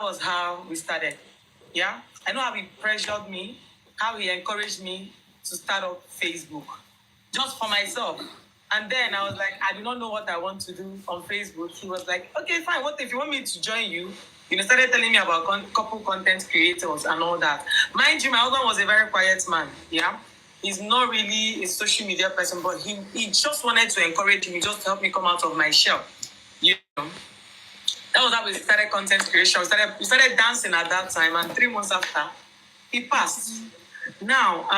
was how we started. Yeah, I know how he pressured me, how he encouraged me to start up Facebook just for myself. And then I was like, I do not know what I want to do on Facebook. He was like, okay, fine. What if you want me to join you? You know, started telling me about couple content creators and all that. Mind you, my husband was a very quiet man. Yeah, he's not really a social media person, but he just wanted to encourage me, just to help me come out of my shell. You know, that was how we started content creation. We started dancing at that time, and 3 months after, he passed. Now,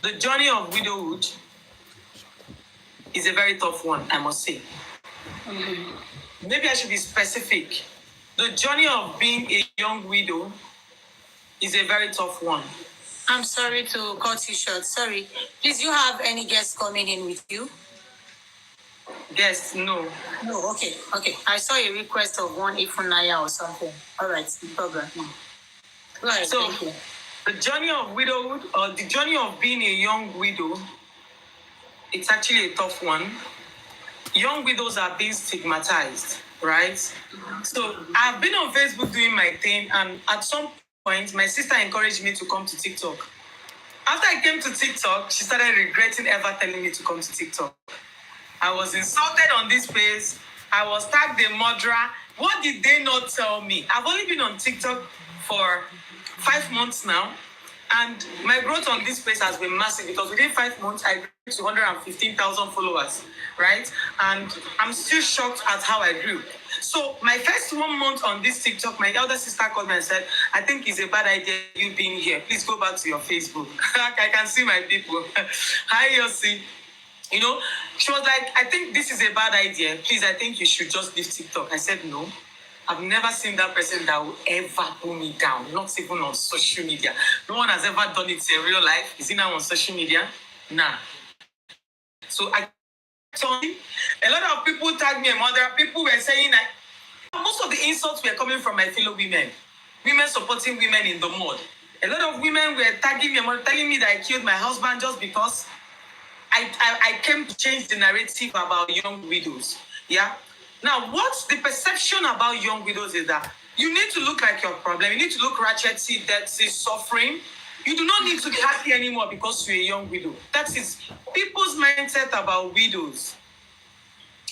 the journey of widowhood is a very tough one, I must say. Maybe I should be specific. The journey of being a young widow is a very tough one. I'm sorry to cut you short. Sorry. Please, you have any guests coming in with you? Guests, no. No, okay. I saw a request of one Ifunaya or something. All right, no problem. Right, so, the journey of widowhood, or the journey of being a young widow, it's actually a tough one. Young widows are being stigmatized, right? So I've been on Facebook doing my thing, and at some point, my sister encouraged me to come to TikTok. After I came to TikTok, she started regretting ever telling me to come to TikTok. I was insulted on this space. I was tagged a murderer. What did they not tell me? I've only been on TikTok for 5 months now, and my growth on this space has been massive because within 5 months, I grew to 115,000 followers, right? And I'm still shocked at how I grew. So my first 1 month on this TikTok, my elder sister called me and said, I think it's a bad idea you being here. Please go back to your Facebook. I can see my people. Hi, Yossi. You know, she was like, I think this is a bad idea. Please, I think you should just leave TikTok. I said, no. I've never seen that person that will ever pull me down, not even on social media. No one has ever done it in real life. Is it now on social media? Nah. So I told him, a lot of people tagged me a mother. People were saying that most of the insults were coming from my fellow women supporting women in the mud. A lot of women were tagging me a mother, telling me that I killed my husband just because I came to change the narrative about young widows. Yeah. Now, what's the perception about young widows is that you need to look like your problem. You need to look ratchety, dirty, suffering. You do not need to be happy anymore because you're a young widow. That is people's mindset about widows.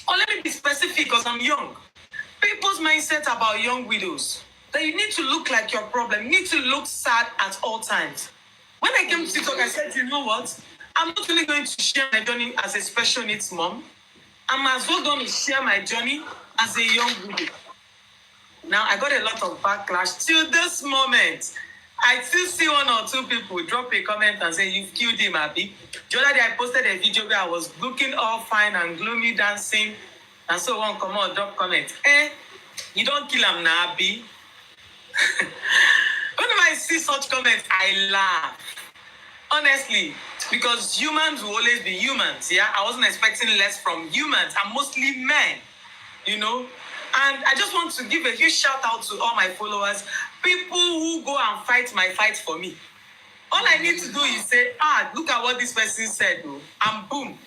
Or let me be specific because I'm young. People's mindset about young widows. That you need to look like your problem. You need to look sad at all times. When I came to TikTok, I said, you know what? I'm not only going to share my journey as a special needs mom. I'm as well going to share my journey as a young widow. Now, I got a lot of backlash. Till this moment, I still see 1 or 2 people drop a comment and say, you've killed him, Abby. The other day, I posted a video where I was looking all fine and gloomy dancing. And so one come out, drop comment. You don't kill him now, Abby. Whenever I see such comments, I laugh. Honestly, because humans will always be humans, yeah? I wasn't expecting less from humans. I'm mostly men, you know? And I just want to give a huge shout out to all my followers, people who go and fight my fight for me. All I need to do is say, look at what this person said, and boom.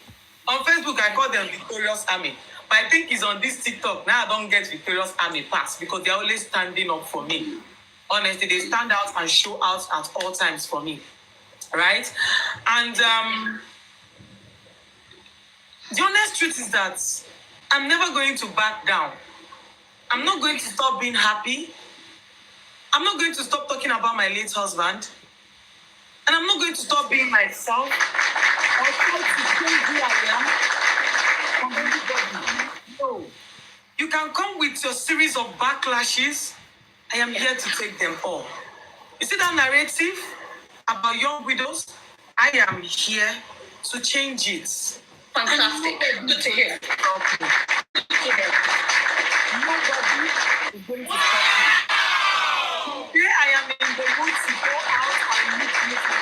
On Facebook, I call them Victorious Army. But I think it's on this TikTok. Now I don't get Victorious Army pass because they're always standing up for me. Honestly, they stand out and show out at all times for me. Right? And the honest truth is that I'm never going to back down. I'm not going to stop being happy. I'm not going to stop talking about my late husband. And I'm not going to stop being myself. I'll try to change who I am from everybody. No. You can come with your series of backlashes. I am here to take them all. You see that narrative about young widows? I am here to change it. Fantastic. Good to hear. Nobody is going to stop me. Today I am in the mood to go out and meet beautiful.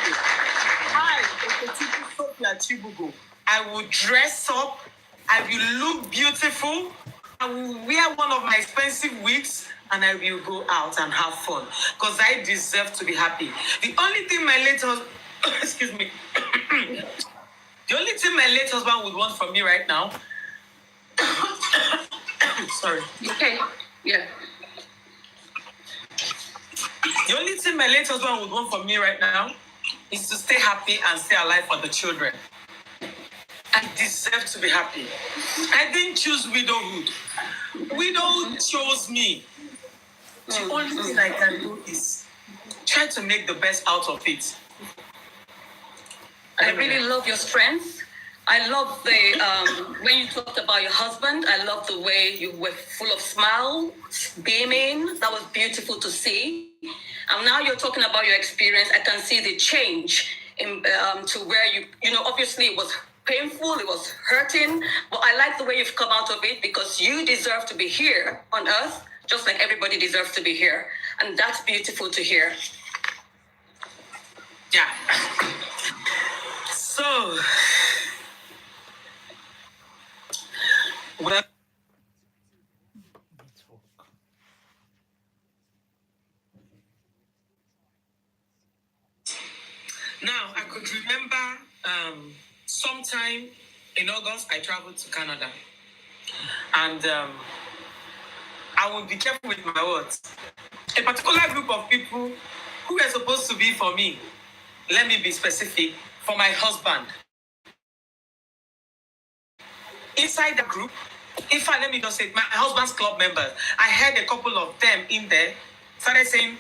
CHIBUGO. I will dress up. I will look beautiful. I will wear one of my expensive wigs. And I will go out and have fun. Because I deserve to be happy. The only thing my late husband... excuse me. The only thing my late husband would want from me right now... sorry. Okay. Yeah. The only thing my late husband would want from me right now is to stay happy and stay alive for the children. I deserve to be happy. I didn't choose widowhood. Widowhood chose me. The only thing I can do is try to make the best out of it. I really love your strength. I love the when you talked about your husband. I love the way you were full of smiles, beaming. That was beautiful to see. And now you're talking about your experience. I can see the change in to where you know. Obviously, it was painful. It was hurting. But I like the way you've come out of it because you deserve to be here on earth, just like everybody deserves to be here, and that's beautiful to hear. Yeah. So, well, now I could remember sometime in August I traveled to Canada, and I would be careful with my words. A particular group of people who were supposed to be for me, let me be specific, for my husband. Inside the group, in fact, let me just say, my husband's club members, I heard a couple of them in there started saying,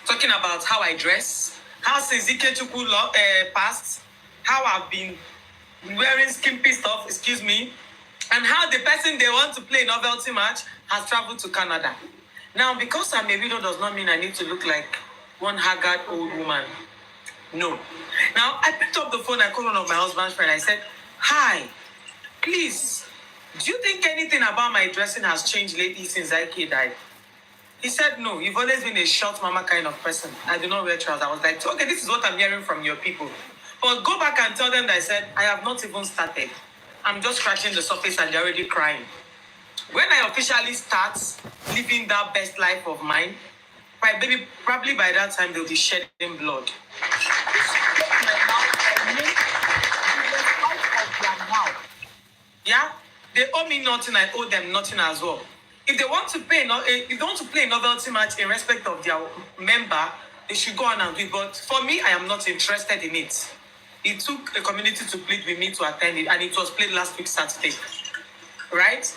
talking about how I dress, how since Ikechukwu passed, how I've been wearing skimpy stuff, excuse me, and how the person they want to play novelty match has traveled to Canada. Now, because I'm a widow does not mean I need to look like one haggard old woman. No. Now, I picked up the phone, I called one of my husband's friends. I said, hi, please, do you think anything about my dressing has changed lately since Ike died? He said, no, you've always been a short mama kind of person. I do not wear trousers. I was like, okay, this is what I'm hearing from your people. But go back and tell them that I said, I have not even started. I'm just scratching the surface and they're already crying. When I officially start living that best life of mine, probably by that time they'll be shedding blood. Yeah, they owe me nothing. I owe them nothing as well. If they want to play a novelty match in respect of their member, they should go on and do it. But for me, I am not interested in it. It took a community to plead with me to attend it, and it was played last week Saturday. Right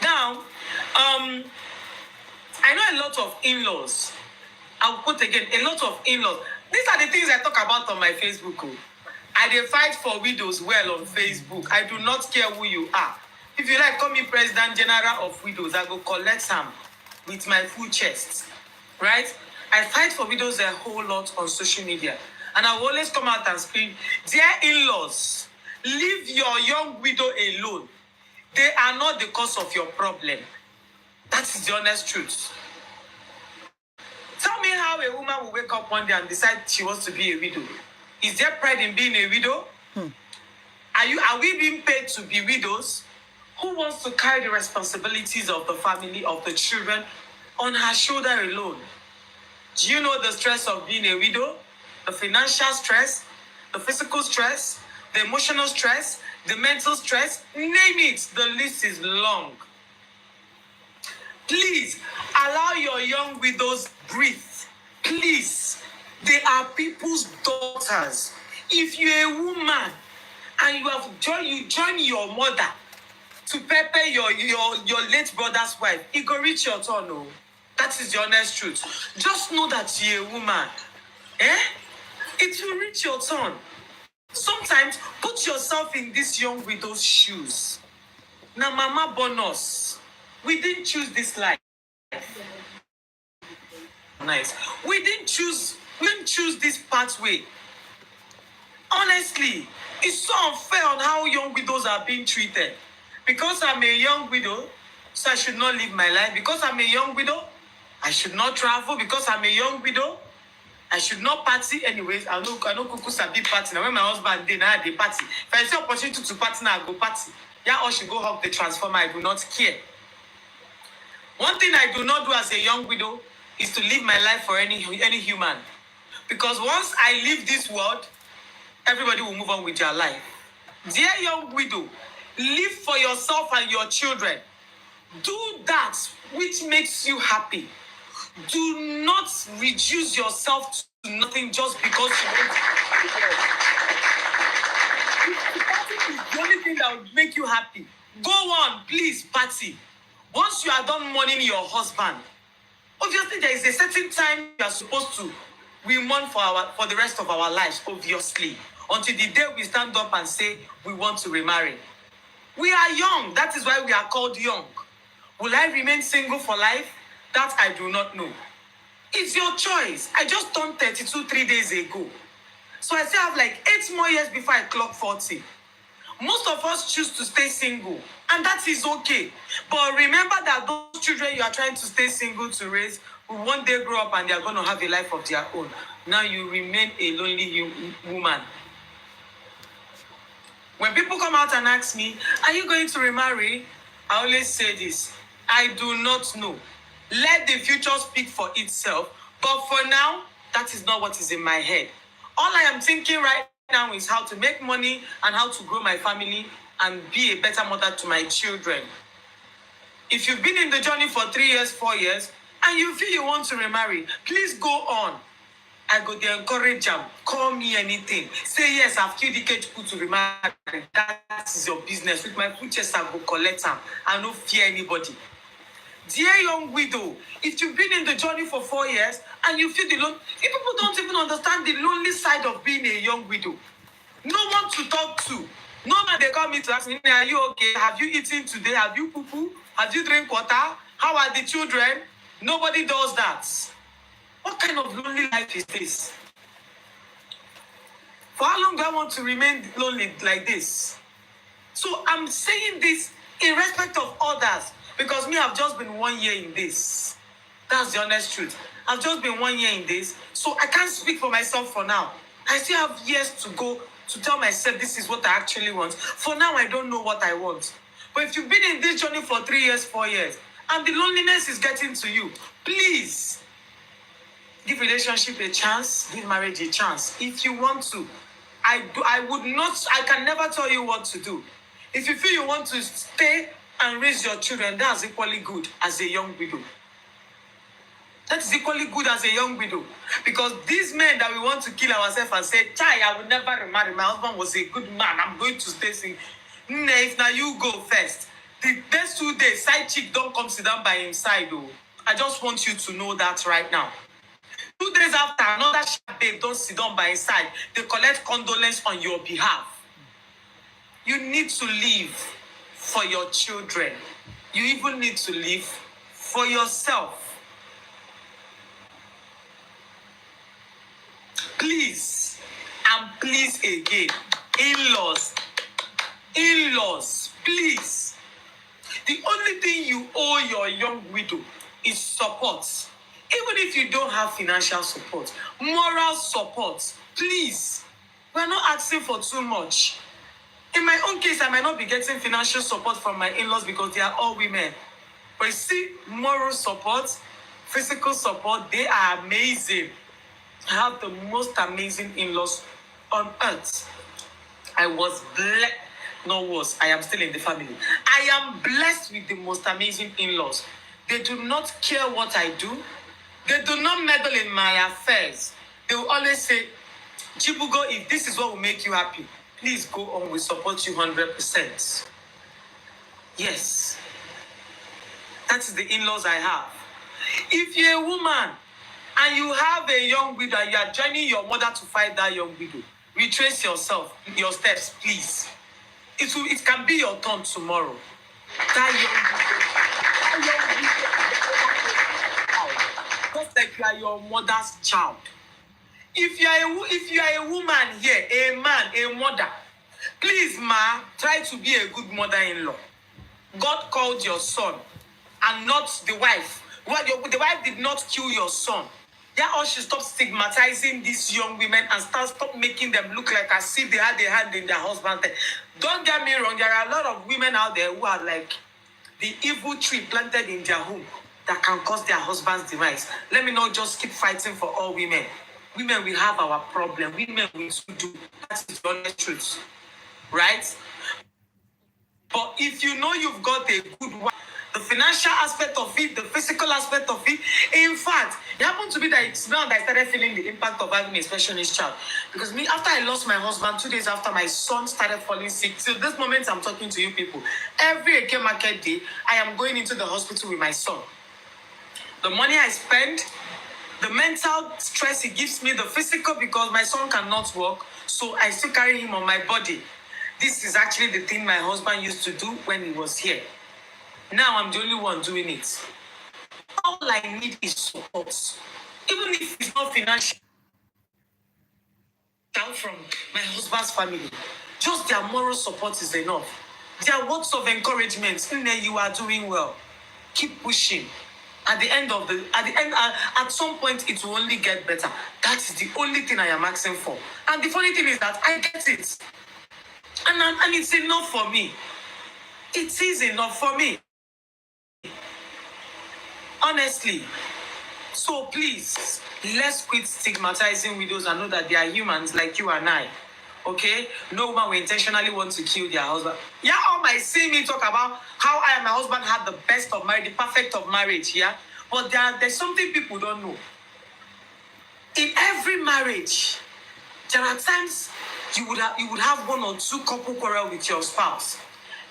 now, I know a lot of in-laws. I'll put again a lot of in-laws. These are the things I talk about on my Facebook. I dey fight for widows well on Facebook. I do not care who you are. If you like, call me President General of Widows. I go collect some with my full chest. Right? I fight for widows a whole lot on social media. And I will always come out and scream, dear in-laws, leave your young widow alone. They are not the cause of your problem. That is the honest truth. Tell me how a woman will wake up one day and decide she wants to be a widow. Is there pride in being a widow? Are we being paid to be widows? Who wants to carry the responsibilities of the family, of the children, on her shoulder alone? Do you know the stress of being a widow? The financial stress, the physical stress, the emotional stress, the mental stress, name it, the list is long. Please, allow your young widows breathe. Please, they are people's daughters. If you're a woman and you join your mother to pepper your late brother's wife, it go reach your turn. Oh. That is the honest truth. Just know that you're a woman. It will reach your turn. Sometimes put yourself in this young widow's shoes. Now, mama bonus. We didn't choose this life. Nice. We didn't choose this pathway. Honestly, it's so unfair on how young widows are being treated. Because I'm a young widow, so I should not live my life. Because I'm a young widow, I should not travel. Because I'm a young widow, I should not party. Anyways, I know Kuku Sabi party. Now when my husband did, now they party. If I see opportunity to party, now I go party. Yeah, or should go hug the transformer. I do not care. One thing I do not do as a young widow is to live my life for any human. Because once I leave this world, everybody will move on with their life. Dear young widow, live for yourself and your children. Do that which makes you happy. Do not reduce yourself to nothing just because you want to. Party is the only thing that will make you happy. Go on, please, party. Once you are done mourning your husband, obviously there is a certain time you are supposed to. We mourn for the rest of our lives, obviously, until the day we stand up and say we want to remarry. We are young. That is why we are called young. Will I remain single for life? That I do not know. It's your choice. I just turned 32 3 days ago. So I still have like 8 more years before I clock 40. Most of us choose to stay single, and that is okay. But remember that those children you are trying to stay single to raise will one day grow up and they are going to have a life of their own. Now you remain a lonely woman. When people come out and ask me, are you going to remarry? I always say this, I do not know. Let the future speak for itself. But for now, that is not what is in my head. All I am thinking right now is how to make money and how to grow my family and be a better mother to my children. If you've been in the journey for 3 years, 4 years, and you feel you want to remarry, please go on. I go there, encourage them. Call me anything. Say yes, I've killed the cage to remarry. That is your business. With my food chest, I go collect them. I don't fear anybody. Dear young widow, if you've been in the journey for 4 years and you feel the lonely, people don't even understand the lonely side of being a young widow. No one to talk to. No one they call me to ask me, are you okay? Have you eaten today? Have you poo-poo? Have you drink water? How are the children? Nobody does that. What kind of lonely life is this? For how long do I want to remain lonely like this? So I'm saying this in respect of others, because me, I've just been 1 year in this. That's the honest truth. I've just been 1 year in this, so I can't speak for myself for now. I still have years to go to tell myself this is what I actually want. For now, I don't know what I want. But if you've been in this journey for 3 years, 4 years, and the loneliness is getting to you, please give relationship a chance, give marriage a chance. If you want to, I can never tell you what to do. If you feel you want to stay and raise your children, that's equally good as a young widow. That is equally good as a young widow. Because these men that we want to kill ourselves and say, Chai, I will never remarry. My husband was a good man. I'm going to stay single. If now you go first. The next 2 days, side chick don't come sit down by his side. Though. I just want you to know that right now. 2 days after, another babe don't sit down by his side. They collect condolence on your behalf. You need to live for your children. You even need to live for yourself. Please, and please again, in-laws, please. The only thing you owe your young widow is support. Even if you don't have financial support, moral support, please. We're not asking for too much. In my own case, I might not be getting financial support from my in-laws because they are all women. But you see, moral support, physical support, they are amazing. I have the most amazing in-laws on earth. I was blessed. No worse, I am still in the family. I am blessed with the most amazing in-laws. They do not care what I do. They do not meddle in my affairs. They will always say, Chibugo, if this is what will make you happy, please go on. We support you 100%. Yes. That is the in-laws I have. If you're a woman and you have a young widow and you are joining your mother to fight that young widow, retrace yourself, your steps, please. It can be your turn tomorrow. That young widow, just like you are your mother's child. If you are a woman here, a man, a mother, please, ma, try to be a good mother-in-law. God called your son and not the wife. The wife did not kill your son. Therefore, should stop stigmatizing these young women and stop making them look like as if they had a hand in their husband's head. Don't get me wrong, there are a lot of women out there who are like the evil tree planted in their home that can cause their husband's demise. Let me not just keep fighting for all women. Women, we have our problem. Women, we do. That is the honest truth. Right? But if you know you've got a good wife the financial aspect of it, the physical aspect of it. In fact, it happened to be that it's now that I started feeling the impact of having a special needs child. Because me, after I lost my husband, 2 days after, my son started falling sick. Till this moment I'm talking to you people, every Eke market day, I am going into the hospital with my son. The money I spend, the mental stress it gives me, the physical, because my son cannot walk, so I still carry him on my body. This is actually the thing my husband used to do when he was here. Now I'm the only one doing it. All I need is support. Even if it's not financial from my husband's family, just their moral support is enough. Their words of encouragement, you are doing well. Keep pushing. At some point, it will only get better. That is the only thing I am asking for. And the funny thing is that I get it. And it's enough for me. It is enough for me. Honestly. So please, let's quit stigmatizing widows and know that they are humans like you and I. Okay? No woman will intentionally want to kill their husband. Yeah, all might see me talk about how I and my husband had the best of marriage, the perfect of marriage, yeah? But there's something people don't know. In every marriage, there are times you would have one or two couple quarrel with your spouse.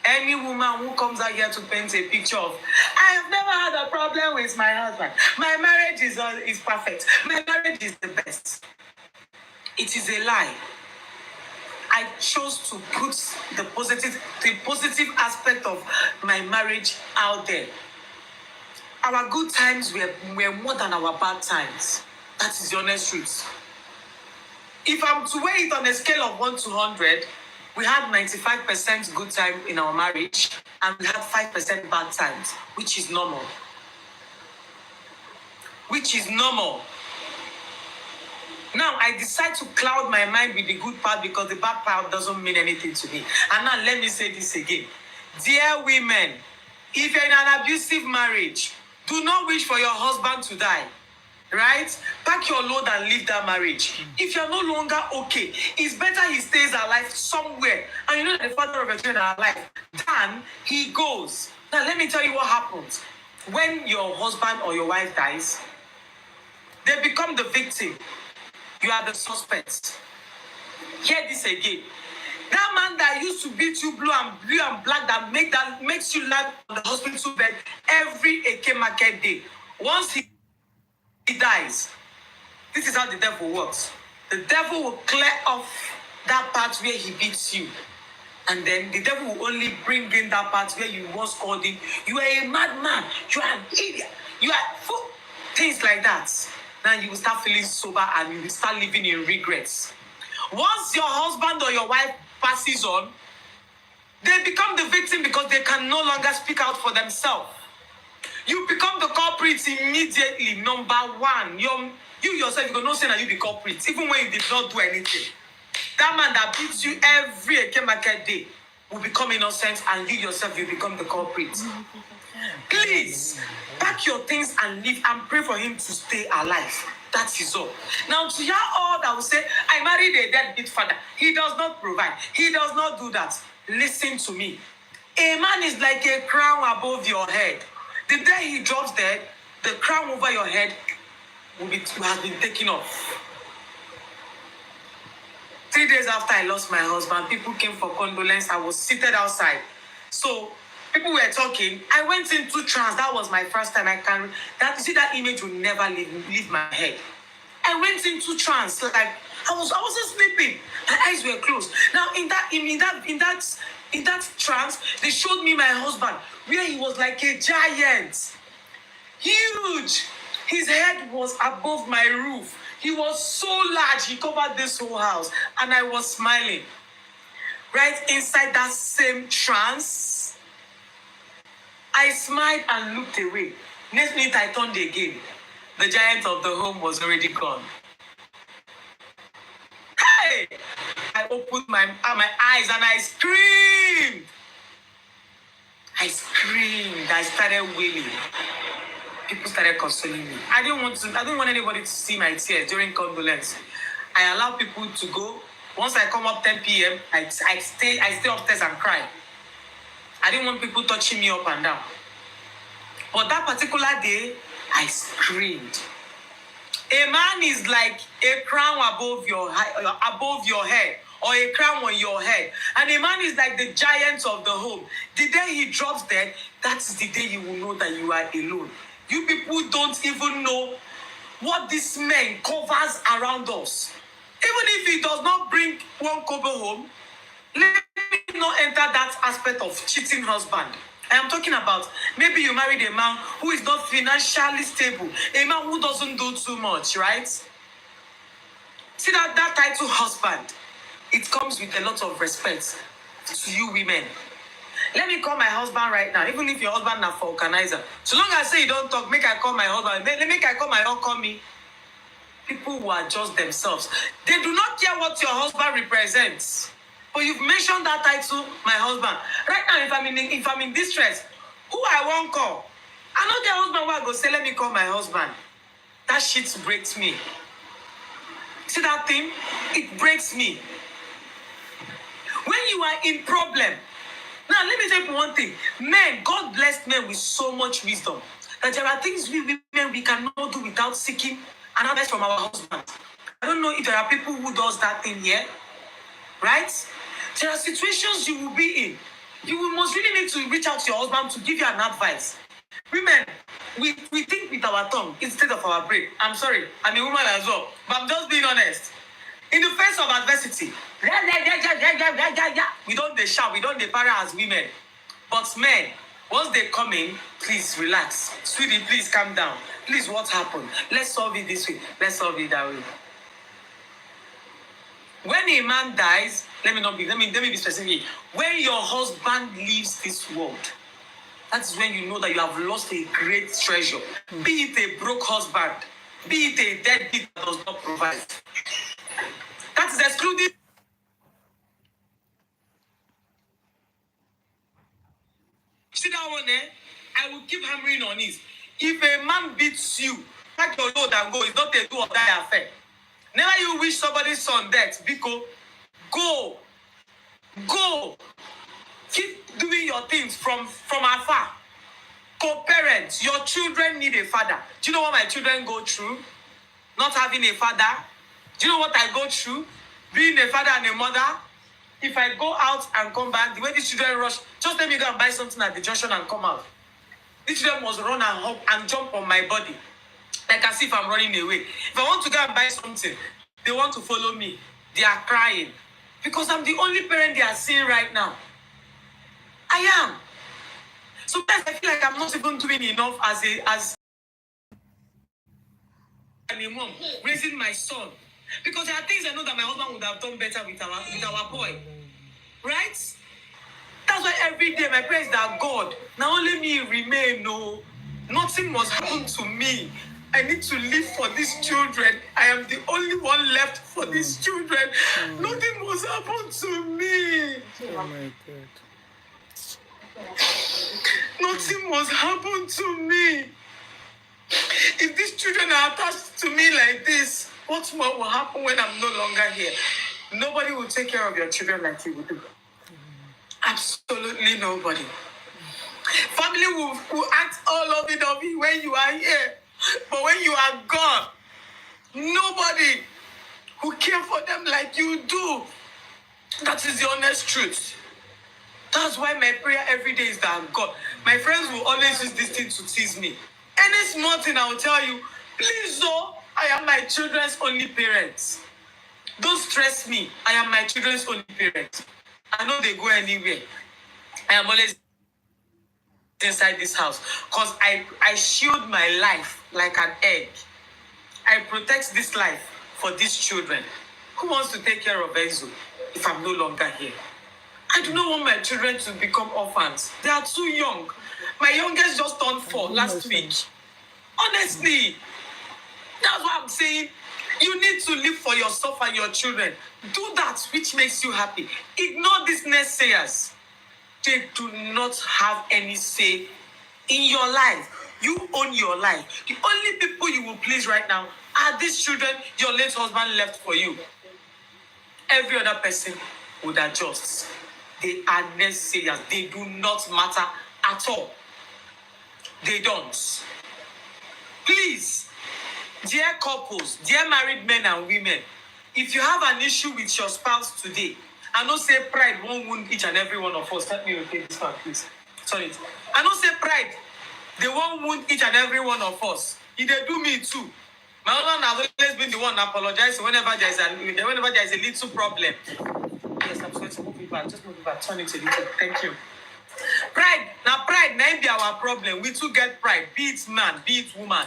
Any woman who comes out here to paint a picture of, I have never had a problem with my husband. My marriage is perfect. My marriage is the best. It is a lie. I chose to put the positive aspect of my marriage out there. Our good times were more than our bad times. That is the honest truth. If I'm to weigh it on a scale of 1 to 100, we had 95% good time in our marriage, and we had 5% bad times, which is normal. Which is normal. Now, I decide to cloud my mind with the good part because the bad part doesn't mean anything to me. And now, let me say this again. Dear women, if you're in an abusive marriage, do not wish for your husband to die. Right? Pack your load and leave that marriage. If you're no longer okay, it's better he stays alive somewhere. And you know that the father of your children are alive. Then he goes. Now, let me tell you what happens. When your husband or your wife dies, they become the victim. You are the suspect. Hear this again. That man that used to beat you blue and black, that makes you lie on the hospital bed every Eke market day. Once he dies, this is how the devil works. The devil will clear off that part where he beats you. And then the devil will only bring in that part where you once called him, you are a madman, you are an idiot, you are fool. Things like that. Now you will start feeling sober and you will start living in regrets. Once your husband or your wife passes on, they become the victim because they can no longer speak out for themselves. You become the culprit immediately. Number one, you yourself, you can not say that you the culprit, even when you did not do anything. That man that beats you every Eke market day will become innocent, and you yourself, you become the culprit. Please, pack your things and leave and pray for him to stay alive. That is all. Now, to hear all that will say, I married a deadbeat father. He does not provide. He does not do that. Listen to me. A man is like a crown above your head. The day he drops dead, the crown over your head has been taken off. 3 days after I lost my husband, people came for condolence. I was seated outside. So people were talking. I went into trance. That was my first time. You see, that image will never leave my head. I went into trance. Like I wasn't sleeping. My eyes were closed. Now in that trance, they showed me my husband, where he was like a giant. Huge. His head was above my roof. He was so large, he covered this whole house. And I was smiling. Right inside that same trance, I smiled and looked away. Next minute, I turned again. The giant of the home was already gone. Hey! I opened my eyes and I screamed. I started wailing. People started consoling me. I didn't want anybody to see my tears during condolence. I allow people to go. Once I come up 10 p.m., I stay upstairs and cry. I didn't want people touching me up and down. But that particular day, I screamed. A man is like a crown above your head, or a crown on your head. And a man is like the giant of the home. The day he drops dead, that is the day you will know that you are alone. You people don't even know what this man covers around us. Even if he does not bring one kobo home, let me not enter that aspect of cheating husband. I am talking about maybe you married a man who is not financially stable, a man who doesn't do too much, right? See that title husband, it comes with a lot of respect to you women. Let me call my husband right now, even if your husband is for organizer. So long as I say you don't talk, make I call my husband, make I call my husband, call me. People who adjust themselves. They do not care what your husband represents. But you've mentioned that title, my husband. Right now, if I'm in distress, who I won't call? I know their husband will go say, let me call my husband. That shit breaks me. See that thing? It breaks me. When you are in problem, now let me tell you one thing. Men, God blessed men with so much wisdom that there are things we women we cannot do without seeking an advice from our husbands. I don't know if there are people who does that thing here, right? There are situations you will be in. You will most really need to reach out to your husband to give you an advice. Women, we think with our tongue instead of our brain. I'm sorry, I'm a woman as well, but I'm just being honest. In the face of adversity, we don't they shout, we don't they para as women. But men, once they come in, please relax. Sweetie, please calm down. Please, what happened? Let's solve it this way. Let's solve it that way. When a man dies, let me be specific. When your husband leaves this world, that's when you know that you have lost a great treasure. Be it a broke husband, be it a deadbeat that does not provide. That is excluding. See that one there? I will keep hammering on this. If a man beats you, pack your load and go. It's not a do or die affair. Never you wish somebody's son death, Biko. Go. Keep doing your things from afar. Co-parents, your children need a father. Do you know what my children go through? Not having a father. Do you know what I go through? Being a father and a mother. If I go out and come back, the way these children rush, just let me go and buy something at the junction and come out. These children must run and hop and jump on my body, like as if I'm running away. If I want to go and buy something, they want to follow me. They are crying. Because I'm the only parent they are seeing right now. I am. Sometimes I feel like I'm not even doing enough as a mom, raising my son. Because there are things I know that my husband would have done better with our boy. Right? That's why every day my prayer is that God, now only me remain, no. Nothing must happen to me. I need to live for these children. I am the only one left for these children. Nothing must happen to me. Oh my God. Nothing must happen to me. If these children are attached to me like this, what more will happen when I'm no longer here? Nobody will take care of your children like you will do. Absolutely nobody. Family will act all of it when you are here. But when you are gone, nobody will care for them like you do. That is the honest truth. That's why my prayer every day is that God. My friends will always use this thing to tease me. Any small thing I will tell you, please, though, I am my children's only parents. Don't stress me. I am my children's only parents. I know they go anywhere. I am always inside this house because I shield my life like an egg. I protect this life for these children. Who wants to take care of Enzo if I'm no longer here? I do not want my children to become orphans. They are too young. My youngest just turned 4 last week. Honestly, that's what I'm saying. You need to live for yourself and your children. Do that which makes you happy. Ignore these naysayers. They do not have any say in your life. You own your life. The only people you will please right now are these children your late husband left for you. Every other person would adjust. They are naysayers. They do not matter at all. they don't. Please, dear couples, dear married men and women, if you have an issue with your spouse today, I don't say pride won't wound each and every one of us. Let me repeat this one, please. Sorry. I don't say pride, they won't wound each and every one of us. If they do me too. My husband has always been the one apologizing whenever there is a little problem. Yes, I'm sorry to move it back. Just move it back. Turn it a little. Thank you. Pride. Now pride may be our problem. We too get pride. Be it man, be it woman.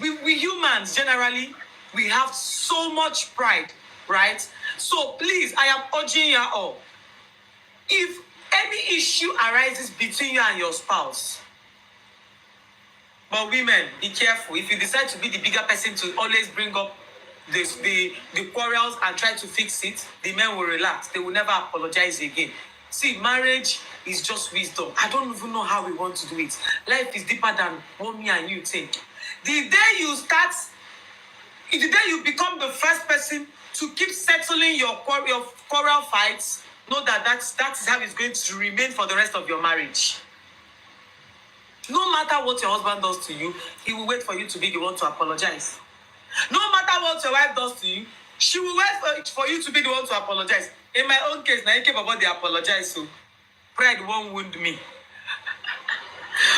We humans generally, we have so much pride, right? So please, I am urging you all. If any issue arises between you and your spouse, but women, be careful. If you decide to be the bigger person to always bring up the quarrels and try to fix it, the men will relax. They will never apologize again. See, marriage is just wisdom. I don't even know how we want to do it. Life is deeper than what me and you think. The day you become the first person to keep settling your quarrel fights, know that is how it's going to remain for the rest of your marriage. No matter what your husband does to you, he will wait for you to be the one to apologize. No matter what your wife does to you, she will wait for you to be the one to apologize. In my own case, now I came about the apologize, so pride won't wound me.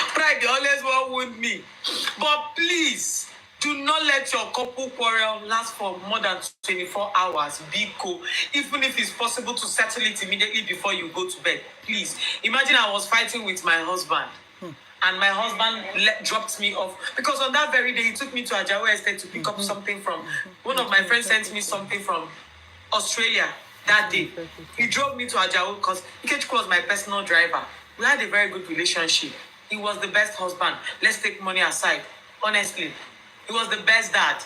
Pride always won't wound me. But please, do not let your couple quarrel last for more than 24 hours. Be cool. Even if it's possible to settle it immediately before you go to bed. Please. Imagine I was fighting with my husband. And my husband dropped me off. Because on that very day, he took me to Ajawa Estate to pick up something from... One of my friends sent me something from Australia that day. He drove me to Ajawa because Ikechukwu was my personal driver. We had a very good relationship. He was the best husband. Let's take money aside. Honestly, he was the best dad.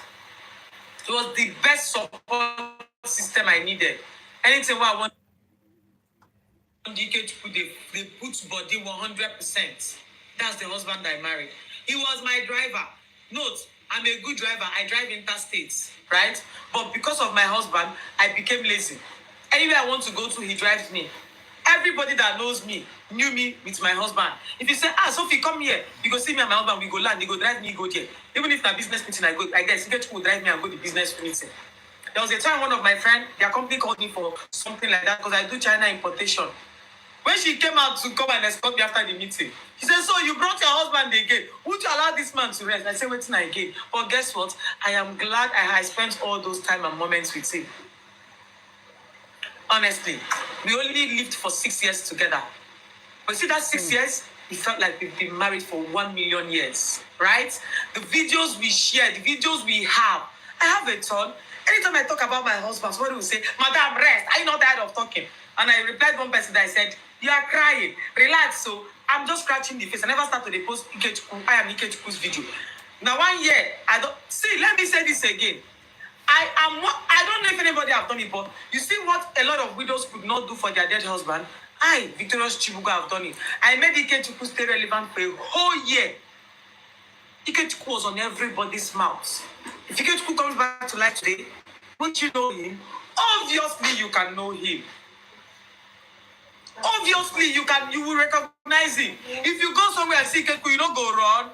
He was the best support system I needed. Anything I want, they put body 100%. That's the husband I married. He was my driver. Note, I'm a good driver. I drive interstates, right? But because of my husband, I became lazy. Anywhere I want to go to, he drives me. Everybody that knows me knew me with my husband. If you say, Sophie, come here, you go see me and my husband, we go land, he go drive me, go there. Even if that business meeting, I guess, he will drive me and go to the business meeting. There was a time one of my friends, their company called me for something like that because I do China importation. When she came out to come and escort me after the meeting, she said, so you brought your husband again. Would you allow this man to rest? I said, waiting again. But guess what? I am glad I spent all those time and moments with him. Honestly, we only lived for 6 years together. But see that 6 years, it felt like we've been married for 1 million years, right? The videos we share, the videos we have. I have a ton. Anytime I talk about my husband, somebody will say, Madam, rest. Are you not tired of talking? And I replied one person that I said, you are crying. Relax. So I'm just scratching the face. I never started to post Ikechukwu. I am Ikechukwu's video. Now 1 year, let me say this again. I don't know if anybody have done it, but you see what a lot of widows could not do for their dead husband? I, Victorious CHIBUGO, have done it. I made Ikechukwu stay relevant for a whole year. Ikechukwu was on everybody's mouth. If Ikechukwu comes back to life today, won't you know him? Obviously, you can know him. Obviously, you will recognize him. If you go somewhere and see Ikechukwu, you don't go run.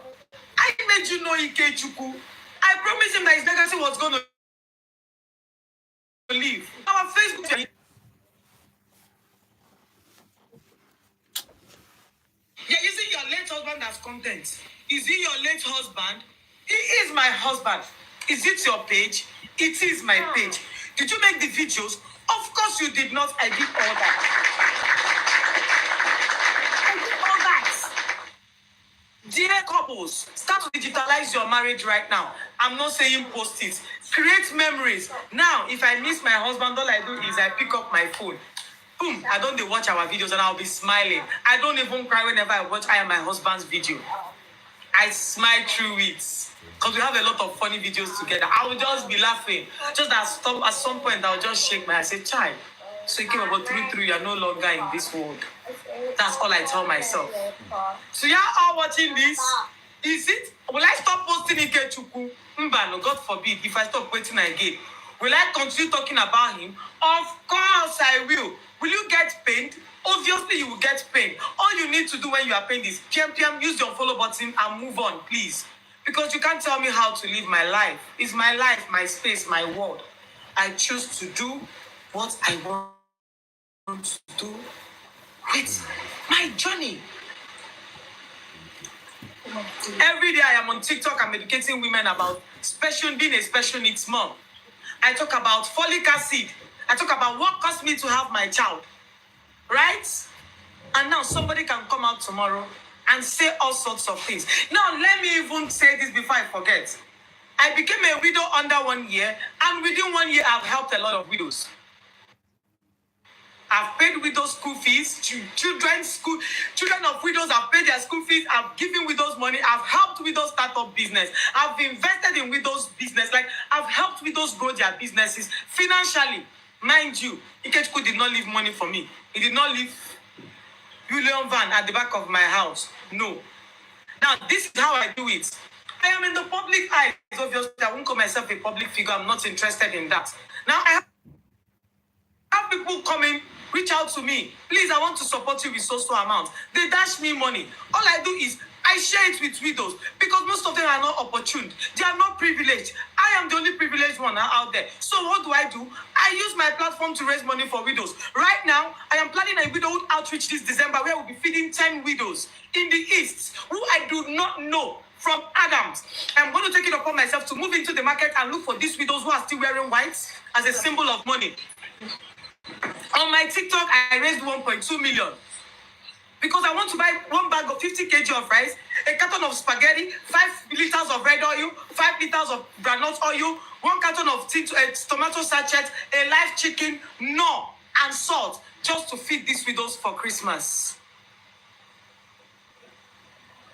I made you know Ikechukwu. I promised him that his legacy was going to leave. Our Facebook. Yeah, you see your late husband as content. Is he your late husband? He is my husband. Is it your page? It is my page. Did you make the videos? Of course you did not. I did all that. Dear couples, start to digitalize your marriage right now. I'm not saying post it. Create memories. Now, if I miss my husband, all I do is I pick up my phone. Boom, I don't watch our videos and I'll be smiling. I don't even cry whenever I watch I and my husband's video. I smile through it. Because we have a lot of funny videos together. I will just be laughing. Just at some point, I'll just shake my head and say, child, so you came about through, you're no longer in this world. That's all I tell myself. So you're all watching this. Is it? Will I stop posting Ikechukwu? No, God forbid, if I stop waiting again. Will I continue talking about him? Of course I will. Will you get pained? Obviously, you will get pain. All you need to do when you are pained is use your follow button and move on, please. Because you can't tell me how to live my life. It's my life, my space, my world. I choose to do what I want to do with my journey. Every day I am on TikTok, I'm educating women about being a special needs mom. I talk about folic acid. I talk about what caused me to have my child. Right? And now somebody can come out tomorrow and say all sorts of things. Now, let me even say this before I forget. I became a widow under 1 year, and within 1 year, I've helped a lot of widows. I've paid widows school fees, children of widows, I've paid their school fees, I've given widows money, I've helped widows start up business, I've invested in widows' business, like I've helped widows grow their businesses financially. Mind you, Ikechukwu did not leave money for me. He did not leave William Van at the back of my house. No. Now, this is how I do it. I am in the public eye. Obviously, I won't call myself a public figure. I'm not interested in that. Now, I have people coming, reach out to me. Please, I want to support you with so amount. They dash me money. All I do is I share it with widows because most of them are not opportune. They are not privileged. I am the only privileged one out there. So what do? I use my platform to raise money for widows. Right now, I am planning a widowhood outreach this December where we'll be feeding 10 widows in the East who I do not know from Adams. I'm going to take it upon myself to move into the market and look for these widows who are still wearing white as a symbol of money. On my TikTok, I raised 1.2 million. Because I want to buy 1 bag of 50 kg of rice, a carton of spaghetti, 5 liters of red oil, 5 liters of granite oil, 1 carton of tomato sachet, a live chicken, and salt, just to feed these widows for Christmas.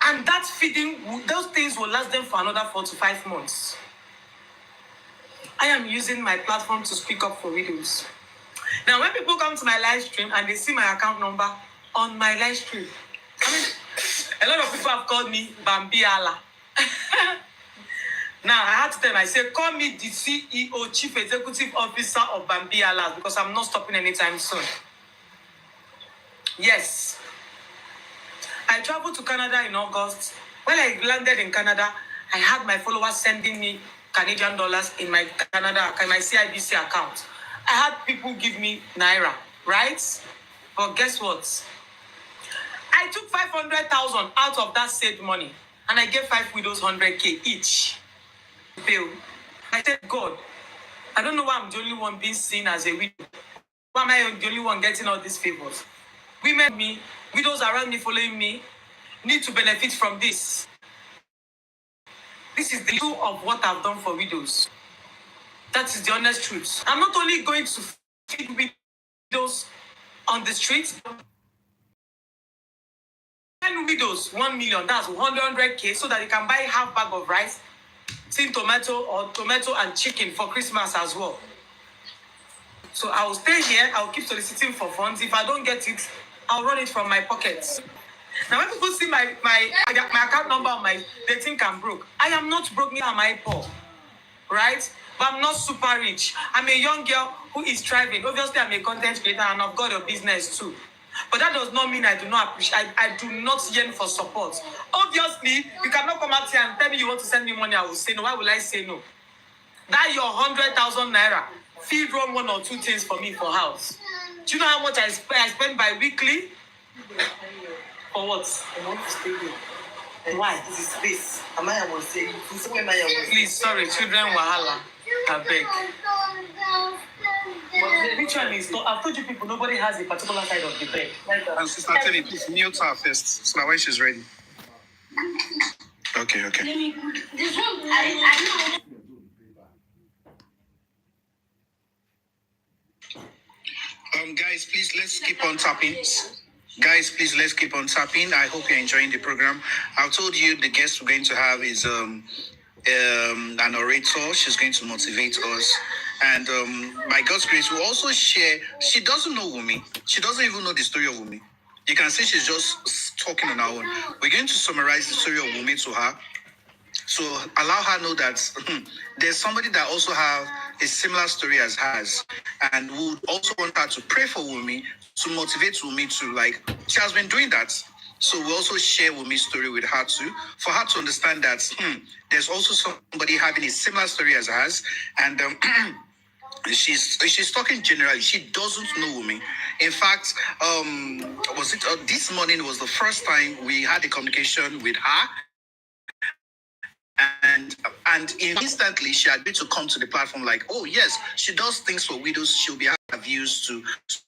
And that feeding, those things will last them for another 4 to 5 months. I am using my platform to speak up for widows. Now, when people come to my live stream and they see my account number on my live stream, I mean, a lot of people have called me Bambiala. Now, I had to tell them, I said, call me the CEO, Chief Executive Officer of Bambiala, because I'm not stopping anytime soon. Yes. I traveled to Canada in August. When I landed in Canada, I had my followers sending me Canadian dollars in my CIBC account. I had people give me Naira, right? But guess what? I took 500,000 out of that saved money and I gave 5 widows 100K each. I said, God, I don't know why I'm the only one being seen as a widow. Why am I the only one getting all these favors? Women, widows around me following me, need to benefit from this. This is the truth of what I've done for widows. That is the honest truth. I'm not only going to feed widows on the streets. 10 widows, 1 million, that's 100K, so that you can buy half bag of rice, tin tomato, or tomato and chicken for Christmas as well. So I will stay here, I will keep soliciting for funds. If I don't get it, I'll run it from my pockets. Now, when people see my account number, they think I'm broke. I am not broke, neither am I poor, right? But I'm not super rich. I'm a young girl who is thriving. Obviously, I'm a content creator and I've got a business too. But that does not mean I do not appreciate, I do not yearn for support. Obviously, you cannot come out here and tell me you want to send me money, I will say no. Why will I say no? That your 100,000 naira, feed run 1 or 2 things for me for house. Do you know how much I spend bi-weekly? For what? I want to stay here. Why? This is space. Amaya was saying, please, sorry, children wahala. I beg. Which one is? I've told you people, nobody has a particular side of the bed. And Sister Teddy, please mute her first, so that when she's ready. Okay. This one, I Guys, please let's keep on tapping. Guys, please let's keep on tapping. I hope you're enjoying the program. I told you the guest we're going to have is an orator. She's going to motivate us. And by God's grace, we'll also share. She doesn't know Wunmi. She doesn't even know the story of Wunmi. You can see she's just talking on her own. We're going to summarize the story of Wunmi to her. So allow her know that there's somebody that also have a similar story as hers, and we would also want her to pray for Wunmi, to motivate Wunmi to, like, she has been doing that. So we also share Wumi's story with her too, for her to understand that there's also somebody having a similar story as hers, and she's talking generally. She doesn't know Wunmi. In fact, was it this morning was the first time we had a communication with her, and instantly she agreed to come to the platform. Like, oh yes, she does things for widows. She'll be her views to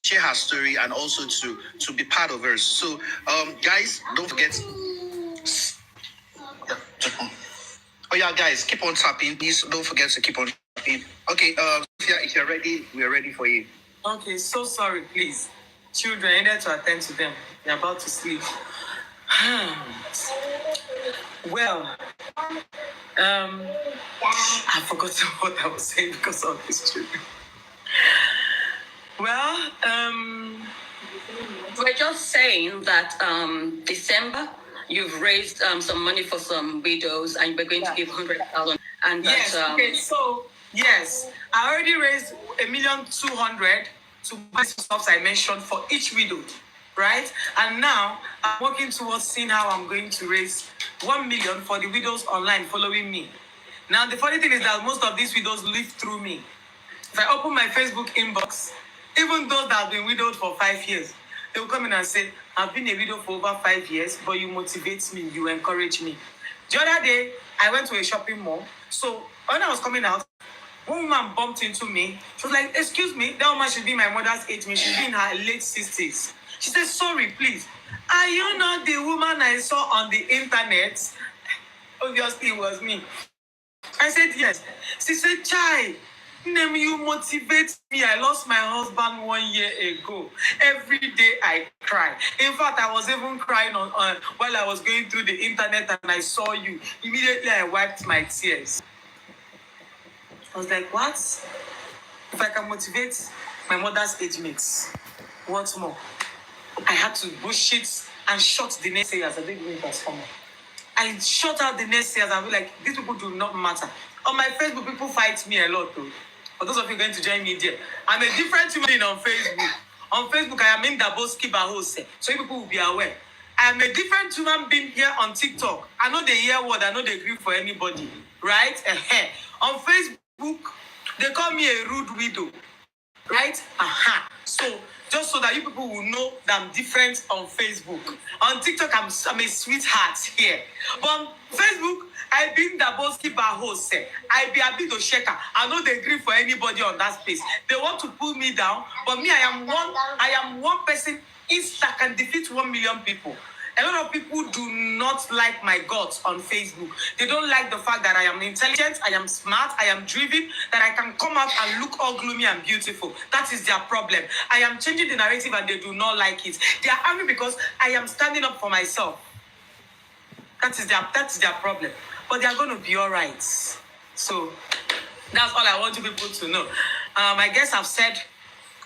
share her story and also to be part of hers. So, guys, don't forget. Oh yeah, guys, keep on tapping. Please don't forget to keep on tapping. Okay, Sophia, if you're ready, we are ready for you. Okay, so sorry, please. Children, I need to attend to them. They're about to sleep. Well, I forgot what I was saying because of these children. Well, We're just saying that December you've raised some money for some widows, and we're going to give 100,000. And that, yes, okay, so yes, I already raised 1,200,000 to buy some stuff I mentioned for each widow, right? And now I'm working towards seeing how I'm going to raise 1 million for the widows online following me. Now the funny thing is that most of these widows live through me. If I open my Facebook inbox, even those that have been widowed for 5 years, they will come in and say, I've been a widow for over 5 years, but you motivate me, you encourage me. The other day, I went to a shopping mall. So when I was coming out, one woman bumped into me. She was like, excuse me, that woman should be my mother's age. She should be in her late 60s. She said, sorry, please. Are you not the woman I saw on the internet? Obviously, it was me. I said, yes. She said, Chai, Name, you motivate me. I lost my husband 1 year ago. Every day I cry. In fact, I was even crying on while I was going through the internet and I saw you. Immediately I wiped my tears. I was like, what? If I can motivate my mother's age mates, what more? I had to bullshit and shut the naysayers. I didn't even transform. I shut out the naysayers and be like, these people do not matter. On my Facebook, people fight me a lot though. For those of you going to join me there, I'm a different human being on Facebook. On Facebook, I am in Daboski Bahose, so people will be aware. I am a different human being here on TikTok. I know they hear word, I know they agree for anybody, right? On Facebook, they call me a rude widow, right? So just so that you people will know that I'm different on Facebook. On TikTok, I'm a sweetheart here. But on Facebook, I been the bosskeeper host. I be a bit of shaker. I know they agree for anybody on that space. They want to pull me down, but me, I am one person that can defeat 1 million people. A lot of people do not like my guts on Facebook. They don't like the fact that I am intelligent, I am smart, I am driven, that I can come out and look all gloomy and beautiful. That is their problem. I am changing the narrative and they do not like it. They are angry because I am standing up for myself. That is their problem. But they are going to be all right. So that's all I want you people to know. I guess I've said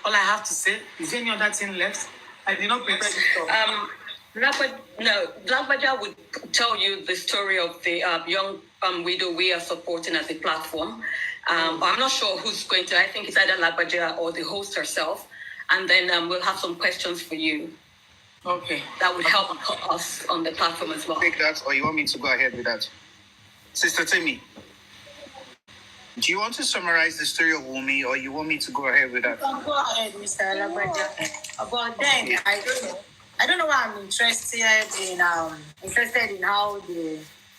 all I have to say. Is there any other thing left? I did not prepare this stuff. Lagbaja would tell you the story of the young widow we are supporting as a platform. But I'm not sure who's going to. I think it's either Lagbaja or the host herself. And then we'll have some questions for you. Okay. That would help us on the platform as well. Take that, or you want me to go ahead with that? Sister Timmy, do you want to summarize the story of Wunmi, or you want me to go ahead with that? Go ahead, Mr. Lagbaja. But then, I don't know why I'm interested in how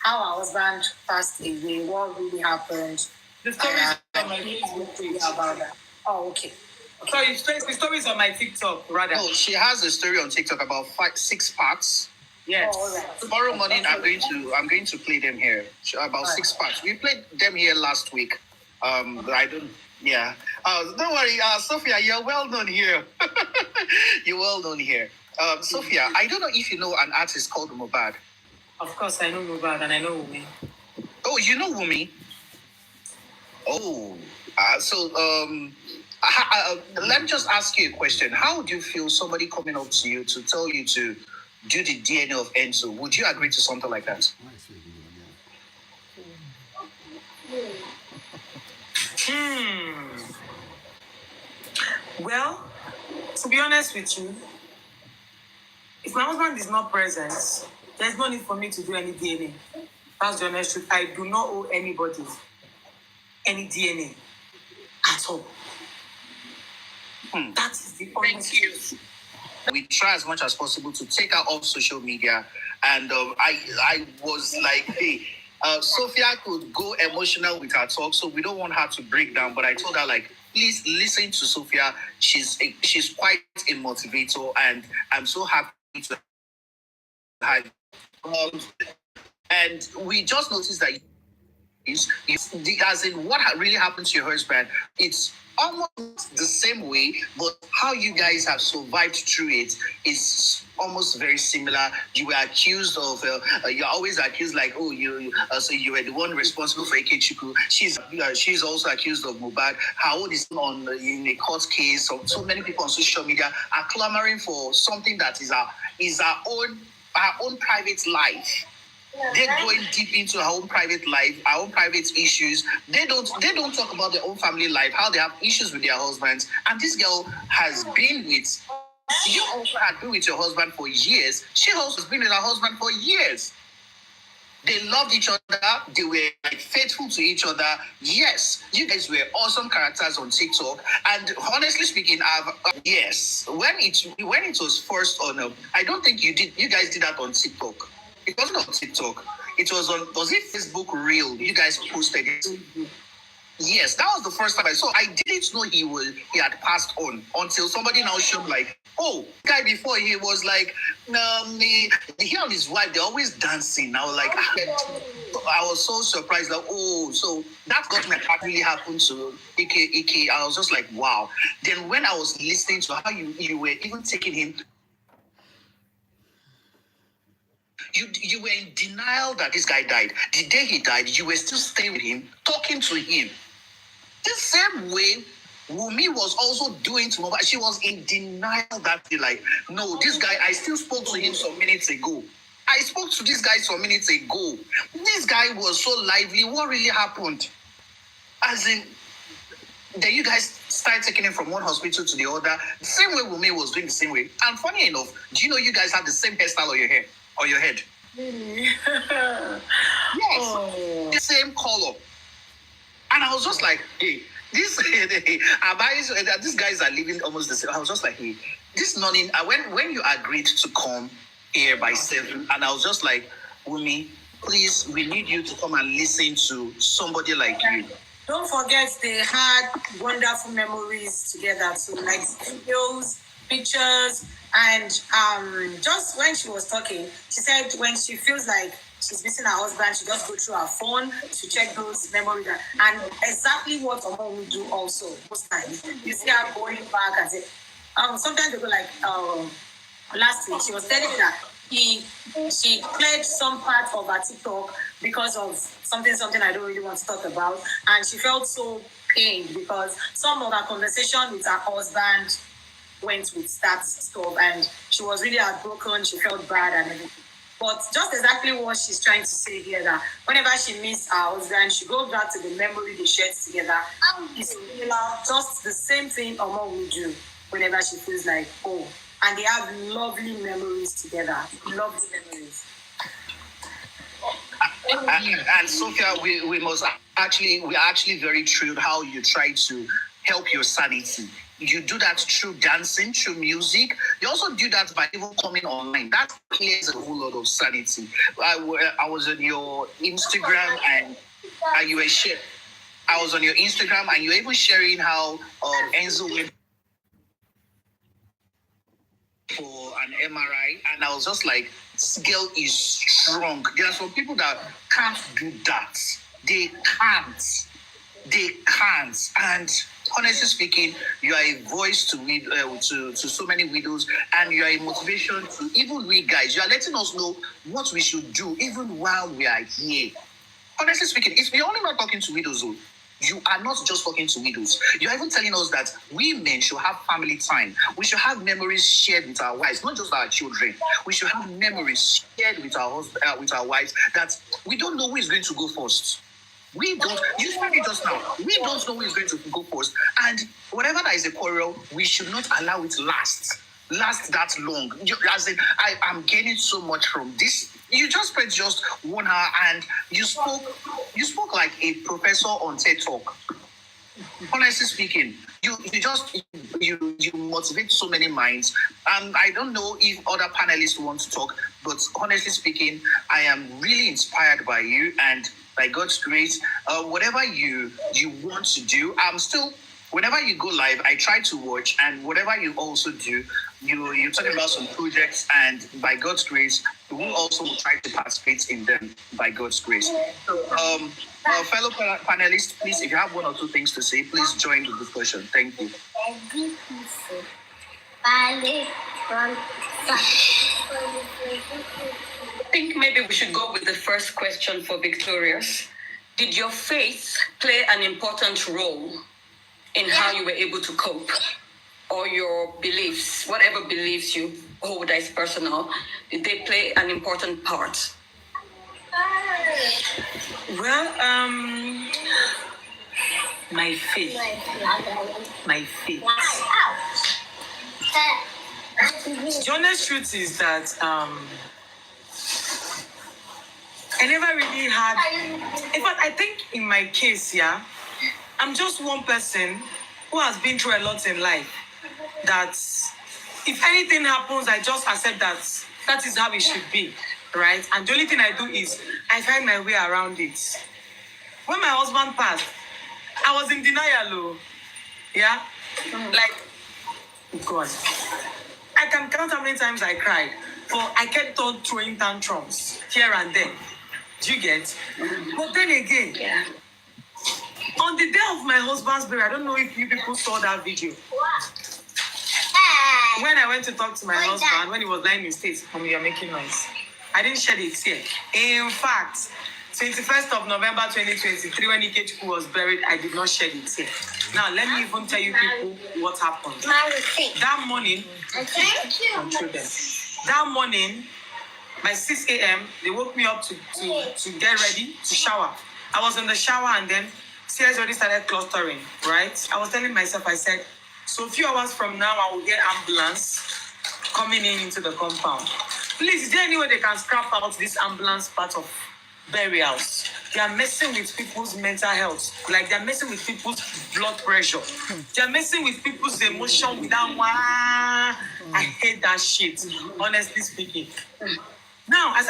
our husband passed away, what really happened. The story is on my Facebook page. About that. Oh, okay. Sorry, the story is on my TikTok, rather. No, she has a story on TikTok about 6 parts. Yes. Oh, all right. Tomorrow morning, I'm going to play them here. About 6 parts. We played them here last week. I don't. Yeah. Don't worry, Sophia. You're well known here. You're well known here. Sophia, I don't know if you know an artist called Mohbad. Of course, I know Mohbad and I know Wunmi. Oh, you know Wunmi? Oh, let me just ask you a question. How would you feel somebody coming up to you to tell you to do the DNA of Enzo? Would you agree to something like that? Well, to be honest with you, if my husband is not present, there's no need for me to do any DNA. That's the honest truth. I do not owe anybody any DNA at all. That is the honest truth. We try as much as possible to take her off social media, and I was like, hey, Sophia could go emotional with her talk, so we don't want her to break down. But I told her, like, please listen to Sophia. She's quite a motivator, and I'm so happy to have. And we just noticed that as in what really happened to your husband, it's almost the same way, but how you guys have survived through it is almost very similar. You were accused of, you're always accused like, oh, so you were the one responsible for CHIBUGO. She's also accused of Mohbad. Her own is on in a court case. So many people on social media are clamoring for something that is our own private life. They're going deep into our own private life, our own private issues. They don't talk about their own family life, how they have issues with their husbands. And this girl has been with, you also had been with your husband for years. She also has been with her husband for years. They loved each other. They were like faithful to each other. Yes, you guys were awesome characters on TikTok. And honestly speaking, yes, when it was first on, I don't think you guys did that on TikTok. It wasn't on TikTok. It was it Facebook Reel? You guys posted it. Yes, that was the first time I saw. I didn't know he had passed on until somebody now showed like, oh, guy before he was like, he and his wife, they're always dancing. I was like, I was so surprised that, oh, so that got me what really happened to Ike. I was just like, wow. Then when I was listening to how you were even taking him, you were in denial that this guy died. The day he died, you were still staying with him, talking to him. The same way Wunmi was also doing to Mohbad. She was in denial that day, like, no, this guy, I still spoke to him some minutes ago. I spoke to this guy some minutes ago. This guy was so lively. What really happened? As in, then you guys started taking him from one hospital to the other. The same way Wunmi was doing the same way. And funny enough, do you know you guys have the same hairstyle on your hair? On your head. Really? Yes. Oh. The same color. And I was just like, hey, these guys are living almost the same. I was just like, hey, this morning, when you agreed to come here by 7, and I was just like, Wunmi, please, we need you to come and listen to somebody like you. Don't forget they had wonderful memories together. So like videos, pictures, and just when she was talking, she said when she feels like she's missing her husband, she just go through her phone to check those memories. And exactly what Omo will do also most times. You see her going back and say, sometimes they go like, last week she was telling me that she cleared some part of her TikTok because of something I don't really want to talk about, and she felt so pained because some of her conversation with her husband went with that stuff, and she was really heartbroken. She felt bad and everything. But just exactly what she's trying to say here, that whenever she meets her husband, she goes back to the memory they shared together. It's just the same thing Omo will do whenever she feels like, oh, and they have lovely memories together. Lovely memories. And Sophia, we are actually very thrilled how you try to help your sanity. You do that through dancing, through music. You also do that by even coming online. That clears a whole lot of sanity. I was on your Instagram and you were sharing. I was on your Instagram and you were even sharing how Enzo went for an MRI, and I was just like, this girl is strong. There are some people that can't do that. They can't. And honestly speaking, you are a voice to so many widows, and you are a motivation to even we guys. You are letting us know what we should do even while we are here. Honestly speaking, we're only not talking to widows. You are not just talking to widows. You're even telling us that we men should have family time. We should have memories shared with our wives, not just our children. We should have memories shared with our wives that we don't know who is going to go first. We don't, you said it just now, we don't know who is going to go first. And whatever that is a quarrel, we should not allow it last that long. As in, I am gaining so much from this. You just spent just 1 hour and you spoke like a professor on TED Talk. Honestly speaking, you motivate so many minds. I don't know if other panelists want to talk, but honestly speaking, I am really inspired by you, and by God's grace, whatever you want to do, I'm still. Whenever you go live, I try to watch, and whatever you also do, you're talking about some projects, and by God's grace, we will also try to participate in them by God's grace. So, fellow panelists, please, if you have 1 or 2 things to say, please join the discussion. Thank you. I think maybe we should go with the first question for Victorious. Did your faith play an important role in how you were able to cope? Or your beliefs, whatever beliefs you hold as personal, did they play an important part? Well, my faith. The honest truth is that I never really had. In fact, I think in my case, yeah, I'm just one person who has been through a lot in life. That if anything happens, I just accept that is how it should be, right? And the only thing I do is I find my way around it. When my husband passed, I was in denial, yeah? Like, God. I can count how many times I cried, but I kept on throwing tantrums here and there. Do you get? But then again, on the day of my husband's burial, I don't know if you people saw that video. When I went to talk to my husband, when he was lying in state, you're making noise. I didn't shed a tear. In fact, 21st of November 2023, when Ikechukwu was buried, I did not shed a tear. Now, let me even tell you people what happened. That morning, that morning, by 6 a.m., they woke me up to get ready to shower. I was in the shower and then tears already started clustering, right? I was telling myself, I said, so a few hours from now, I will get ambulance coming into the compound. Please, is there any way they can scrap out this ambulance part of burials? They are messing with people's mental health. Like, they're messing with people's blood pressure. They're messing with people's emotion without one. I hate that shit, honestly speaking. Now, I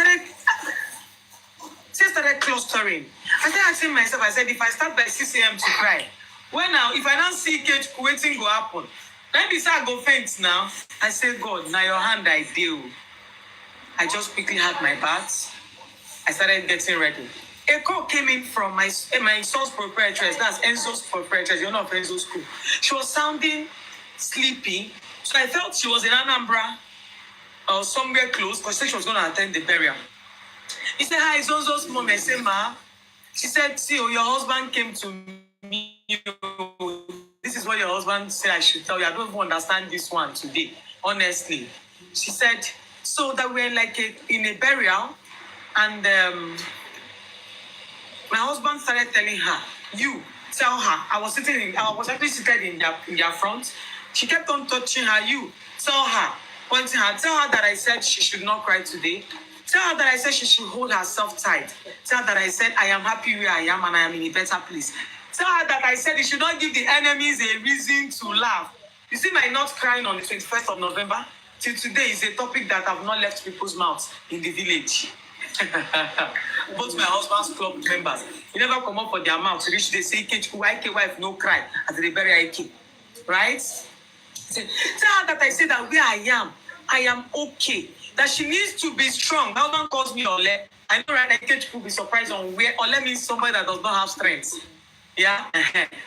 started clustering. I started asking myself, I said, if I start by 6 a.m. to cry, well, now, if I don't see Kate waiting go happen, let me say I go faint now. I say, God, now your hand I deal. I just quickly had my bath. I started getting ready. A call came in from my son's proprietress. That's Enzo's proprietress. You're not of Enzo's school. She was sounding sleepy. So I felt she was in Anambra or somewhere close because she was going to attend the burial. He said, hi, it's Enzo's mom. I said, ma. She said, see, your husband came to me. This is what your husband said I should tell you. I don't even understand this one today, honestly. She said, so that we're like in a burial, and my husband started telling her, you tell her. I was actually seated in their front. She kept on touching her. You tell her, pointing her, tell her that I said she should not cry today. Tell her that I said she should hold herself tight. Tell her that I said I am happy where I am and I am in a better place. Tell her that I said you should not give the enemies a reason to laugh. You see my not crying on the 21st of November? Till today is a topic that have not left people's mouths in the village. Both my husband's club members, you never come up for their mouth to reach. They say, IK wife no cry as they bury IK, right? Tell her that I say that where I am okay. That she needs to be strong. My husband calls me Ole. I know right. IK will be surprised on where Ole means somebody that does not have strength. Yeah,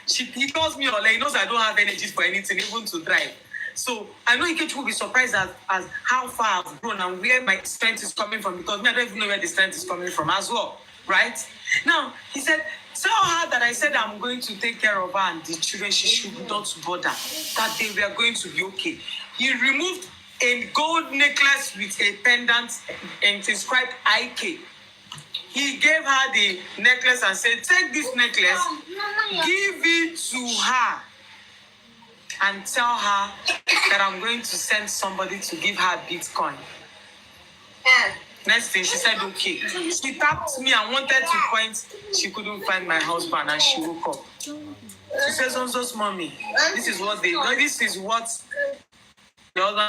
he calls me Ole. He knows I don't have energy for anything, even to drive. So I know Ikechi will be surprised as how far I've grown and where my strength is coming from, because I don't even know where the strength is coming from as well, right? Now, he said, tell her that I said I'm going to take care of her and the children. She should not bother, that they were going to be okay. He removed a gold necklace with a pendant and inscribed IK. He gave her the necklace and said, take this necklace, give it to her, and tell her that I'm going to send somebody to give her Bitcoin. Next thing, she said, okay. She tapped me and wanted to point. She couldn't find my husband, and she woke up. She says, Onzo's mommy, this is what the husband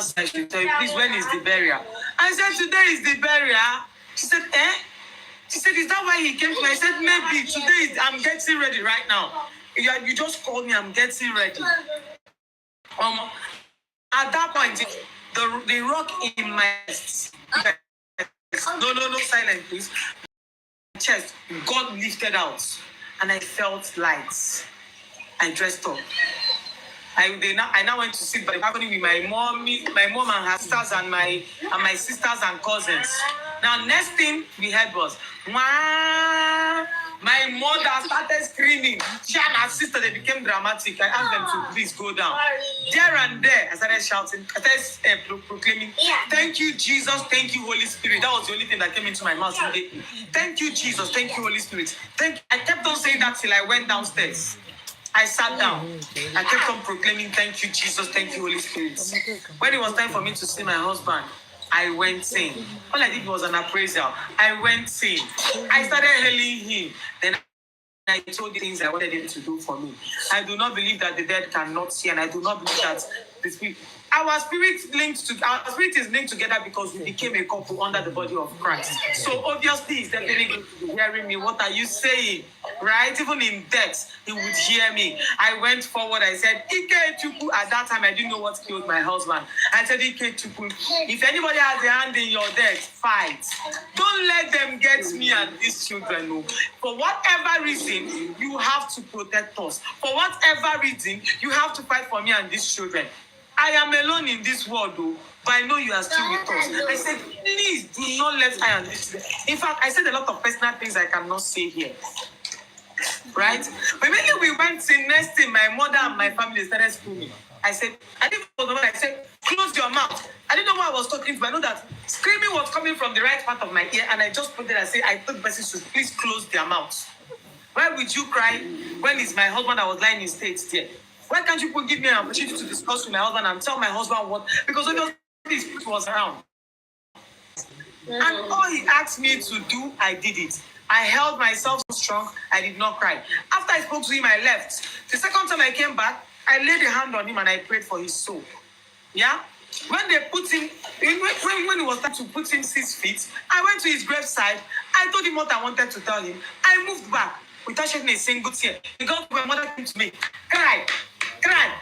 said. She tell you, please, when is the burial? I said, today is the burial. She said, eh? She said, is that why he came to me? I said, maybe. Today, I'm getting ready right now. You just called me, I'm getting ready. At that point, the rock in my chest, no, silent, please. My chest got lifted out, and I felt light. I dressed up. I now went to sit by the balcony with my mom and her sisters and my sisters and cousins. Now, next thing we heard was, Wah! My mother started screaming. She and her sister, they became dramatic. I asked them to please go down. There and there, I started shouting, I started proclaiming, thank you, Jesus, thank you, Holy Spirit. That was the only thing that came into my mouth today. Thank you, Jesus, thank you, Holy Spirit. I kept on saying that till I went downstairs. I sat down. I kept on proclaiming, thank you, Jesus, thank you, Holy Spirit. When it was time for me to see my husband, I went in. All I did was an appraisal. I went in. I started hailing him. Then I told the things I wanted him to do for me. I do not believe that the dead cannot see, and I do not believe that the spirit. Our spirit is linked together because we became a couple under the body of Christ. So obviously, he's definitely going to be hearing me. What are you saying? Right? Even in death, he would hear me. I went forward. I said, Ike Chukwu. At that time, I didn't know what killed my husband. I said, Ike Chukwu, if anybody has a hand in your death, fight. Don't let them get me and these children. No. For whatever reason, you have to protect us. For whatever reason, you have to fight for me and these children. I am alone in this world, though, but I know you are still with us. I said, please do not let I and this. In fact, I said a lot of personal things I cannot say here. Right? But when we went to next thing, my mother and my family started screaming. I said, I said, close your mouth. I didn't know what I was talking to, but I know that screaming was coming from the right part of my ear, and I just put it and said, I told the person to please close their mouths. Why would you cry when it's my husband that was lying in state there? Why can't you give me an opportunity to discuss with my husband and tell my husband what? Because obviously his spirit was around. And all he asked me to do, I did it. I held myself so strong, I did not cry. After I spoke to him, I left. The second time I came back, I laid a hand on him and I prayed for his soul. Yeah? When they put him, when it was time to put him 6 feet, I went to his graveside. I told him what I wanted to tell him. I moved back without shedding a single tear. Because my mother came to me, cry.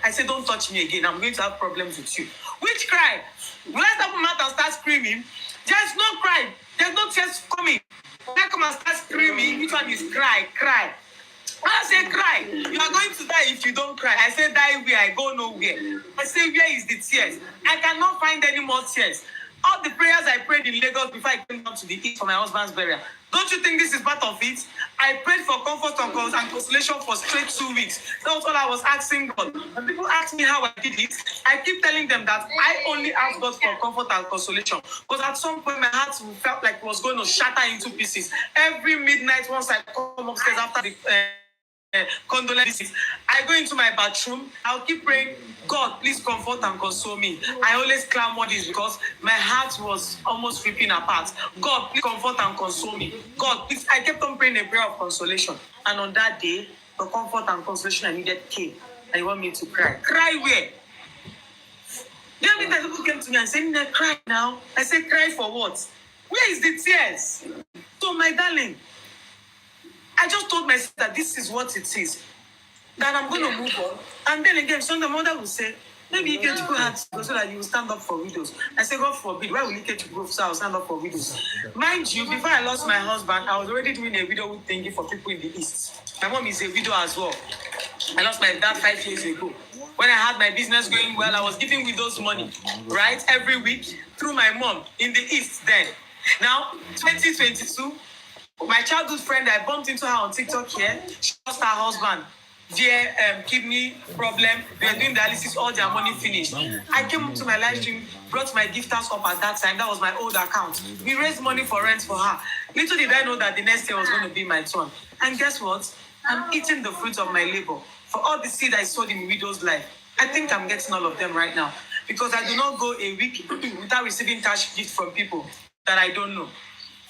I said, don't touch me again. I'm going to have problems with you. Which cry? When I stop my mouth and start screaming, there's no cry. There's no tears coming. When I come and start screaming, which one is cry? I say cry. You are going to die if you don't cry. I say die where? I go nowhere. I say where is the tears? I cannot find any more tears. All the prayers I prayed in Lagos before I came down to the east for my husband's burial. Don't you think this is part of it? I prayed for comfort and consolation for straight 2 weeks. That was all I was asking God. When people ask me how I did it, I keep telling them that I only ask God for comfort and consolation. Because at some point, my heart felt like it was going to shatter into pieces. Every midnight, once I come upstairs after the condolences, I go into my bathroom. I'll keep praying, God, please comfort and console me. I always clamor this because my heart was almost ripping apart. God, please comfort and console me. God, please. I kept on praying a prayer of consolation. And on that day, the comfort and consolation I needed came. And you want me to cry. Cry where? The other time people came to me and said, cry now. I said, cry for what? Where is the tears? So, my darling, I just told myself that this is what it is. That I'm going to move on. And then again, so the mother will say, maybe you get to go out so that you will stand up for widows. I say, God forbid, why will you get to go so I'll stand up for widows? Mind you, before I lost my husband, I was already doing a widowhood thingy for people in the East. My mom is a widow as well. I lost my dad 5 years ago. When I had my business going well, I was giving widows money, right? Every week through my mom in the East then. Now, 2022, my childhood friend, I bumped into her on TikTok here. She lost her husband via kidney problem. They were doing dialysis, all their money finished. I came up to my live stream, brought my gifters up at that time. That was my old account. We raised money for rent for her. Little did I know that the next year was going to be my turn. And guess what? I'm eating the fruits of my labor. For all the seed I sowed in widow's life, I think I'm getting all of them right now. Because I do not go a week without receiving cash gift from people that I don't know.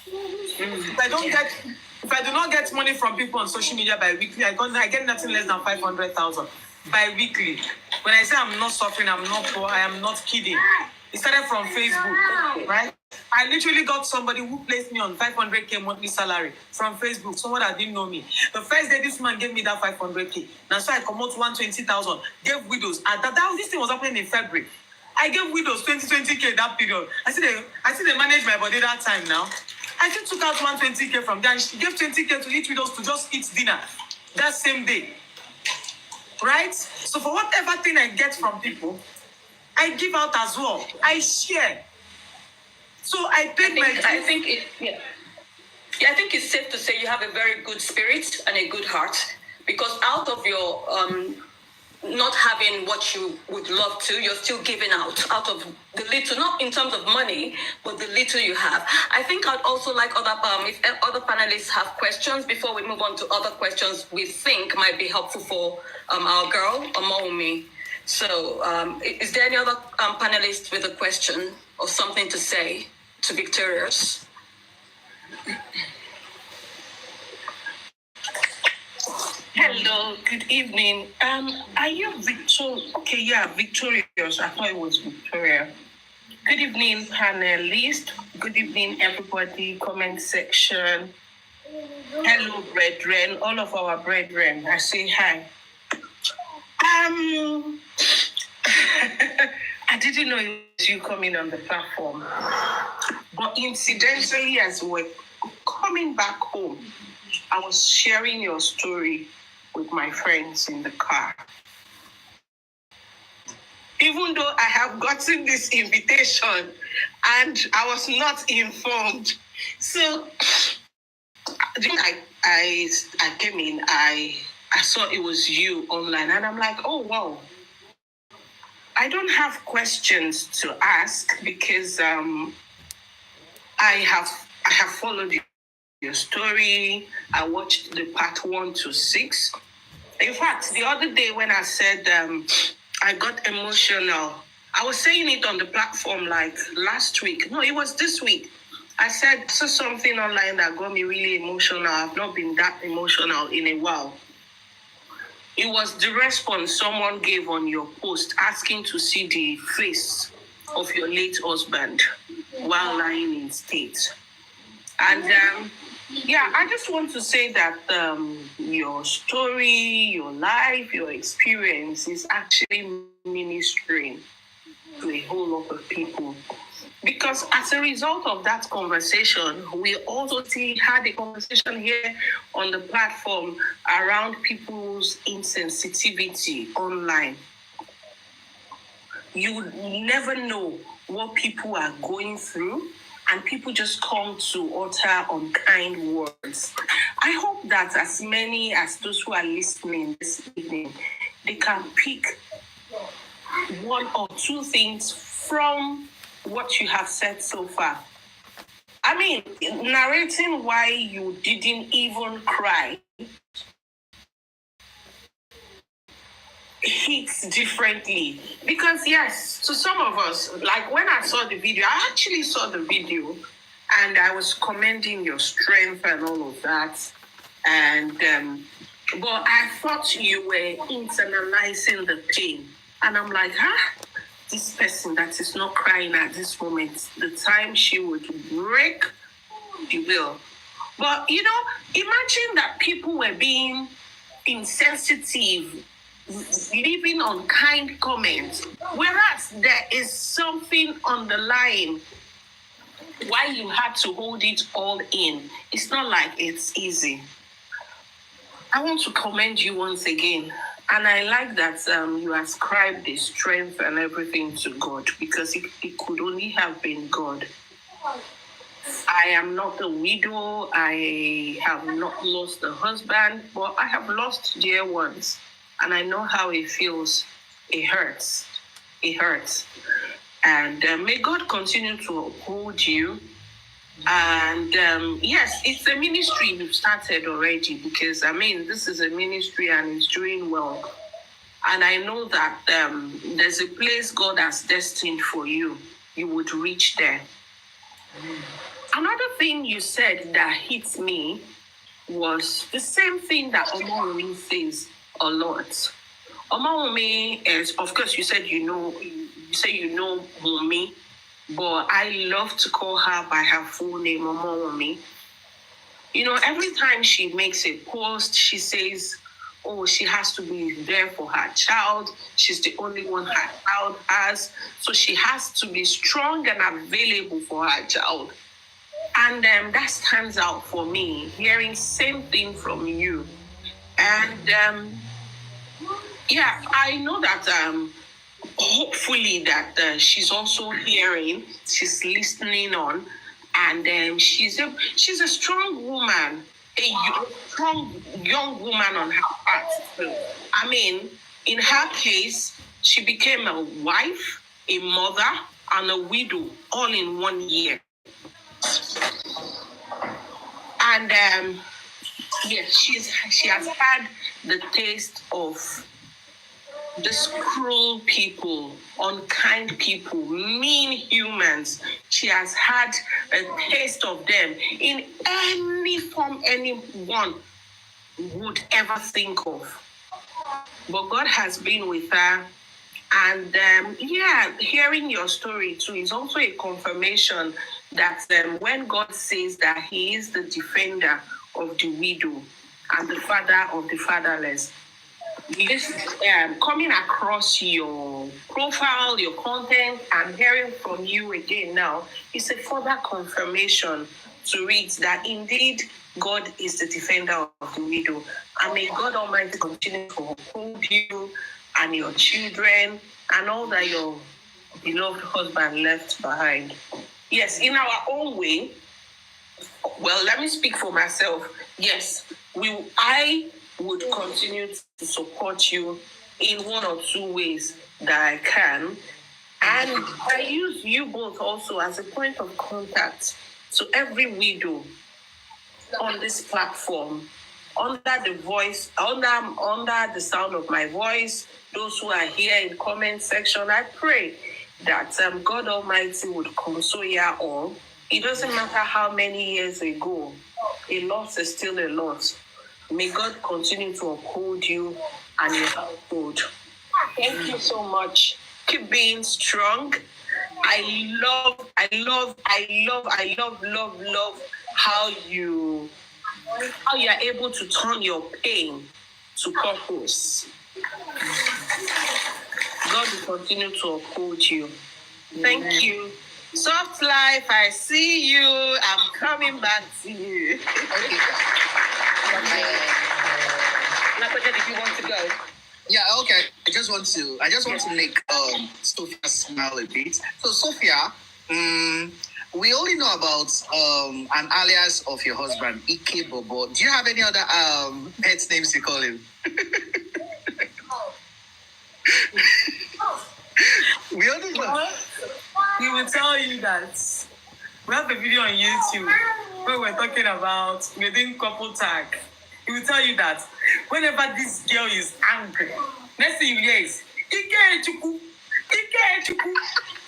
If I do not get money from people on social media bi-weekly, I get nothing less than 500,000 bi-weekly. When I say I'm not suffering, I'm not poor, I am not kidding. It started from Facebook, right? I literally got somebody who placed me on 500K monthly salary from Facebook, someone that didn't know me. The first day this man gave me that 500K. Now, so I come out 120,000, gave widows. This thing was happening in February. I gave widows 20K that period. I see they managed my body that time now. I just took out 120K from there and she gave 20K to each widows to just eat dinner that same day. Right? So for whatever thing I get from people, I give out as well. I share. So I think it's safe to say you have a very good spirit and a good heart, because out of your not having what you would love to, you're still giving out of the little, not in terms of money, but the little you have. I think I'd also like if other panelists have questions before we move on to other questions we think might be helpful for our girl, Wunmi. So is there any other panelist with a question or something to say to Victorious? Hello, good evening. Are you Victorious? Okay, yeah, Victorious. I thought it was Victoria. Good evening, panelists. Good evening, everybody. Comment section. Hello, brethren. All of our brethren. I say hi. I didn't know it was you coming on the platform. But incidentally, as we were coming back home, I was sharing your story with my friends in the car. Even though I have gotten this invitation and I was not informed. So I came in, I saw it was you online and I'm like, oh, wow. I don't have questions to ask because I have followed your story. I watched the part 1 to 6. In fact, the other day when I said I got emotional, I was saying it on the platform like last week. No, it was this week. I said, I saw something online that got me really emotional. I've not been that emotional in a while. It was the response someone gave on your post asking to see the face of your late husband while lying in state. And I just want to say that your story, your life, your experience is actually ministering to a whole lot of people. Because as a result of that conversation, we also had a conversation here on the platform around people's insensitivity online. You never know what people are going through, and people just come to utter unkind words. I hope that as many as those who are listening this evening, they can pick 1 or 2 things from what you have said so far. I mean, narrating why you didn't even cry hits differently. Because yes, to some of us, like when I saw the video, I actually saw the video and I was commending your strength and all of that. And but I thought you were internalizing the pain. And I'm like, this person that is not crying at this moment, the time she would break, she will. But, imagine that people were being insensitive, leaving unkind comments, whereas there is something on the line. Why you had to hold it all in? It's not like it's easy. I want to commend you once again. And I like that you ascribe the strength and everything to God, because it could only have been God. I am not a widow. I have not lost a husband, but I have lost dear ones. And I know how it feels. It hurts. It hurts. And may God continue to uphold you And yes, it's a ministry you've started already, because I mean, this is a ministry and it's doing well. And I know that there's a place God has destined for you. You would reach there. Another thing you said that hits me was the same thing that Omawumi says a lot. Omawumi is, of course, you said you know Wunmi, but I love to call her by her full name, Omawumi. You know, every time she makes a post, she says, oh, she has to be there for her child. She's the only one her child has. So she has to be strong and available for her child. And that stands out for me, hearing same thing from you. And yeah, I know that hopefully that she's also hearing, she's listening on, and she's a strong woman, strong young woman on her part. So, I mean, in her case, she became a wife, a mother, and a widow all in 1 year. And yes, she has had the taste of these cruel people, unkind people, mean humans. She has had a taste of them in any form anyone would ever think of. But God has been with her. And yeah, hearing your story too is also a confirmation that when God says that He is the defender of the widow and the father of the fatherless, this coming across your profile, your content, and hearing from you again now is a further confirmation to read that indeed God is the defender of the widow. And may God Almighty continue to uphold you and your children and all that your beloved husband left behind. Yes, in our own way. Well, let me speak for myself. Yes, I would continue to support you in one or two ways that I can. And I use you both also as a point of contact to every widow on this platform, under the sound of my voice, those who are here in comment section. I pray that God Almighty would console you all. It doesn't matter how many years ago, a loss is still a loss. May God continue to uphold you and your household. Thank you so much. Keep being strong. I love how you are able to turn your pain to purpose. God will continue to uphold you. Thank you. Soft Life, I see you. I'm coming back to you. Nakoja, did you want to go? Yeah, okay. I just want to make Sophia smile a bit. So Sophia, we only know about an alias of your husband, Ike Bobo. Do you have any other pet names you call him? We only know. He will tell you that we have a video on YouTube where we're talking about within couple tag. He will tell you that whenever this girl is angry, next thing you hear is Ike Chuku, Ike Chuku,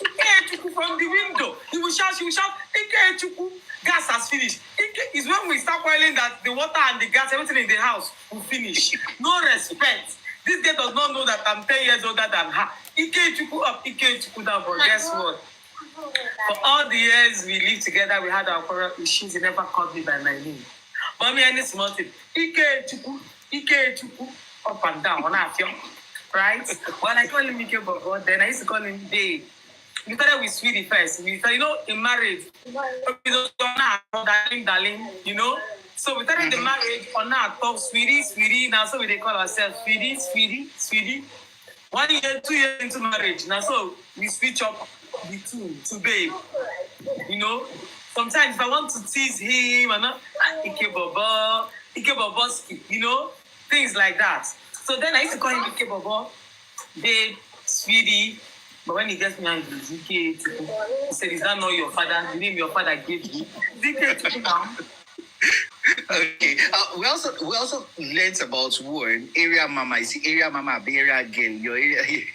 Ike Chuku from the window. She will shout, Ike Chuku, gas has finished. Ike is when we start quarreling that the water and the gas, everything in the house will finish. No respect. This girl does not know that I'm 10 years older than her. Ike Chuku up, Ike Chuku down, but guess what? For all the years we lived together, we had our quarrel issues. He never called me by my name. Mommy, any small thing, Ike Chuku, up and down, on our film, right? Well, I call him Ike Bobo, then I used to call him Dave. We started with Sweetie first. We started, in marriage, darling, So we started the marriage on our top, Sweetie. Now, so we call ourselves Sweetie. 1 year, 2 years into marriage. Now, so we switch up the two to babe. Sometimes if I want to tease him, Ike Boboski, things like that. So then I used to call him Ike Bobo, babe, Sweetie, But when he gets me angry, he said, "Is that not your father? The name your father gave you?" ZK now. Okay. We also learned about one area mama. Is it area mama, be area girl? Your area.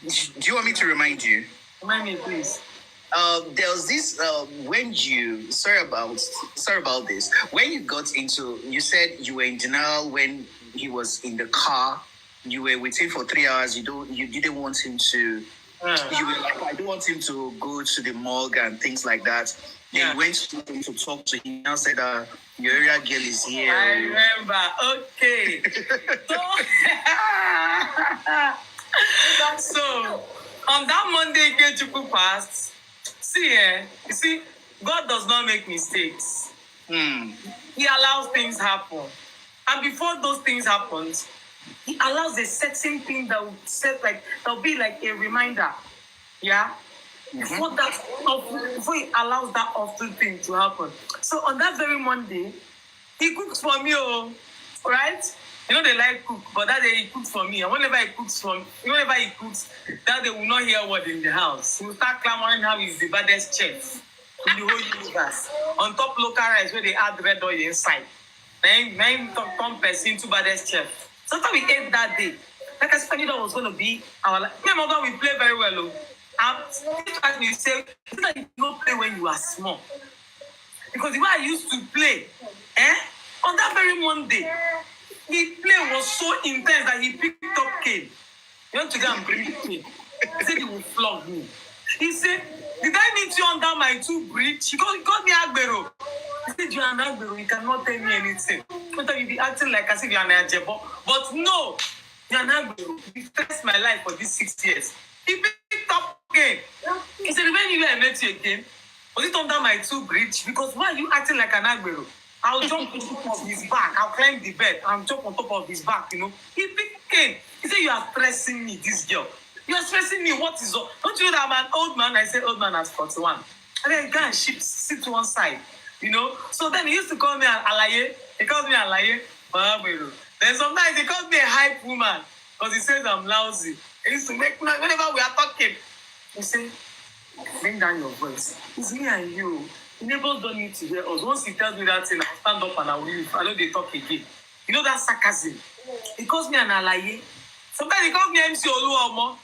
Do you want me to remind you? Remind me, please. There was this when you sorry about this. When you got into, you said you were in denial when he was in the car. You were waiting for 3 hours. You didn't want him to. You were like, I don't want him to go to the morgue and things like that. Then you went to him to talk to him. Now said, your area girl is here. I remember. Okay. So on that Monday, Kechuku passed. You see, God does not make mistakes. He allows things happen. And before those things happen, he allows a certain thing that will be like a reminder. Yeah? Before he allows that awful thing to happen. So on that very Monday, he cooks for me, right? You know they like cook, but that day he cooks for me. And whenever he cooks, that day will not hear a word in the house. He will start clamoring how he's the baddest chef in the whole universe. On top local rice where they add red oil inside. Then come person to baddest chef. Sometimes we ate that day. Like I said, I knew that was going to be our life. Me and my mother, we play very well. And you say, you know, you don't play when you are small. Because the way I used to play, on that very Monday, the play was so intense that he picked up cane. He went to go and bring cane. He said he would flog me. He said, did I meet you under my 2 bridge? He called me Agbero. He said, you're an Agbero, you cannot tell me anything. Sometimes you be acting like as if you're an Ajebo. But no, you're an Agbero. You stressed my life for these 6 years. He picked up cane. He said, when you I met you again, was it under my 2 bridge? Because why are you acting like an Agbero? I'll jump on top of his back. I'll climb the bed. I'll jump on top of his back, you know. He picked cane. He said, you are stressing me, this girl. You are stressing me. What is up? Don't you know that I'm an old man? I said, old man has 41. And then he can't sit to one side, you know. So then he used to call me an alaye. He calls me alaye. Then sometimes he calls me a hype woman because he says I'm lousy. He used to make noise whenever we are talking. He said, bring down your voice. It's me and you. The neighbors don't need to hear us. Once he tells me that thing, I'll stand up and I'll leave. I know they talk again. You know that sarcasm. He calls me an alaye. Sometimes he calls me MC Oluomo.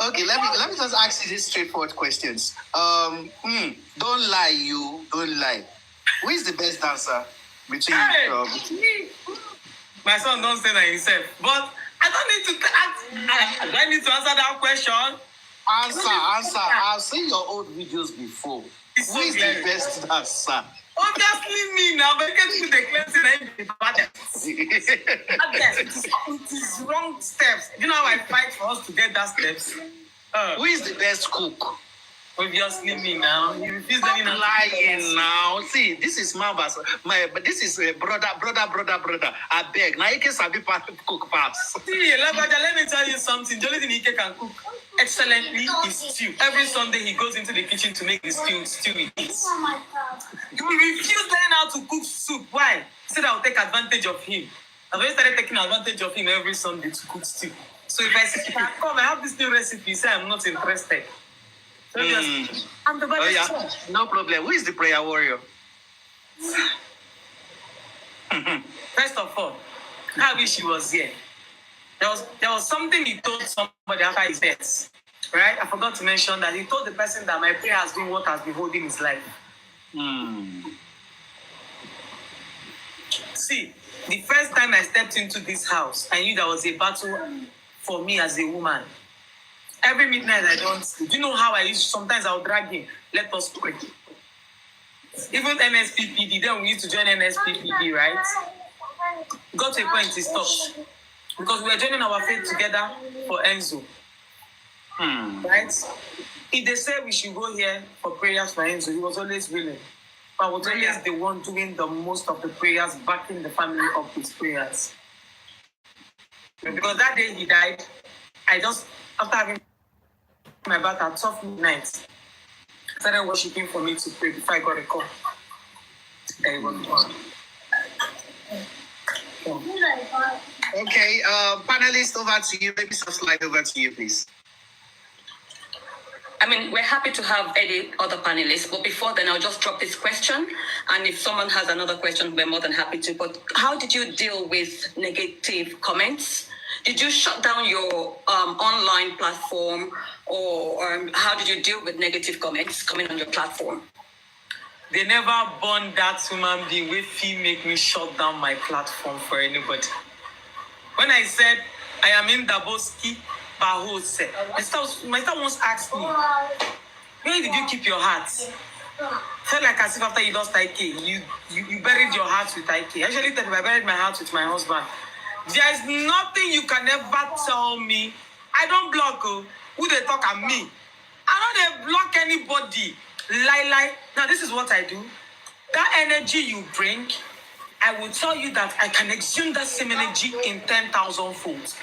Okay, let me just ask you these straightforward questions. Don't lie. Who is the best dancer between me? My son don't say that himself. But I don't need to ask. Do I need to answer that question? Answer. I've seen your old videos before. Who is the best dancer? Obviously me now, but get to the cleansing and it is wrong steps. You know how I fight for us to get that steps? Who is the best cook? Obviously me now. You refuse to lying now. See, this is but this is brother. I beg. Now you can sabi cook pass. See, let me tell you something. Jolly Ike can cook excellently his stew. Every Sunday he goes into the kitchen to make the stew he eats. He will refuse learning how to cook soup. Why? He said I'll take advantage of him. I've already started taking advantage of him every Sunday to cook stew. So if I say, come, I have this new recipe, say I'm not interested. So I'm the best. No problem. Who is the prayer warrior? First of all, I wish he was here. There was something he told somebody after his death, right? I forgot to mention that he told the person that my prayer has been what has been holding his life. See, the first time I stepped into this house, I knew there was a battle for me as a woman. Every midnight I don't sleep. Do you know how I used to? Sometimes I'll drag him. Let us pray. Even NSPPD, then we used to join NSPPD, right? Got to a point he stopped. Because we were joining our faith together for Enzo. Right? If they said we should go here for prayers for Enzo, he was always willing. But I was always the one doing the most of the prayers, backing the family up with prayers. Because that day he died, I just, after having my bath at 12 midnight, started worshiping for me to pray before I got a call. There he was. Okay, panelists, over to you. Maybe some slide over to you, please. I mean, we're happy to have any other panelists, but before then, I'll just drop this question. And if someone has another question, we're more than happy to. But how did you deal with negative comments? Did you shut down your online platform, or how did you deal with negative comments coming on your platform? They never born that human being with fee make me shut down my platform for anybody. When I said I am in Daboski, Baho said, my star once asked me, where did you keep your heart? Felt like as if after you lost IK, you buried your heart with IK. Actually, I buried my heart with my husband. There is nothing you can ever tell me. I don't block who they talk at me. I don't block anybody. Lie. Now, this is what I do. That energy you bring, I will tell you that I can exude that same energy in 10,000 folds.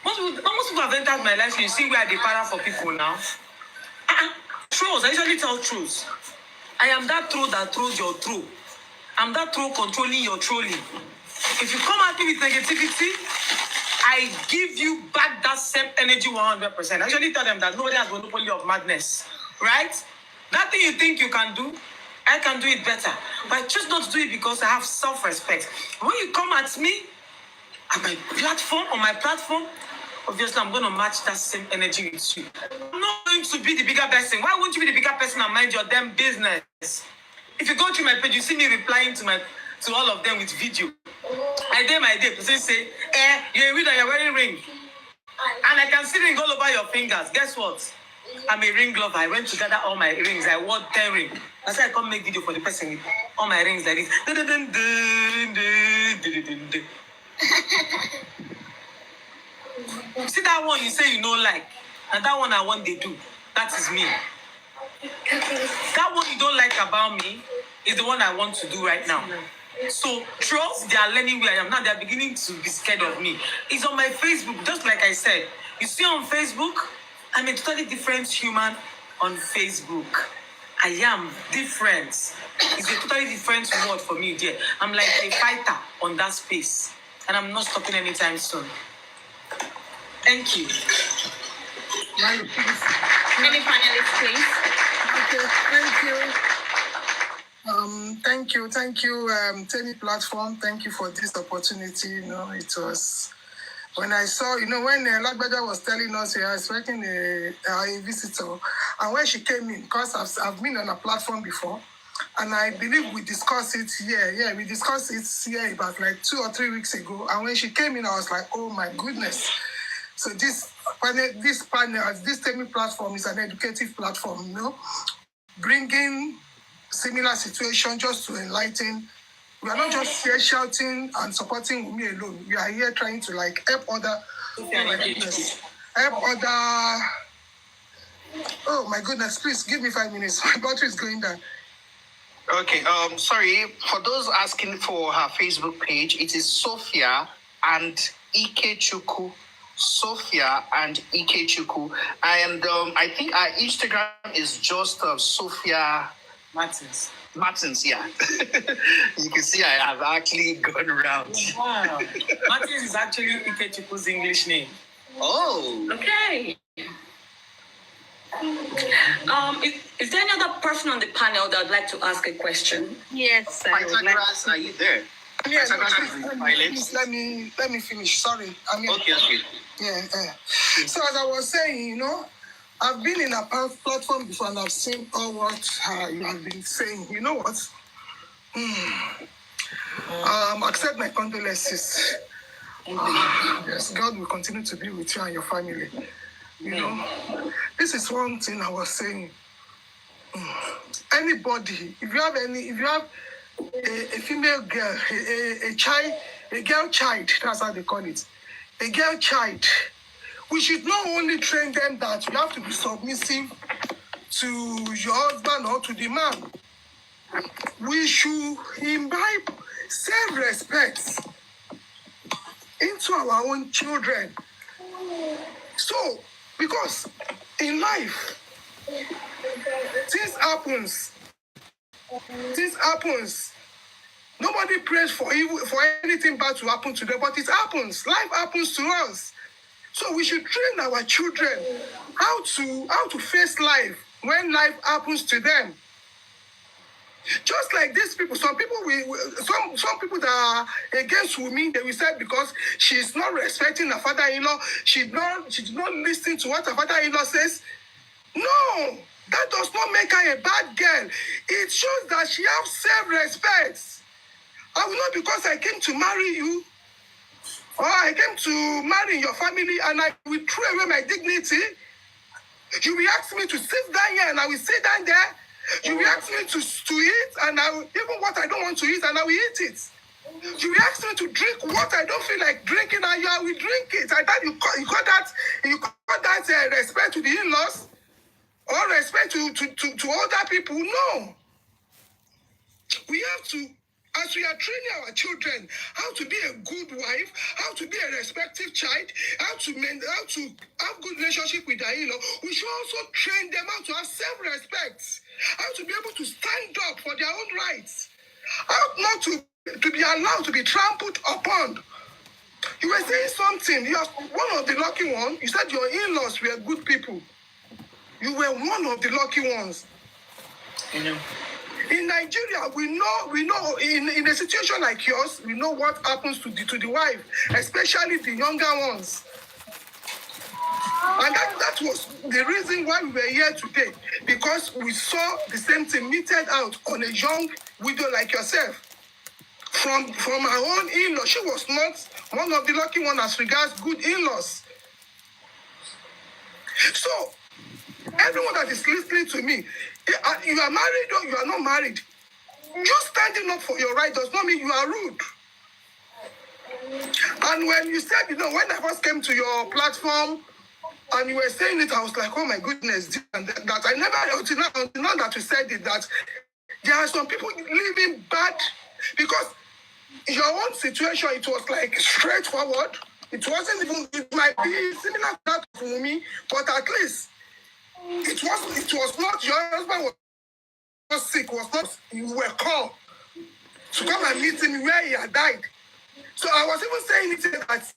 Most people have entered my life, so you see where they para for people now. Trolls, I usually tell trolls. I am that troll that trolls your troll. I'm that troll controlling your trolling. If you come at me with negativity, I give you back that same energy 100%. I usually tell them that nobody has monopoly of madness, right? That thing you think you can do, I can do it better. But I choose not to do it because I have self-respect. When you come at me on my platform, obviously I'm going to match that same energy with you. I'm not going to be the bigger person. Why won't you be the bigger person and mind your damn business? If you go through my page, you see me replying to all of them with video. I did my day. Person say, you're a winner, you're wearing ring. And I can see ring all over your fingers. Guess what? I'm a ring lover. I went to gather all my rings. I wore 10 rings. That's why I come make video for the person with all my rings like this. See that one you say you know like, and that one I want they do. That is me. That one you don't like about me is the one I want to do right now. So trolls, they are learning where I am now. They are beginning to be scared of me. It's on my Facebook, just like I said. You see on Facebook, I'm a totally different human on Facebook. I am different. It's a totally different word for me there. I'm like a fighter on that space. And I'm not stopping anytime soon. Thank you. Any panelists, please? Okay, thank you. Thank you, Tenny Platform. Thank you for this opportunity. It was when I saw, when Lagbaja was telling us he was expecting a visitor, and when she came in, because I've been on a platform before, and I believe we discussed it here. Yeah, we discussed it here about like 2 or 3 weeks ago. And when she came in, I was like, oh my goodness. So this Tenny Platform is an educative platform, bringing similar situation just to enlighten. We are not just here shouting and supporting Wunmi alone. We are here trying to help other. Oh my goodness! Please give me 5 minutes. My battery is going down. Okay, sorry, for those asking for her Facebook page, it is Sophia and Ikechukwu. Sophia and Ikechukwu. And I think our Instagram is just Sophia Martins, yeah. You can see I have actually gone around. Wow. Martins is actually Ikechukwu's English name. Oh. Okay. Is there any other person on the panel that would like to ask a question? Yes, Pythagoras, are you there? Yeah, Pythagoras, let me finish. Sorry. Okay. Yeah. So as I was saying, I've been in a platform before and I've seen all what you have been saying. You know what? Accept my condolences. Yes, God will continue to be with you and your family. This is one thing I was saying. Anybody, if you have a female girl, a girl child, that's how they call it, a girl child, we should not only train them that you have to be submissive to your husband or to the man. We should imbibe self-respect into our own children. So, because in life, things happens. Nobody prays for evil, for anything bad to happen to them, but it happens. Life happens to us. So we should train our children how to face life when life happens to them. Just like these people, some people some people that are against Wunmi, they will say because she's not respecting her father-in-law, she did not listen to what her father-in-law says. No, that does not make her a bad girl. It shows that she has self-respect. I will not, because I came to marry you, or I came to marry your family, and I will throw away my dignity. You will ask me to sit down here, and I will sit down there. You will ask me to eat, and I will, even what I don't want to eat, and I will eat it. You will ask me to drink what I don't feel like drinking, and I will drink it. I thought you call that respect to the in-laws, or respect to other people. No. We have to, as we are training our children how to be a good wife, how to be a respective child, how to have good relationship with their in-law, we should also train them how to have self-respect, how to be able to stand up for their own rights, how not to be allowed to be trampled upon. You were saying something. You are one of the lucky ones. You said your in-laws were good people. You were one of the lucky ones. I know. In Nigeria, we know in a situation like yours, we know what happens to the wife, especially the younger ones. And that was the reason why we were here today, because we saw the same thing meted out on a young widow like yourself. From her own in-law, she was not one of the lucky ones as regards good in-laws. So, everyone that is listening to me, you are married or you are not married, you standing up for your right does not mean you are rude. And when you said, when I first came to your platform and you were saying it, I was like, oh my goodness, and that I never, until now that you said it, that there are some people living bad, because your own situation, it was like straightforward. It wasn't even, it might be similar to that for me, but at least it was not your husband was sick, you were called to come and meet him where he had died. So I was even saying it that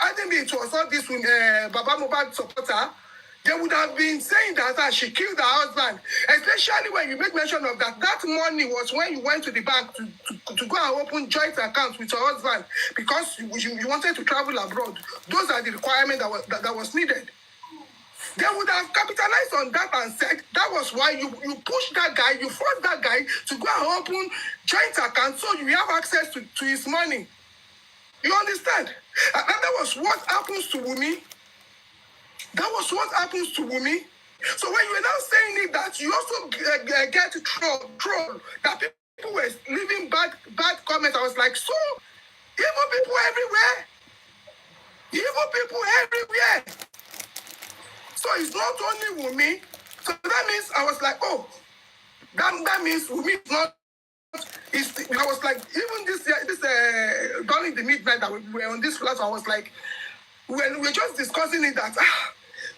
I think it was all this with Baba Mohbad supporter, they would have been saying that she killed her husband, especially when you make mention of that. That money was when you went to the bank to go and open joint accounts with your husband because you wanted to travel abroad. Those are the requirements that was needed. They would have capitalized on that and said that was why you pushed that guy, you forced that guy to go and open joint accounts so you have access to his money. You understand? And that was what happens to Wunmi. That was what happens to Wunmi. So when you were now saying it, that you also get troll that people were leaving bad comments, I was like, so evil people everywhere. Evil people everywhere. So it's not only Wunmi. So that means I was like, oh, that means Wunmi is not. I was like, even this during the midnight that we were on this platform, I was like, when we were just discussing it that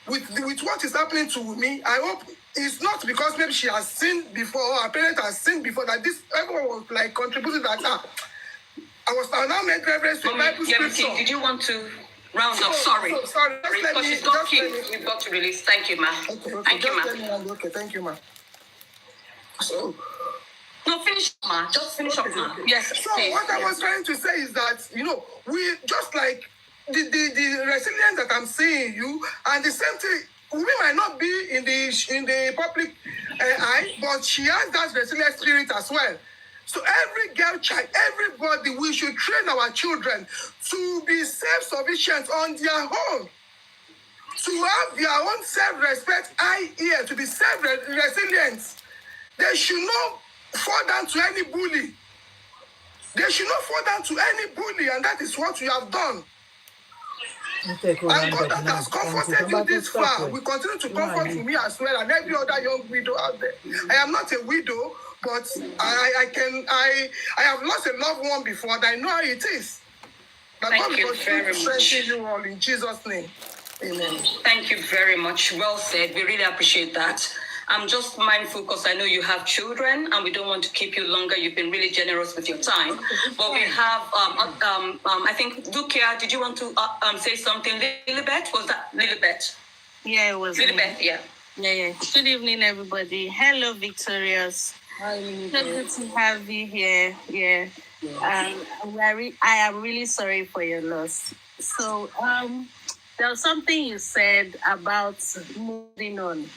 with what is happening to Wunmi, I hope it's not because maybe she has sinned before or her parents has sinned before that this everyone was like contributing that I now made reference to Bible scripture. Did you want to round up? Sorry. Because she's talking. We've got to release. Thank you, ma. Okay, thank you, ma. Okay, thank you, ma. So. No, finish, ma. Just finish up, ma. Yes. So please. what I was trying to say is that we just like the resilience that I'm seeing you, and the same thing. We might not be in the public eye, but she has that resilient spirit as well. So every girl child, everybody, we should train our children to be self-sufficient on their own, to have their own self-respect, to be self-resilient. They should not fall down to any bully. They should not fall down to any bully, and that is what we have done. And God that has comforted you this far, we continue to comfort me as well, and every other young widow out there. I am not a widow, but I have lost a loved one before, and I know how it is. But Thank God you will very strengthen you all in Jesus' name. Amen. Thank you very much. Well said. We really appreciate that. I'm just mindful because I know you have children and we don't want to keep you longer. You've been really generous with your time. But we have, I think, Dukia, did you want to say something? Lilibet? Was that Lilibet? Yeah, it was Lilibet, yeah. Yeah. Good evening, everybody. Hello, Victorious. Hi, So good to have you here. Yeah. I am really sorry for your loss. So, there was something you said about moving on.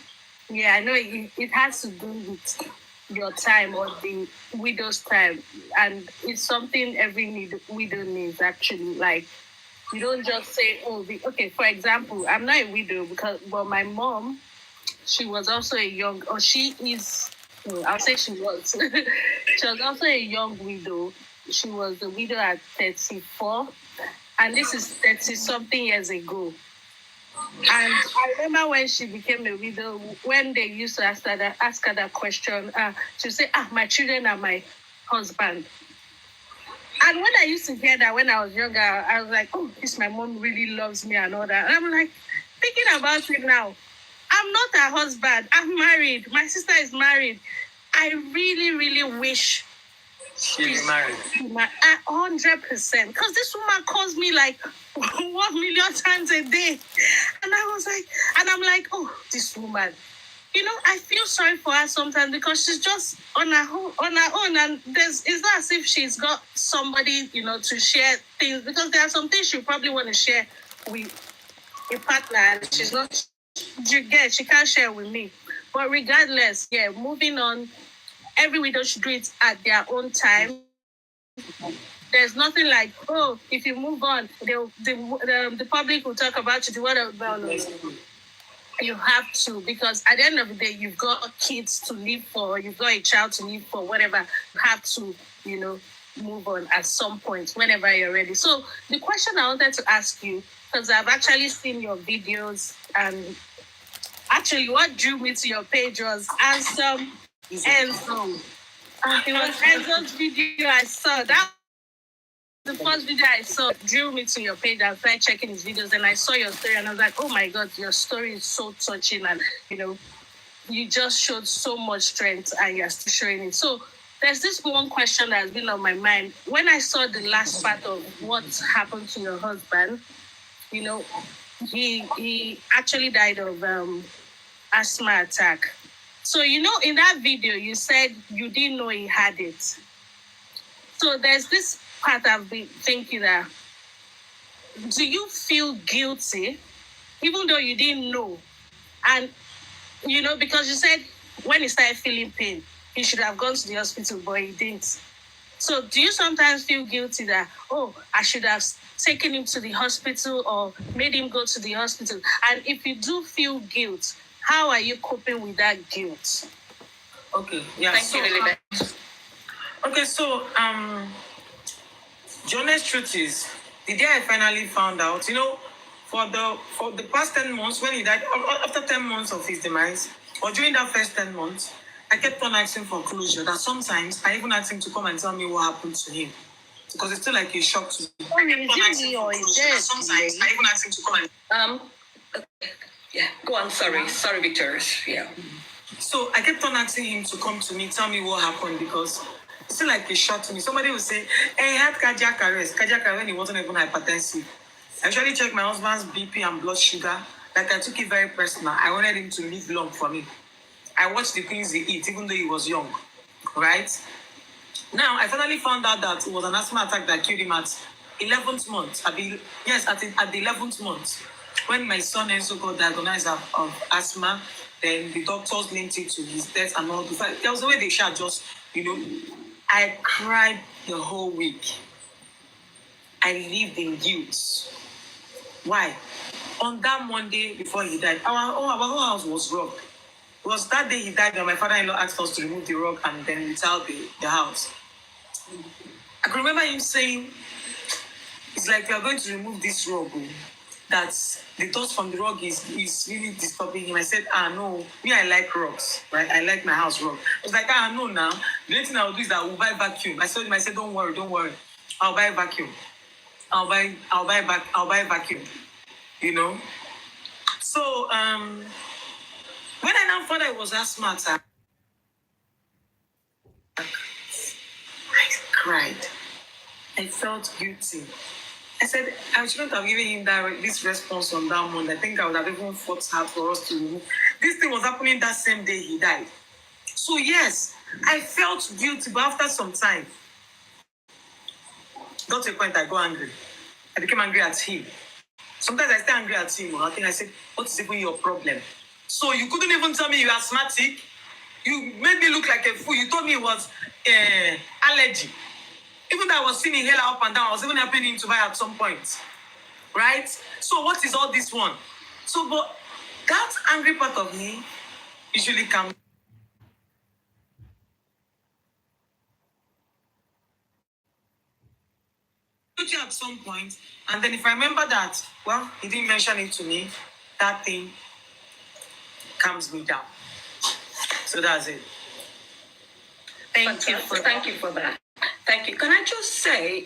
Yeah, I know it has to do with your time or the widow's time, and it's something every widow needs actually. Like, you don't just say, "Oh, okay." For example, I'm not a widow but my mom, she was also a young, or she is. I'll say she was. She was also a young widow. She was a widow at 34, and this is 30 something years ago. And I remember when she became a widow, when they used to ask her that question, she would say, my children are my husband. And when I used to hear that when I was younger, I was like, oh, this my mom really loves me and all that. And I'm like, thinking about it now, I'm not her husband. I'm married. My sister is married. I really, really wish She's married. 100%. Because this woman calls me like 1 million times a day. And I'm like, oh, this woman. I feel sorry for her sometimes because she's just on her own, and it's not as if she's got somebody, to share things, because there are some things she probably want to share with a partner, and she's not. She can't share with me. But regardless, yeah, moving on. Every widow should do it at their own time. There's nothing like, oh, if you move on, the public will talk about you. The word of mouth. You have to, because at the end of the day, you've got kids to live for, you've got a child to live for, whatever. You have to, move on at some point, whenever you're ready. So the question I wanted to ask you, because I've actually seen your videos, and actually what drew me to your page was Enzo. It was Enzo's video I saw. That the first video I saw drew me to your page. I started checking his videos, and I saw your story, and I was like, oh my God, your story is so touching, and you just showed so much strength, and you're still showing it. So there's this one question that has been on my mind. When I saw the last part of what happened to your husband, he actually died of asthma attack. So, in that video, you said you didn't know he had it. So there's this part I've been thinking that, do you feel guilty, even though you didn't know? And, because you said when he started feeling pain, he should have gone to the hospital, but he didn't. So do you sometimes feel guilty that, oh, I should have taken him to the hospital or made him go to the hospital? And if you do feel guilt, how are you coping with that guilt? Okay, yeah. Thank you, Lilibet. Okay, so the honest truth is, the day I finally found out, for the past 10 months, when he died, after 10 months of his demise, or during that first 10 months, I kept on asking for closure. That sometimes I even asked him to come and tell me what happened to him, because it's still like a shock to me. Sometimes I even asked him to come and yeah, go on. Sorry, Victor. Yeah. So I kept on asking him to come to me, tell me what happened, because it's still like a shock to me. Somebody would say, hey, he had cardiac arrest when he wasn't even hypertensive. I usually checked my husband's BP and blood sugar. Like, I took it very personal. I wanted him to live long for me. I watched the things he eat, even though he was young, right? Now, I finally found out that it was an asthma attack that killed him at 11th month. At the 11th month, when my son Enzo got diagnosed of asthma, then the doctors linked it to his death and all. There was a way they should just, I cried the whole week. I lived in guilt. Why? On that Monday before he died, our whole house was robbed. It was that day he died that my father-in-law asked us to remove the rug and then retile the house. I can remember him saying, it's like we are going to remove this rug. That the dust from the rug is really disturbing him. I said, no, me, I like rugs, right? I like my house rug. I was like, no, now. The only thing I will do is that I will buy vacuum. I told him, I said, don't worry. I'll buy vacuum. I'll buy vacuum. So, When I now found out it was that smart, I cried. I felt guilty. I said, I shouldn't have given him this response on that month. I think I would have even fought hard for us to remove. This thing was happening that same day he died. So yes, I felt guilty, but after some time, got to a point I got angry. I became angry at him. Sometimes I stay angry at him. I think I said, what is even your problem? So you couldn't even tell me you're asthmatic. You made me look like a fool. You told me it was allergy. Even though I was seeing inhaler up and down, I was even helping him to buy at some point. Right? So what is all this one? So, but that angry part of me usually comes at some point, and then if I remember that, well, he didn't mention it to me, that thing calms me down. So that's it. Thank you for that. Thank you. Can I just say,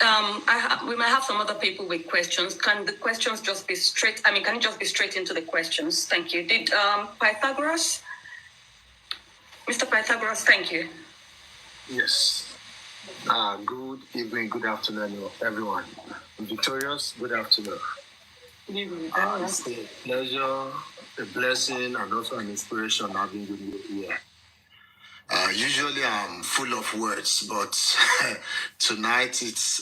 we might have some other people with questions. Can the questions just be straight? I mean, can it just be straight into the questions? Thank you. Did Pythagoras? Mr. Pythagoras, thank you. Yes. Good evening, good afternoon, everyone. Victorious, good afternoon. Good evening. It's a pleasure, a blessing, and also an inspiration having you here. Usually I'm full of words, but tonight it's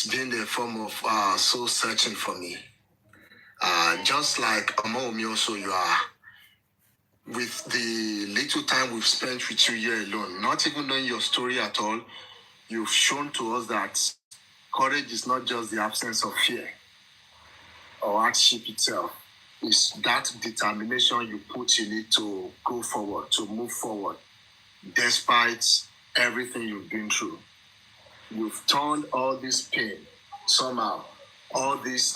been a form of soul searching for me. Just like Mohbad, also you are. With the little time we've spent with you here alone, not even knowing your story at all, you've shown to us that courage is not just the absence of fear or hardship itself. It's that determination you put in it to go forward, to move forward, despite everything you've been through. You've turned all this pain somehow, all this,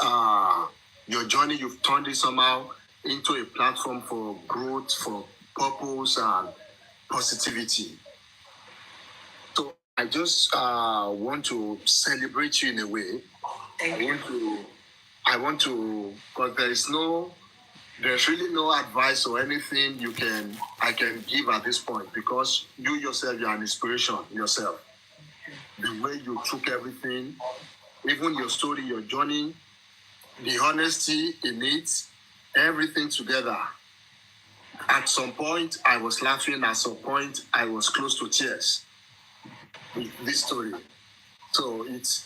your journey, you've turned it somehow into a platform for growth, for purpose and positivity. So I just want to celebrate you in a way. I want to, because there's really no advice or anything I can give at this point, because you yourself, you're an inspiration yourself. The way you took everything, even your story, your journey, the honesty in it, everything together. At some point, I was laughing. At some point, I was close to tears with this story. So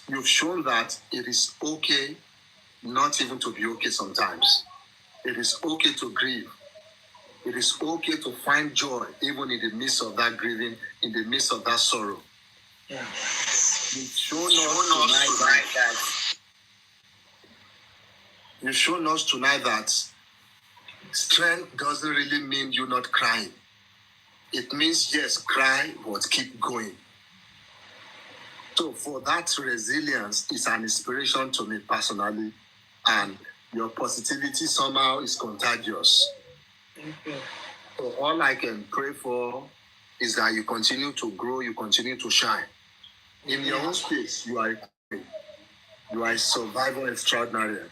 you've shown that it is okay not even to be okay sometimes. It is okay to grieve. It is okay to find joy even in the midst of that grieving, in the midst of that sorrow. Yeah. You've shown us tonight that strength doesn't really mean you're not crying. It means, yes, cry, but keep going. So for that resilience is an inspiration to me personally, and your positivity somehow is contagious. Thank you. So all I can pray for is that you continue to grow, you continue to shine. In your own space, you are a survivor extraordinary.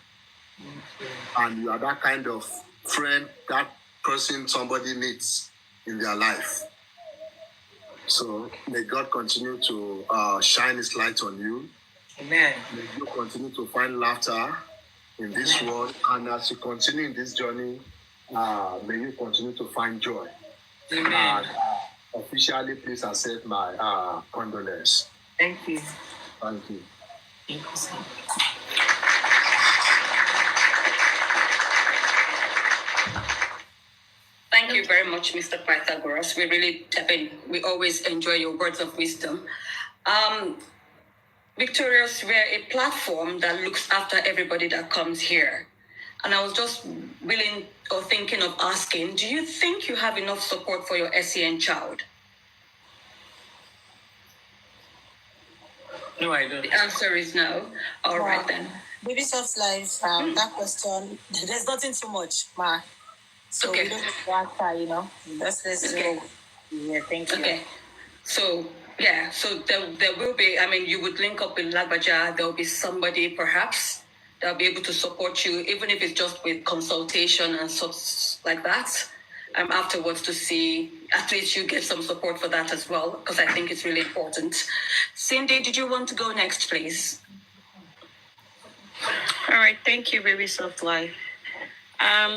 And you are that kind of friend, that person somebody needs in their life. So may God continue to shine his light on you. Amen. May you continue to find laughter in this world. And as you continue in this journey, may you continue to find joy. Amen. Officially, please accept my condolence. Thank you. Thank you. Thank you so much. Thank you very much, Mr. Pythagoras. We always enjoy your words of wisdom. Victorious, we're a platform that looks after everybody that comes here. And I was just thinking of asking, do you think you have enough support for your SEN child? No, I don't. The answer is no. All right then. Baby Soft's life, that question, there's nothing too much, ma. So Okay. we don't need to answer, Let's Okay. go. Yeah, thank you. Okay. So there will be, you would link up with Lagbaja, there will be somebody perhaps that will be able to support you, even if it's just with consultation and such like that. afterwards to see at least you get some support for that as well, because I think it's really important. Cindy, did you want to go next, please? All right, thank you, Baby Soft Life.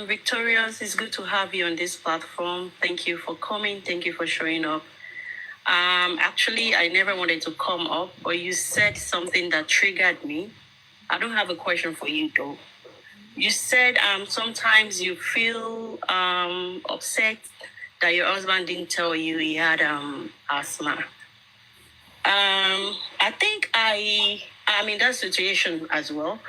Victorious, it's good to have you on this platform. Thank you for coming. Thank you for showing up. Actually, I never wanted to come up, but you said something that triggered me. I don't have a question for you though. You said sometimes you feel upset that your husband didn't tell you he had asthma. I think I'm in that situation as well,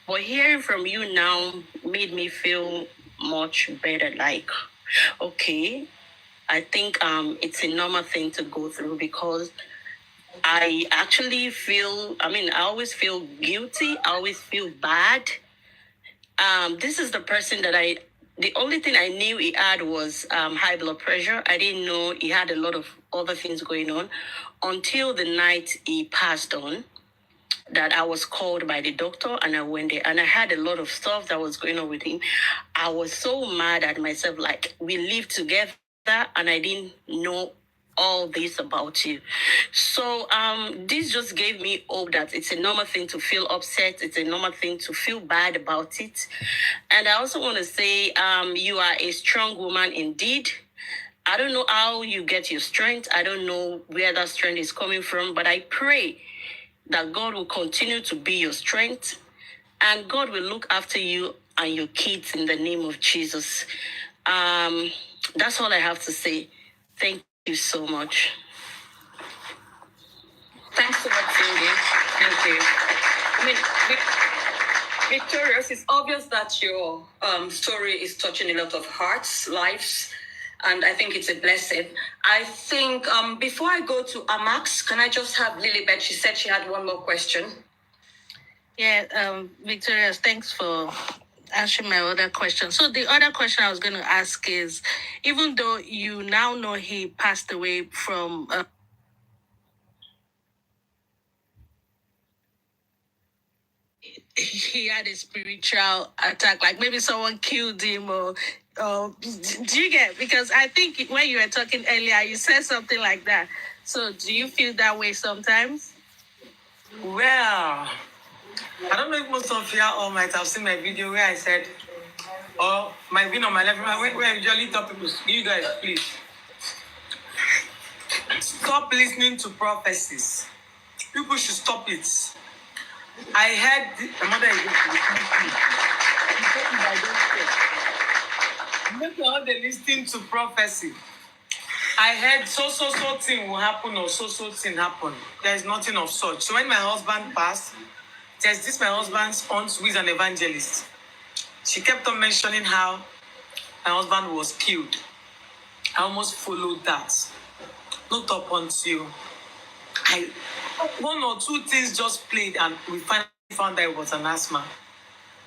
but hearing from you now made me feel much better. Like, okay, I think it's a normal thing to go through because I actually feel, I always feel guilty. I always feel bad. This is the person that the only thing I knew he had was high blood pressure. I didn't know he had a lot of other things going on until the night he passed on, that I was called by the doctor and I went there and I had a lot of stuff that was going on with him. I was so mad at myself, like we lived together and I didn't know all this about you. So this just gave me hope that it's a normal thing to feel upset. It's a normal thing to feel bad about it. And I also want to say you are a strong woman indeed. I don't know how you get your strength. I don't know where that strength is coming from, but I pray that God will continue to be your strength and God will look after you and your kids in the name of Jesus. That's all I have to say. Thank you so much. Thanks so much, Cindy. Thank you. I mean, Victorious, it's obvious that your story is touching a lot of hearts, lives, and I think it's a blessing. I think before I go to Amax, can I just have Lilibet? She said she had one more question. Yeah, Victorious, thanks for answering my other question. So the other question I was going to ask is, even though you now know he passed away from he had a spiritual attack, like maybe someone killed him or do you get? Because I think when you were talking earlier, you said something like that. So do you feel that way sometimes? Well, I don't know if most of you all might have seen my video where I said, or my video on my left, where I usually tell people, you guys, please, stop listening to prophecies. People should stop it. I heard my mother is going to make they listening to prophecy. I heard so thing will happen or so thing happen. There is nothing of such. So when my husband passed, there's this my husband's aunt who is an evangelist. She kept on mentioning how my husband was killed. I almost followed that. Not up until one or two things just played and we finally found that it was an asthma.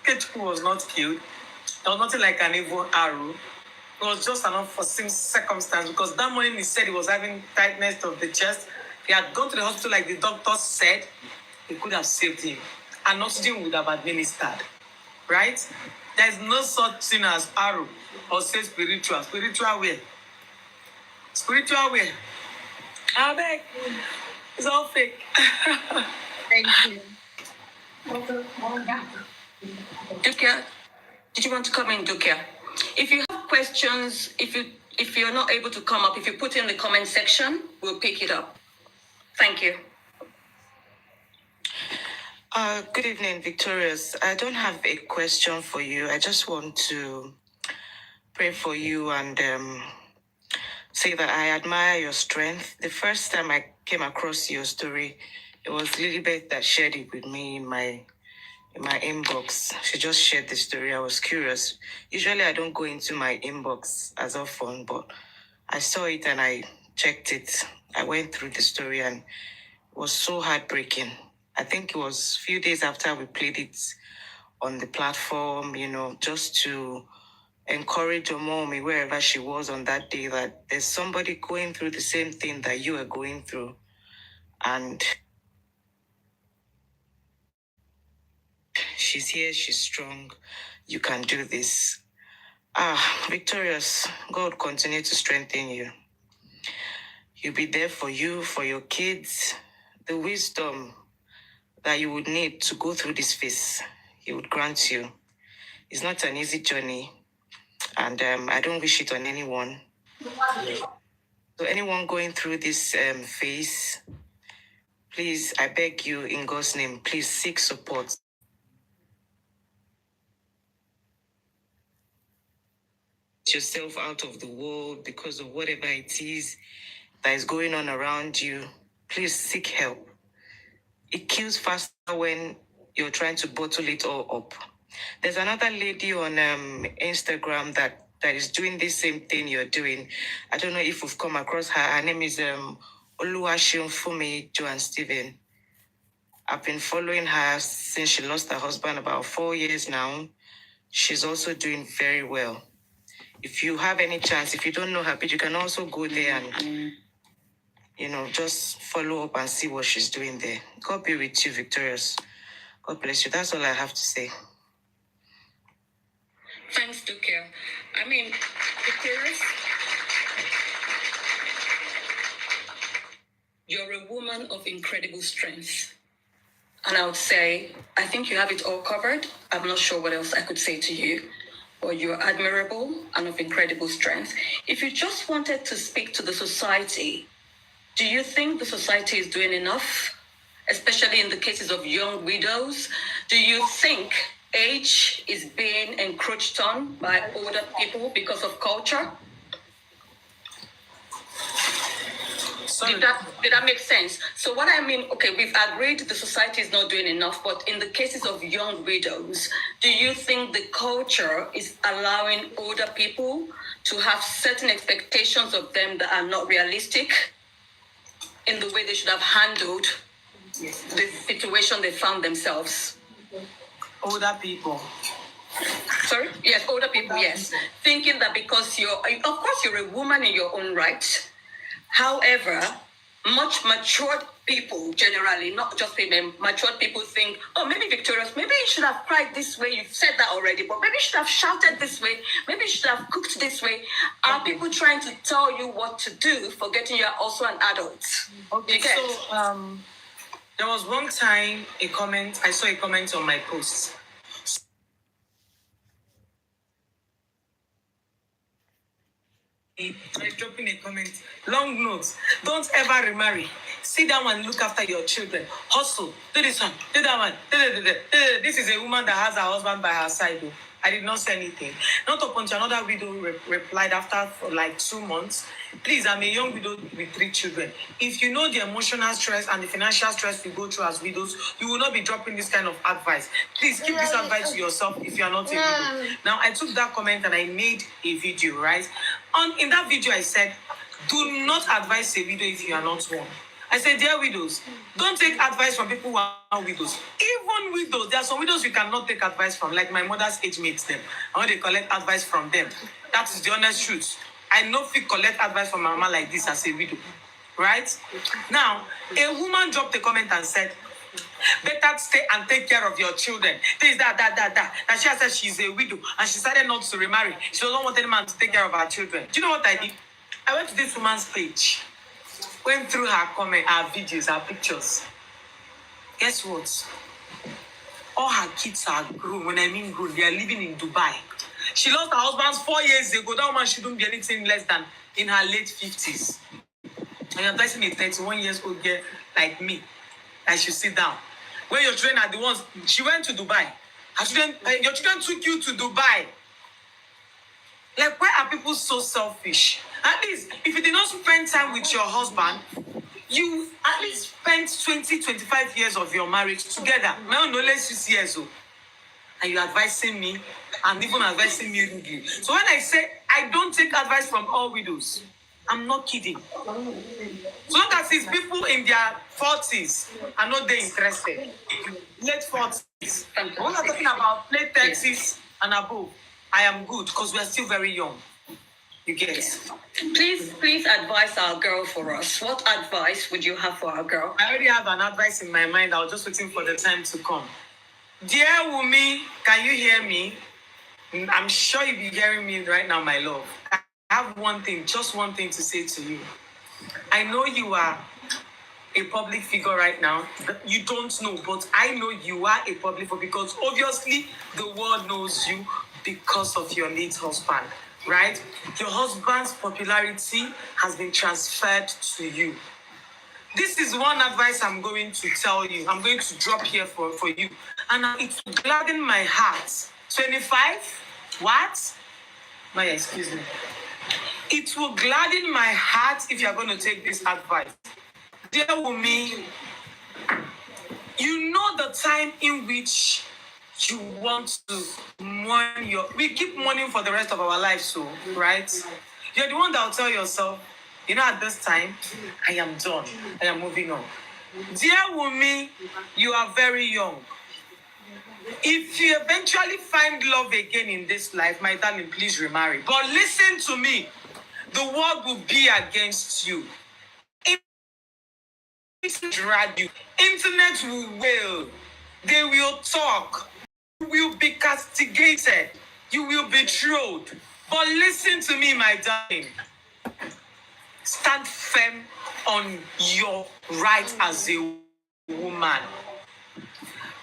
Ketchup was not killed. There was nothing like an evil arrow. It was just an unforeseen circumstance because that morning he said he was having tightness of the chest. He had gone to the hospital like the doctor said. They could have saved him. And oxygen would have administered. Right? There is no such thing as arrow or say spiritual. Spiritual way. Spiritual way. I beg. It's all fake. Thank you. Dukia, did you want to come in, Dukia? If you have questions, if you're not able to come up, if you put it in the comment section, we'll pick it up. Thank you. Good evening, Victorious. I don't have a question for you. I just want to pray for you and say that I admire your strength. The first time I came across your story, it was Lilibet that shared it with me in my inbox. She just shared the story. I was curious. Usually I don't go into my inbox as often, but I saw it and I checked it. I went through the story and it was so heartbreaking. I think it was a few days after we played it on the platform, just to encourage your mommy wherever she was on that day that there's somebody going through the same thing that you are going through. And she's here, she's strong. You can do this. Victorious, God continue to strengthen you. He'll be there for you, for your kids. The wisdom that you would need to go through this phase, He would grant you. It's not an easy journey, and I don't wish it on anyone. So anyone going through this phase, please, I beg you in God's name, please seek support. Yourself out of the world because of whatever it is that is going on around you. Please seek help. It kills faster when you're trying to bottle it all up. There's another lady on Instagram that is doing the same thing you're doing. I don't know if you've come across her. Her name is Oluwaseun Fumi Joan Stephen. I've been following her since she lost her husband about 4 years now. She's also doing very well. If you have any chance, if you don't know her page, you can also go there and, just follow up and see what she's doing there. God be with you, Victorious. God bless you. That's all I have to say. Thanks, Dukia. I mean, Victorious, you're a woman of incredible strength. And I would say, I think you have it all covered. I'm not sure what else I could say to you. But you're admirable and of incredible strength. If you just wanted to speak to the society, do you think the society is doing enough? Especially in the cases of young widows. Do you think age is being encroached on by older people because of culture? Did that make sense? So what I mean, okay, we've agreed the society is not doing enough, but in the cases of young widows, do you think the culture is allowing older people to have certain expectations of them that are not realistic in the way they should have handled the situation they found themselves? Older people. Sorry? Yes, older people, yes. Thinking that because of course you're a woman in your own right. However, much matured people generally, not just women, matured people think, oh, maybe Victorious, maybe you should have cried this way. You've said that already, but maybe you should have shouted this way. Maybe you should have cooked this way. Are people trying to tell you what to do, forgetting you're also an adult? Okay, so there was one time I saw a comment on my post. I dropping a comment. Long notes. Don't ever remarry. Sit down and look after your children. Hustle. Do this one. Do that one. This is a woman that has her husband by her side. Though. I did not say anything. Not up until another widow replied after for like 2 months. Please, I'm a young widow with 3 children. If you know the emotional stress and the financial stress we go through as widows, you will not be dropping this kind of advice. Please keep this advice to yourself if you are not a widow. Now, I took that comment and I made a video, right? In that video, I said, do not advise a widow if you are not one. I said, dear widows, don't take advice from people who are widows. Even widows, there are some widows you cannot take advice from, like my mother's age mates them. I want to collect advice from them. That is the honest truth. I know if you collect advice from my mama like this as a widow. Right? Now, a woman dropped a comment and said, better stay and take care of your children. This, that. And she said she's a widow and she decided not to remarry. She doesn't want any man to take care of her children. Do you know what I did? I went to this woman's page, went through her comment, her videos, her pictures. Guess what? All her kids are grown. When I mean grown, they are living in Dubai. She lost her husband 4 years ago. That woman shouldn't be anything less than in her late 50s. And you're advising a 31-year-old girl like me, I should sit down. When your children are the ones, she went to Dubai. Your children took you to Dubai. Like, why are people so selfish? At least, if you did not spend time with your husband, you at least spent 20, 25 years of your marriage together. My own knowledge 6 years old. And you're advising me, and even advising me rudely. So when I say I don't take advice from all widows, I'm not kidding. So long as it's people in their 40s are not they interested. Late 40s. When we're talking about late 30s and above, I am good because we are still very young. You get it? Please advise our girl for us. What advice would you have for our girl? I already have an advice in my mind. I was just waiting for the time to come. Dear Wunmi, can you hear me? I'm sure you'll be hearing me right now, my love. I have one thing, just one thing to say to you. I know you are a public figure right now. You don't know, but I know you are a public figure because obviously the world knows you because of your late husband, right? Your husband's popularity has been transferred to you. This is one advice I'm going to tell you. I'm going to drop here for you. And it will gladden my heart. 25? What? Maya, excuse me. It will gladden my heart if you're going to take this advice. Dear Wunmi, you know the time in which you want to mourn your... We keep mourning for the rest of our lives, so, right? You're the one that will tell yourself, you know, at this time, I am done. I am moving on. Dear Wunmi, you are very young. If you eventually find love again in this life, my darling, please remarry. But listen to me. The world will be against you. Drag you. Internet will wail. They will talk. You will be castigated. You will be trolled. But listen to me, my darling. Stand firm on your right as a woman.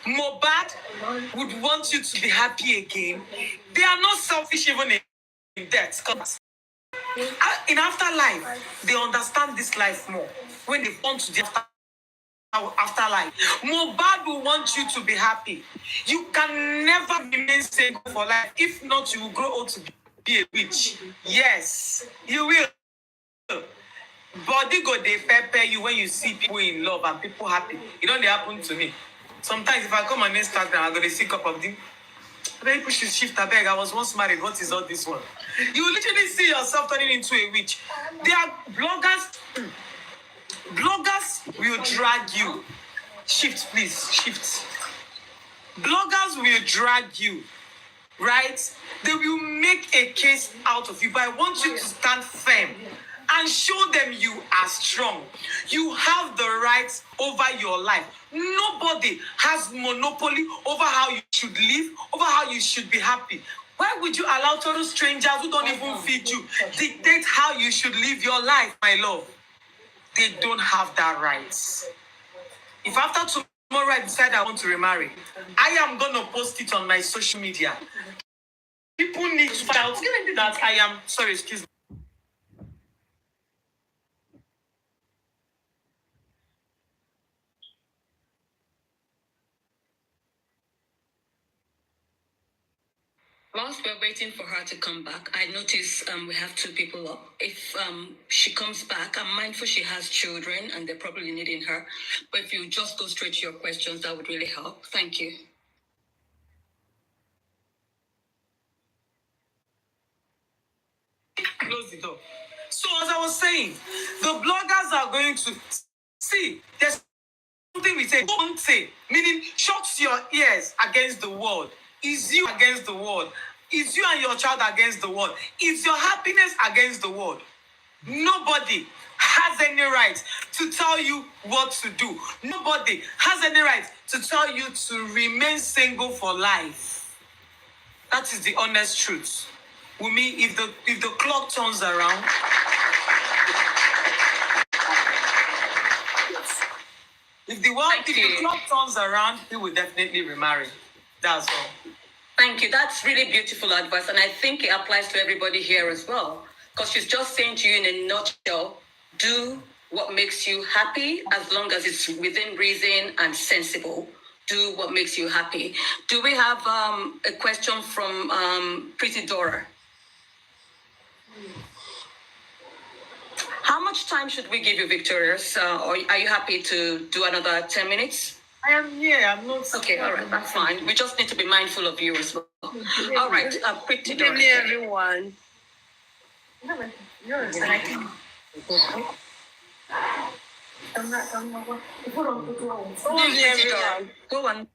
Mohbad would want you to be happy again. They are not selfish even in death. In afterlife, they understand this life more. When they want to the afterlife, Mohbad will want you to be happy. You can never remain single for life. If not, you will grow old to be a witch. Yes, you will. Body go dey pepper you when you see people in love and people happy. It only happen to me. Sometimes if I come on Instagram, I'm gonna see couple of them. People should shift a bag. I was once married. What is all this one? You literally see yourself turning into a witch. There are bloggers. Bloggers will drag you. Shift, please. Shift. Bloggers will drag you. Right? They will make a case out of you. But I want you to stand firm and show them you are strong. You have the rights over your life. Nobody has monopoly over how you should live, over how you should be happy. Why would you allow total strangers who don't even feed you dictate how you should live your life, my love? They don't have that rights. If after tomorrow I decide I want to remarry, I am going to post it on my social media. People need to find out that I am... Sorry, excuse me. Whilst we're waiting for her to come back, I notice we have two people up. If she comes back, I'm mindful she has children and they're probably needing her. But if you just go straight to your questions, that would really help. Thank you. Close the door. So as I was saying, the bloggers are going to see. There's something we say, don't say, meaning shut your ears against the world. Is you against the world? Is you and your child against the world? Is your happiness against the world? Nobody has any right to tell you what to do. Nobody has any right to tell you to remain single for life. That is the honest truth. Wunmi, if the clock turns around, if the clock turns around, he will definitely remarry. That's all. Thank you. That's really beautiful advice. And I think it applies to everybody here as well. Because she's just saying to you in a nutshell, do what makes you happy as long as it's within reason and sensible. Do what makes you happy. Do we have a question from Pretty Dora? How much time should we give you, Victorious? Or are you happy to do another 10 minutes? I am here. I'm not... Okay, all right, that's fine. We just need to be mindful of you as well. All right, Pretty Dora. Good evening, everyone. Pretty Dora. Go on.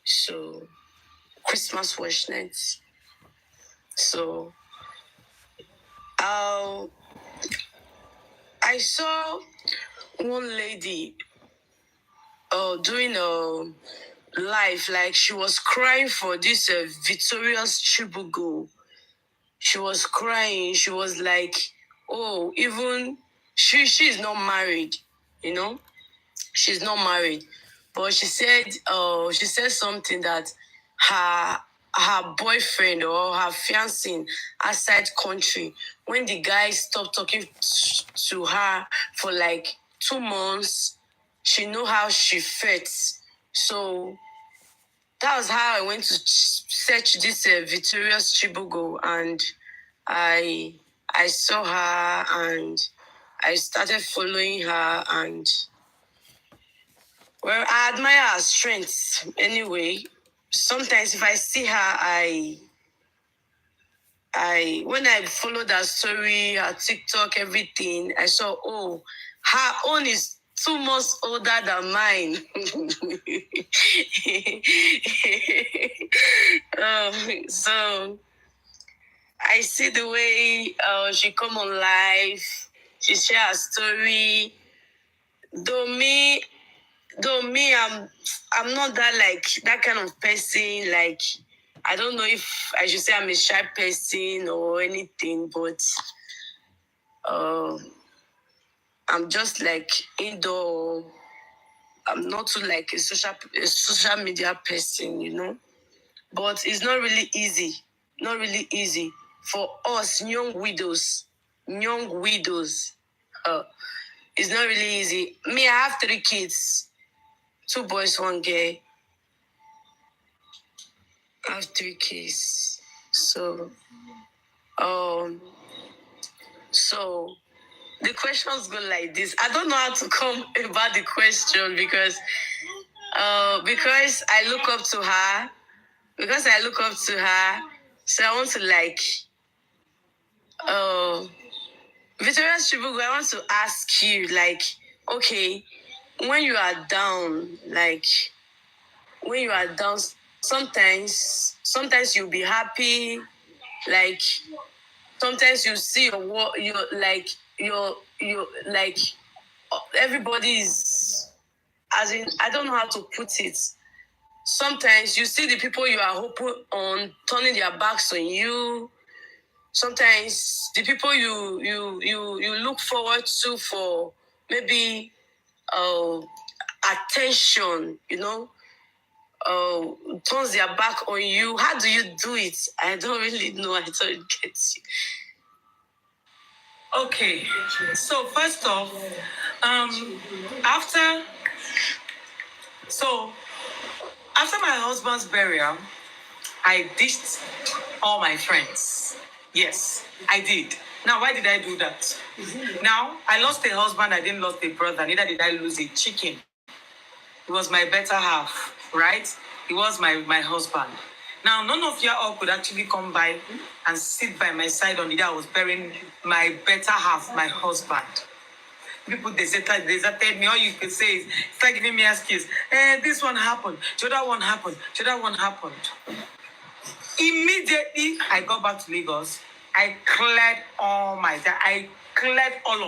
So Christmas watch night. So I saw one lady doing a live, like she was crying for this Victoria's CHIBUGO. She was crying. She was like, oh, even she's not married, you know? She's not married. But she said something that her boyfriend or her fiancé outside country, when the guy stopped talking to her for like 2 months, she know how she felt. So that was how I went to search this Victoria's CHIBUGO, and I saw her and I started following her, and well, I admire her strength anyway. Sometimes if I see her, I when I followed her story, her TikTok, everything, I saw, oh, her own is 2 months older than mine. So I see the way she come on live, she share her story. Though me, I'm not that kind of person. Like, I don't know if I should say I'm a shy person or anything, but I'm just like indoor. I'm not too like a social media person, you know. But it's not really easy. Not really easy for us young widows. It's not really easy. Me, I have 3 kids, 2 boys, 1 girl. I have 3 kids. So the questions go like this. I don't know how to come about the question because I look up to her. Because I look up to her, so I want to like Victoria's CHIBUGO, I want to ask you, like, okay, when you are down, sometimes you'll be happy, like sometimes you see everybody's, as in, I don't know how to put it. Sometimes you see the people you are hoping on turning their backs on you. Sometimes the people you look forward to for maybe attention, you know, turns their back on you. How do you do it? I don't really know. I don't get you. Okay, so first off, after my husband's burial, I ditched all my friends. Yes, I did. Now, why did I do that? Now, I lost a husband, I didn't lose a brother, neither did I lose a chicken. He was my better half, right? He was my husband. Now, none of y'all could actually come by and sit by my side on the day I was burying my better half, my husband. People deserted me. All you could say is, start giving me excuse. This one happened. The other one happened. The other one happened. Immediately, I got back to Lagos. I cleared all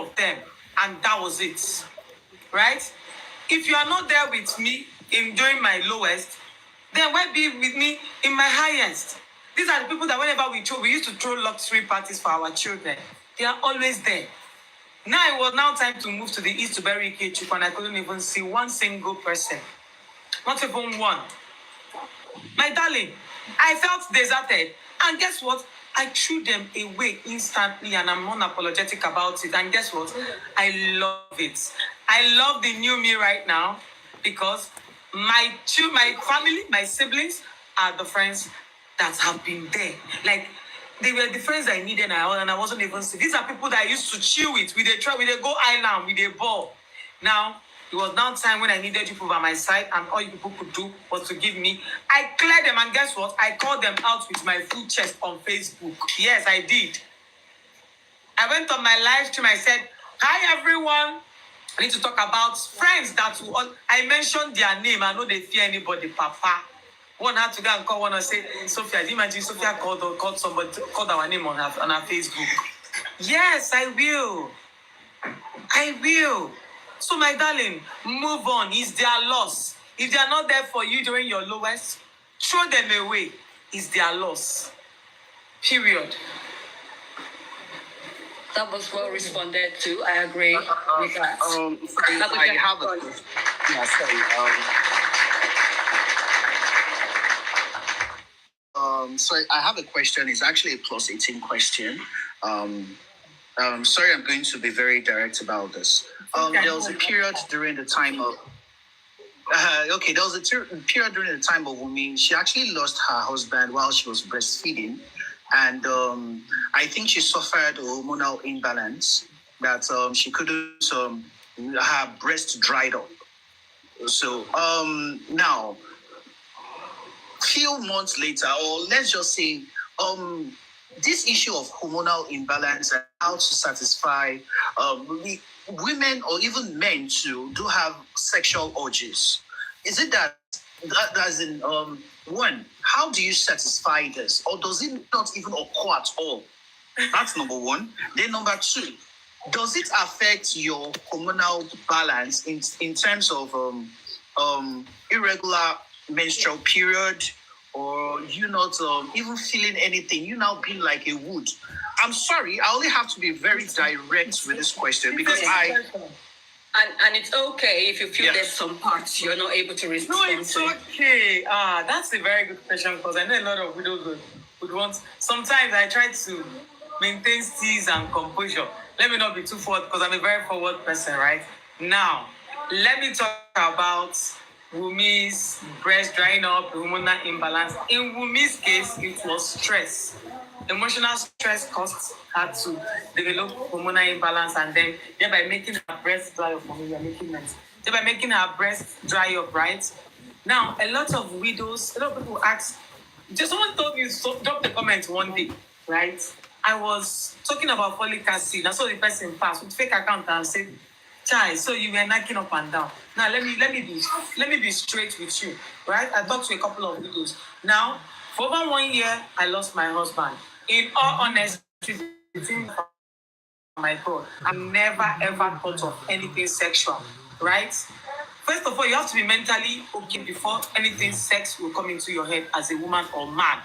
of them. And that was it. Right? If you are not there with me during my lowest, then why be with me in my highest? These are the people that whenever we used to throw luxury parties for our children. They are always there. Now it was now time to move to the east to bury Ikechukwu, and I couldn't even see one single person. Not even one. My darling, I felt deserted. And guess what? I threw them away instantly, and I'm unapologetic about it. And guess what? I love it. I love the new me right now because my family, my siblings are the friends that have been there. Like, they were the friends I needed, and I wasn't even see. These are people that I used to chill with. We go island, we dey ball. Now, it was now time when I needed people by my side, and all you people could do was to give me. I cleared them, and guess what? I called them out with my full chest on Facebook. Yes, I did. I went on my live stream. I said, "Hi, everyone. I need to talk about friends that I mentioned their name. I know they fear anybody, Papa. One had to go and call one and say, Sophia, do you imagine Sophia called somebody, called our name on her Facebook? Yes, I will. I will. So, my darling, move on. It's their loss. If they are not there for you during your lowest, throw them away. It's their loss. Period. That was well responded to. I agree with that. I have a yeah, sorry, I have a question. It's actually a plus 18 question. Sorry, I'm going to be very direct about this. There was a period during the time of there was a period during the time of Wunmi. She actually lost her husband while she was breastfeeding, and I think she suffered a hormonal imbalance that she couldn't. Her breast dried up. So now, few months later, or let's just say, this issue of hormonal imbalance and how to satisfy women or even men too do have sexual urges. Is it that as in one, how do you satisfy this, or does it not even occur at all? That's number one. Then number two, does it affect your hormonal balance in terms of irregular menstrual period, or you not even feeling anything, you now being like a wood? I'm sorry, I only have to be very direct with this question because And it's okay if you feel there's some parts you're not able to respond to. No, it's okay. That's a very good question because I know a lot of widows would want. Sometimes I try to maintain steeze and composure. Let me not be too forward because I'm a very forward person, right? Now, let me talk about Wunmi's breast drying up, hormonal imbalance. In Wunmi's case, it was stress. Emotional stress caused her to develop hormonal imbalance, and then thereby making her breast dry up. Thereby making her breast dry up, right? Now, a lot of widows, a lot of people ask. Just someone told me, drop the comment one day, right? I was talking about folic acid. I saw the person pass with fake account and said, "Chai, so you were knocking up and down." Now let me be straight with you, right? I talked to a couple of widows. Now, for over 1 year, I lost my husband. In all honesty, my God, I never ever thought of anything sexual, right? First of all, you have to be mentally okay before anything sex will come into your head as a woman or man.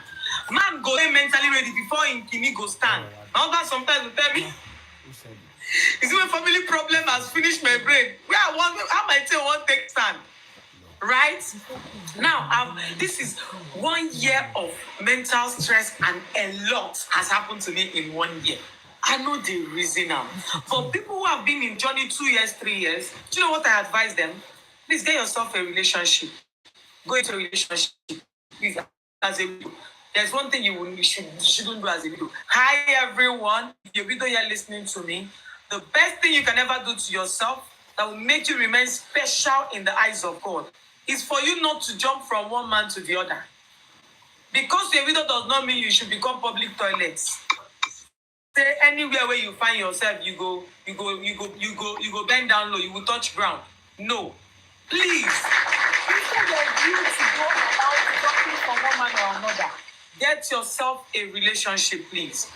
Man go there mentally ready before in kini go stand. My husband sometimes will tell me, "Is it my family problem has finished my brain? How might say one take stand?" Right? Now, this is 1 year of mental stress, and a lot has happened to me in 1 year. I know the reason now. For people who have been in journey 2 years, 3 years, do you know what I advise them? Please get yourself a relationship. Go into a relationship. Please, as a widow. There's one thing you shouldn't do as a widow. Hi, everyone. If you're a widow, you're listening to me. The best thing you can ever do to yourself that will make you remain special in the eyes of God is for you not to jump from one man to the other. Because you're a widow does not mean you should become public toilets. Say anywhere where you find yourself, you go bend down low, you will touch ground. No. Please. Instead of you to go about jumping from one man or another, get yourself a relationship, please.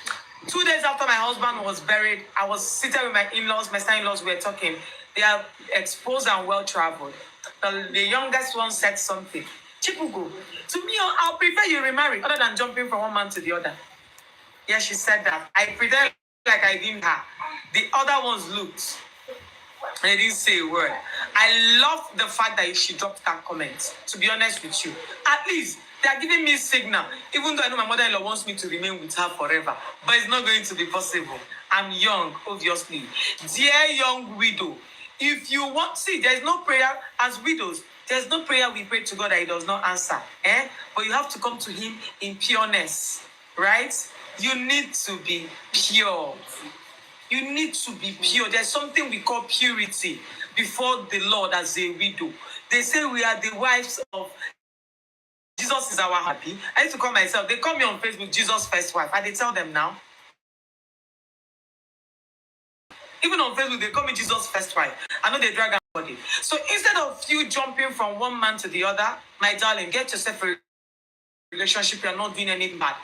2 days after my husband was buried, I was seated with my in-laws, my son-in-laws were talking. They are exposed and well-traveled. The youngest one said something. "CHIBUGO, to me, I'll prefer you remarry other than jumping from one man to the other." Yeah, she said that. I pretended like I didn't have. The other ones looked. And they didn't say a word. I love the fact that she dropped that comment, to be honest with you. At least they are giving me a signal, even though I know my mother-in-law wants me to remain with her forever. But it's not going to be possible. I'm young, obviously. Dear young widow, if you want, see, there's no prayer as widows. There's no prayer we pray to God that He does not answer. But you have to come to Him in pureness, right? You need to be pure. You need to be pure. There's something we call purity before the Lord as a widow. They say we are the wives of Jesus is our happy. I used to call myself, they call me on Facebook Jesus First Wife. And they tell them now. Even on Facebook, they call me Jesus First Wife. I know they drag our body. So instead of you jumping from one man to the other, my darling, get yourself a relationship, you're not doing anything bad.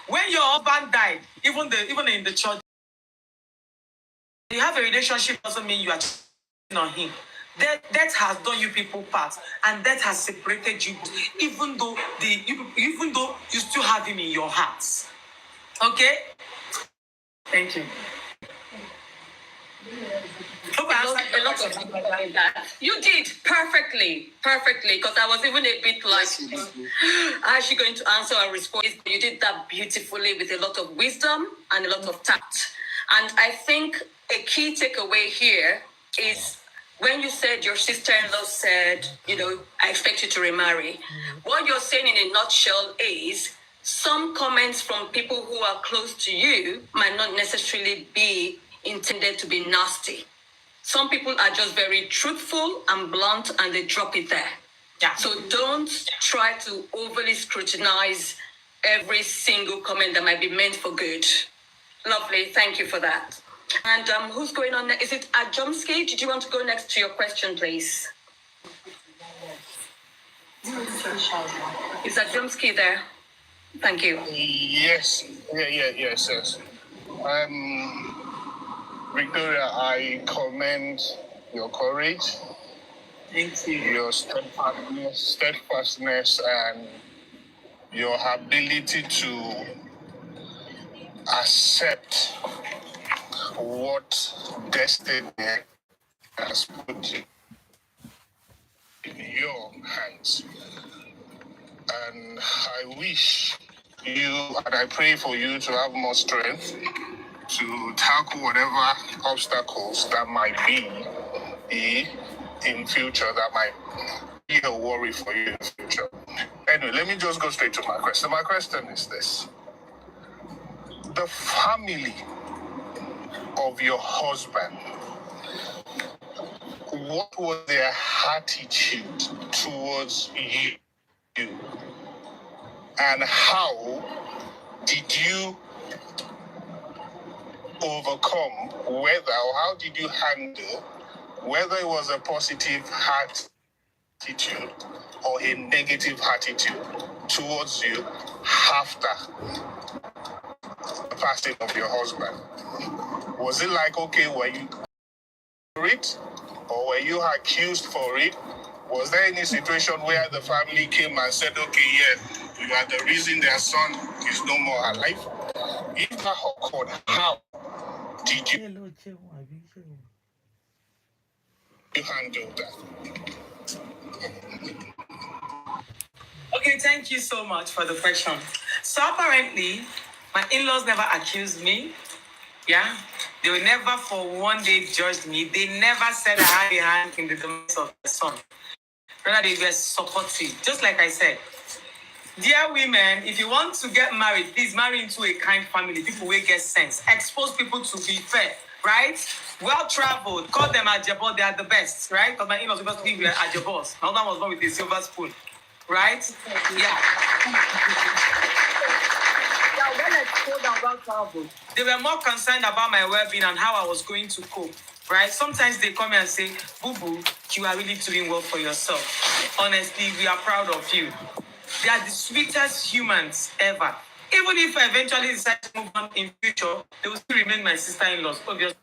When your husband died, even in the church, you have a relationship doesn't mean you are cheating on him. That has done you people part, and that has separated you, even though you still have him in your hearts. Okay? Thank you. A lot of people like that. You did perfectly, because I was even a bit like, how is she going to answer or respond? You did that beautifully with a lot of wisdom and a lot of tact. And I think a key takeaway here is when you said your sister-in-law said, I expect you to remarry. What you're saying in a nutshell is some comments from people who are close to you might not necessarily be intended to be nasty. Some people are just very truthful and blunt, and they drop it there. Yeah. So don't try to overly scrutinize every single comment that might be meant for good. Lovely, thank you for that. And who's going on next? Is it Ajomski? Did you want to go next to your question, please? Is Ajomski there? Thank you. Yes. Yes. Victoria, I commend your courage, Thank you. your steadfastness, and your ability to accept what destiny has put in your hands. And I wish you, and I pray for you to have more strength to tackle whatever obstacles that might be in future, that might be a worry for you in future. Anyway, let me just go straight to my question. My question is this. The family of your husband, what was their attitude towards you? And how did you overcome how did you handle whether it was a positive attitude or a negative attitude towards you after the passing of your husband? Was it like, okay, were you for it, or were you accused for it? Was there any situation where the family came and said, okay, yeah, you are the reason their son is no more alive? If that occurred, how did you handle that? Okay, thank you so much for the question. So apparently, my in-laws never accused me. Yeah, they will never for one day judge me. They never said I had a hand in the demise of the son. Rather, they were supportive. Just like I said, dear women, if you want to get married, please marry into a kind family. People will get sense. Expose people to be fair, right? Well-traveled. Call them Ajabo. They are the best, right? Because my in-laws supposed to be Ajabos. My other was born with a silver spoon, right? Yeah. When I told them well-traveled, they were more concerned about my well-being and how I was going to cope, right? Sometimes they come and say, Boo-boo, you are really doing well for yourself. Honestly, we are proud of you. They are the sweetest humans ever. Even if I eventually decide to move on in future, they will still remain my sister-in-laws, obviously.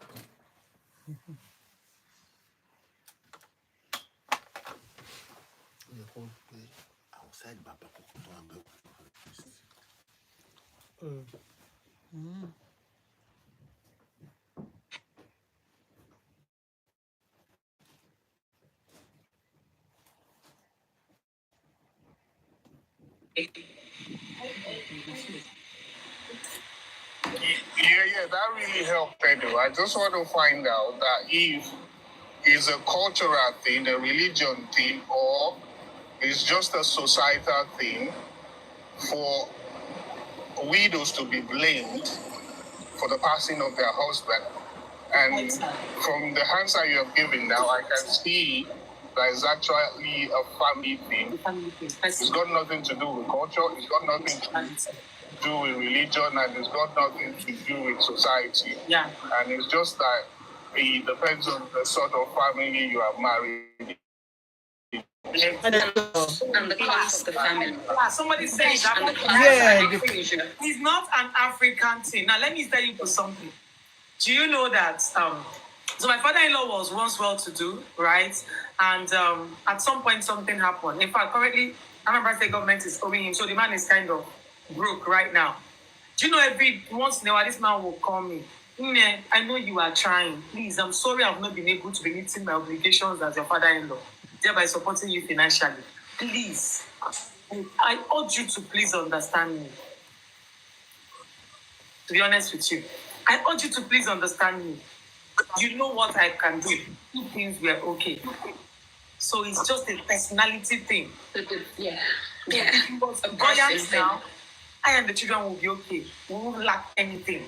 Yeah, that really helped anyway. I just want to find out that if it's a cultural thing, a religion thing, or it's just a societal thing for widows to be blamed for the passing of their husband. And from the answer you have given now, I can see that it's actually a family thing. It's got nothing to do with culture. It's got nothing to do with religion, and it's got nothing to do with society. Yeah. And it's just that it depends on the sort of family you are married And the class of the family. Somebody says that. And the class of the It's not an African thing. Now, let me tell you for something. Do you know that? So my father-in-law was once well-to-do, right? And at some point, something happened. In fact, currently, Anambra State government is owing him, so the man is kind of broke right now. Do you know every once in a while, this man will call me. I know you are trying. Please, I'm sorry I've not been able to be meeting my obligations as your father-in-law, thereby supporting you financially. Please, I urge you to please understand me. To be honest with you, I urge you to please understand me. You know what I can do if things were okay. So it's just a personality thing. Yeah. If it was buoyant now, I and the children will be okay. We won't lack anything.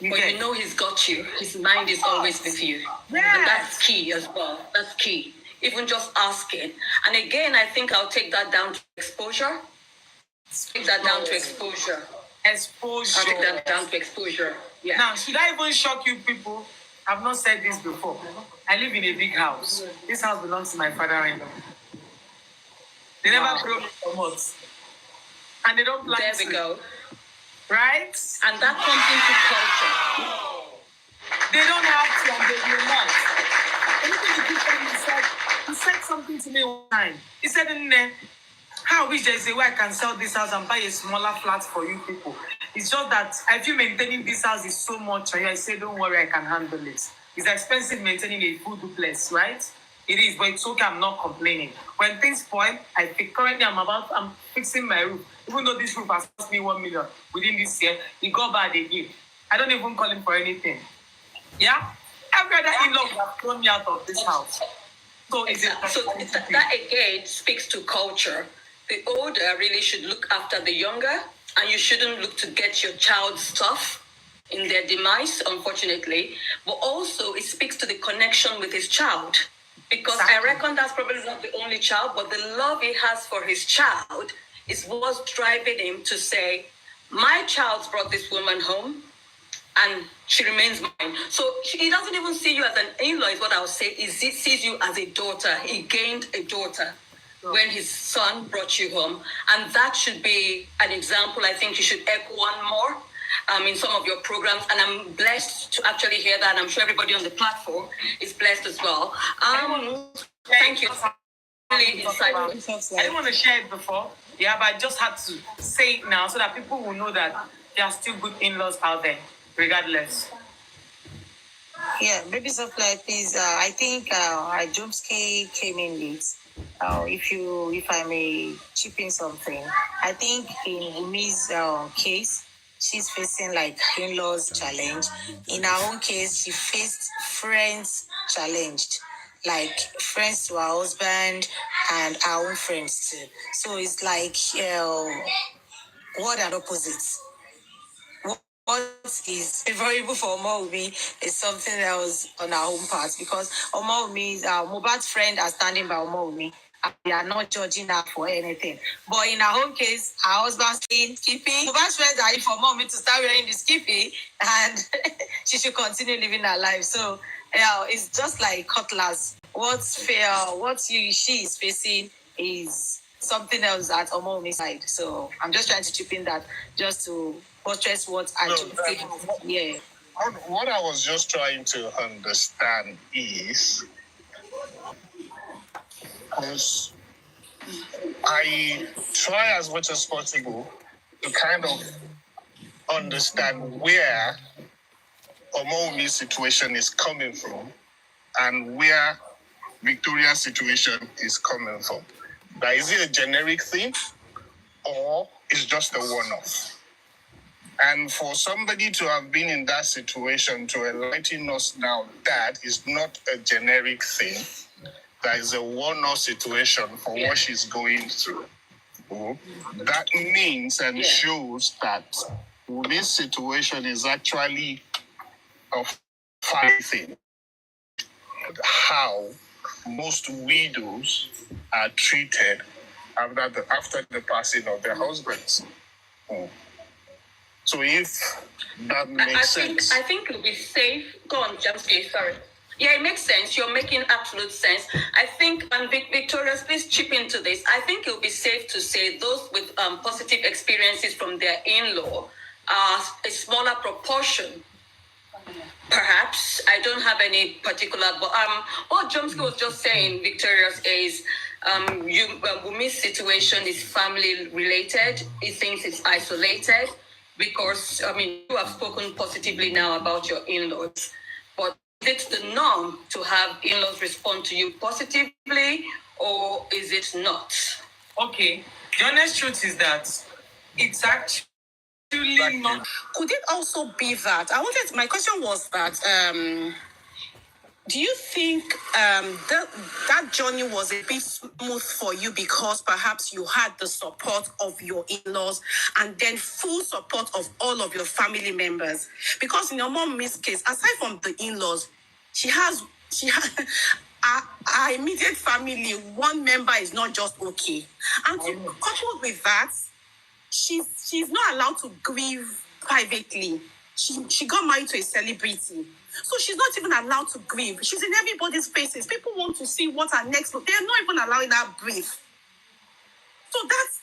But you know he's got you. His mind is always with you. Yes. And that's key as well. That's key. Even just asking. And again, I think I'll take that down to exposure. Take that down to exposure. Exposure. I'll take that down to exposure. Yeah. Now, should I even shock you people? I've not said this before. I live in a big house. This house belongs to my father-in-law. They never throw me for months. And they don't plan There we go. Right? And that comes into culture. They don't have to, and they will not. Anything you keep telling he said something to me one time. He said, how I wish there is a way I can sell this house and buy a smaller flat for you people. It's just that I feel maintaining this house is so much. I say, don't worry, I can handle it. It's expensive maintaining a full duplex, right? It is, but it's okay, I'm not complaining. When things spoil, currently I'm fixing my roof. Even though this roof has cost me 1 million within this year, it got bad again. I don't even call him for anything. Yeah? Every other in-law would have thrown me out of this house. So that again speaks to culture. The older really should look after the younger, and you shouldn't look to get your child's stuff in their demise, unfortunately. But also, it speaks to the connection with his child. Because I reckon that's probably not the only child, but the love he has for his child is what's driving him to say, my child's brought this woman home, and she remains mine. So he doesn't even see you as an in-law, is what I would say. He sees you as a daughter. He gained a daughter when his son brought you home. And that should be an example. I think you should echo one more in some of your programs. And I'm blessed to actually hear that. And I'm sure everybody on the platform is blessed as well. Thank you. Really insightful. I didn't want to share it before, but I just had to say it now so that people will know that there are still good in-laws out there, regardless. Yeah, Baby Softlife, please. I think Jomsky came in late. If I may chip in something, I think in Wunmi's case, she's facing like in-laws challenge. In her own case, she faced friends challenged, like friends to her husband and her own friends too. So it's like what are opposites? What is favorable for Wunmi is something else on our own part, because Wunmi, Mohbad's friend are standing by Wunmi. We are not judging her for anything. But in her own case, her husband's saying skippy. Mohbad's friends are in for Wunmi to start wearing the skippy, and she should continue living her life. So it's just like cutlass. What's fair, she is facing is something else at Wunmi's side. So I'm just trying to chip in that just to portray what I do. Yeah. What I was just trying to understand is, because I try as much as possible to kind of understand where Wunmi's situation is coming from and where Victoria's situation is coming from. That is it a generic thing or it's just a one-off? And for somebody to have been in that situation to enlighten us now, that is not a generic thing. That is a one-off situation for what she's going through. That means and shows that this situation is actually a fine thing. How most widows are treated after the passing of their husbands. So if that makes sense. I think it would be safe. Go on, Jamski, sorry. Yeah, it makes sense. You're making absolute sense. I think, and Victorious, please chip into this. I think it would be safe to say those with positive experiences from their in-law are a smaller proportion. Perhaps I don't have any particular, but what Jomsky was just saying, Victorious, is Wunmi's situation is family related. He thinks it's isolated because you have spoken positively now about your in-laws, but is it the norm to have in-laws respond to you positively, or is it not? Okay, the honest truth is that it's actually not. Could it also be that my question was that do you think that journey was a bit smooth for you because perhaps you had the support of your in-laws and then full support of all of your family members? Because in your mom's case, aside from the in-laws, she has our immediate family, one member is not just okay. And coupled with that, she's not allowed to grieve privately. She got married to a celebrity. So she's not even allowed to grieve. She's in everybody's faces. People want to see what her next look. They're not even allowing her breathe. So that's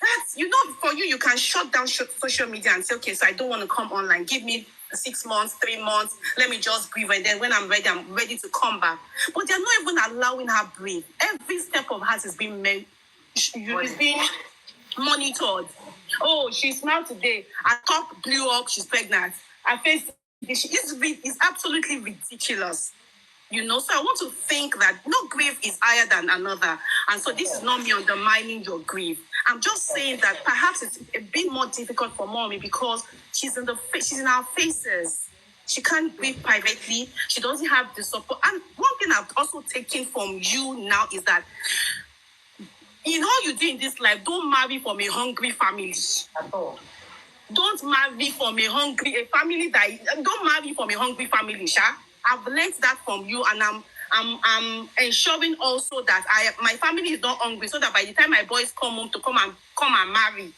for you can shut down social media and say, okay, so I don't want to come online. Give me 6 months, 3 months. Let me just breathe. And then when I'm ready to come back. But they're not even allowing her breathe. Every step of hers is being monitored. Oh, she smiled today. Her top blew up. She's pregnant. Her face is absolutely ridiculous. So I want to think that no grief is higher than another. And so this is not me undermining your grief. I'm just saying that perhaps it's a bit more difficult for mommy because she's in our faces. She can't grieve privately. She doesn't have the support. And one thing I've also taken from you now is that in all you do in this life, don't marry from a hungry family. At all. Don't marry from a family don't marry from a hungry family, Sha. I've learned that from you, and I'm ensuring also that my family is not hungry, so that by the time my boys come home to come and marry,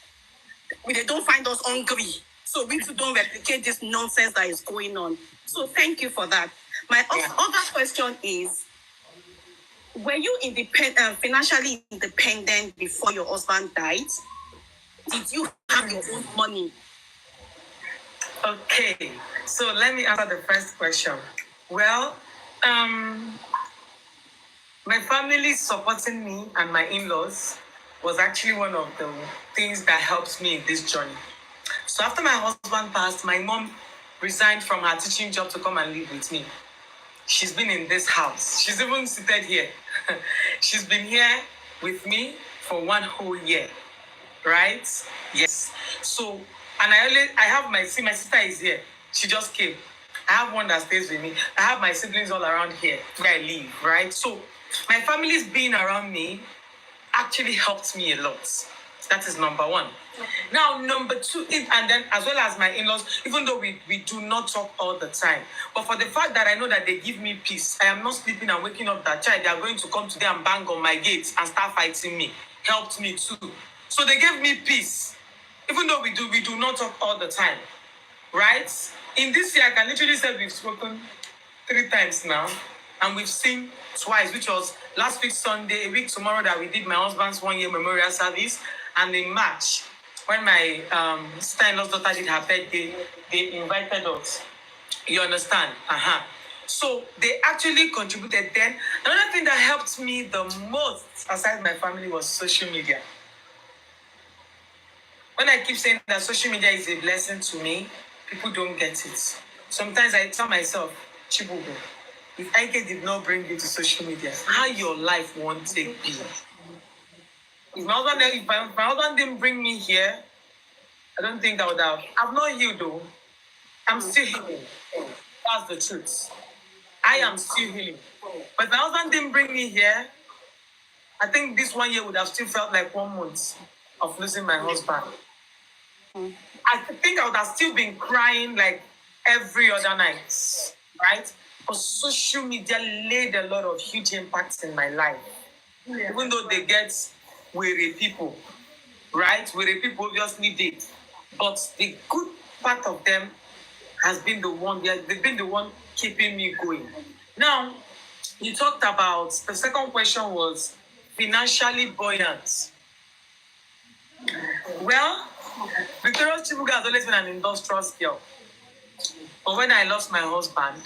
they don't find us hungry. So we too don't replicate this nonsense that is going on. So thank you for that. My other question is, were you financially independent before your husband died? Did you have your own money? Okay, so let me answer the first question. Well, my family supporting me and my in-laws was actually one of the things that helped me in this journey. So after my husband passed, my mom resigned from her teaching job to come and live with me. She's been in this house. She's even seated here. She's been here with me for 1 whole year, right? Yes. So, and I have my sister is here. She just came. I have one that stays with me. I have my siblings all around here where I live, right? So my family's being around me actually helped me a lot. That is number one. Now, number two, and then as well as my in-laws, even though we do not talk all the time, but for the fact that I know that they give me peace, I am not sleeping and waking up that child, they are going to come today and bang on my gates and start fighting me, helped me too. So they gave me peace, even though we do not talk all the time, right? In this year, I can literally say we've spoken 3 times now, and we've seen twice, which was last week Sunday, a week tomorrow that we did my husband's 1-year memorial service, and in March, when my sister-in-law's daughter did her birthday, they invited us. You understand? So they actually contributed then. Another thing that helped me the most, aside my family, was social media. When I keep saying that social media is a blessing to me, people don't get it. Sometimes I tell myself, CHIBUGO, if Ike did not bring you to social media, how your life won't take be? If my husband didn't bring me here, I don't think I would have. I'm not healed though. I'm still healing. That's the truth. I am still healing. But if my husband didn't bring me here, I think this 1 year would have still felt like 1 month of losing my husband. I think I would have still been crying like every other night, right? But social media laid a lot of huge impacts in my life. Yeah. Even though they get weary people, right? Weary people obviously did. But the good part of them has been the one, they've been the one keeping me going. Now, You talked about, the second question was financially buoyant. Well, Victoria CHIBUGO has always been an industrious girl. But when I lost my husband,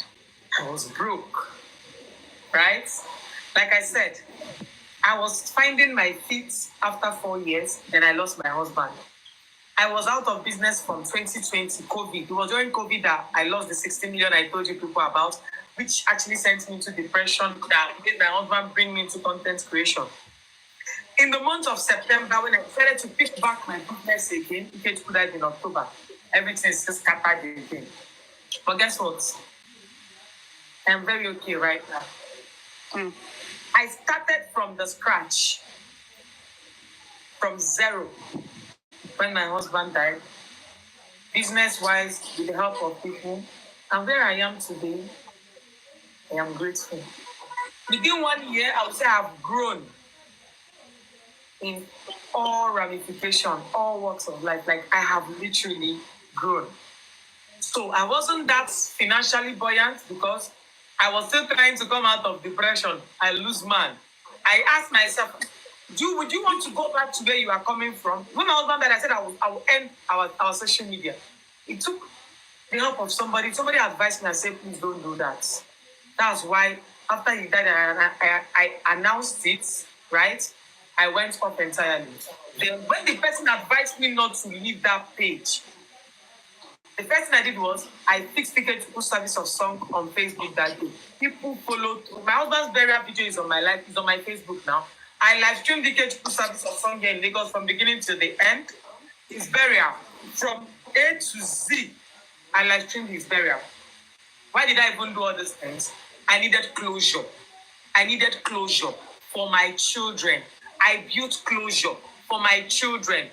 I was broke, right? Like I said, I was finding my feet after 4 years, then I lost my husband. I was out of business from 2020, COVID. It was during COVID that I lost the 16 million I told you people about, which actually sent me to depression that made my husband bring me into content creation. In the month of September, when I started to pick back my business again, it could have been October. Everything's just scattered again. But guess what? I'm very okay right now. I started from the scratch, from zero, when my husband died, business-wise, with the help of people. And where I am today, I am grateful. Within 1 year, I would say I've grown in all ramifications, all walks of life. Like, I have literally grown. So I wasn't that financially buoyant because I was still trying to come out of depression. I lose man. I asked myself, would you want to go back to where you are coming from? When my husband died, I said I will end our social media. It took the help of somebody. Somebody advised me and said, please don't do that. That's why after he died, I announced it, right? I went up entirely. Then when the person advised me not to leave that page, the first thing I did was I fixed ticket to put service of song on Facebook that day. People followed. My husband's burial video is on my life, is on my Facebook now. I live streamed the to put service of song here in Lagos from beginning to the end. His burial from A to Z. I live streamed his burial. Why did I even do all these things? I needed closure. I needed closure for my children. I built closure for my children.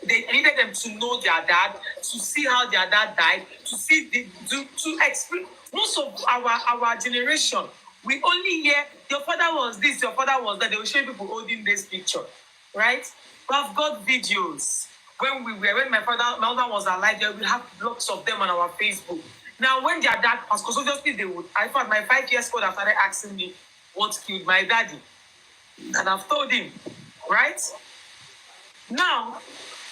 I needed them to know their dad, to see how their dad died, to see to experience. Most of our generation, we only hear your father was this, your father was that. They will show people holding this picture, right? We have got videos when my mother was alive. We have lots of them on our Facebook. Now, when their dad passed, because obviously they would. I thought my 5 years old started asking me what killed my daddy, and I've told him, right? Now,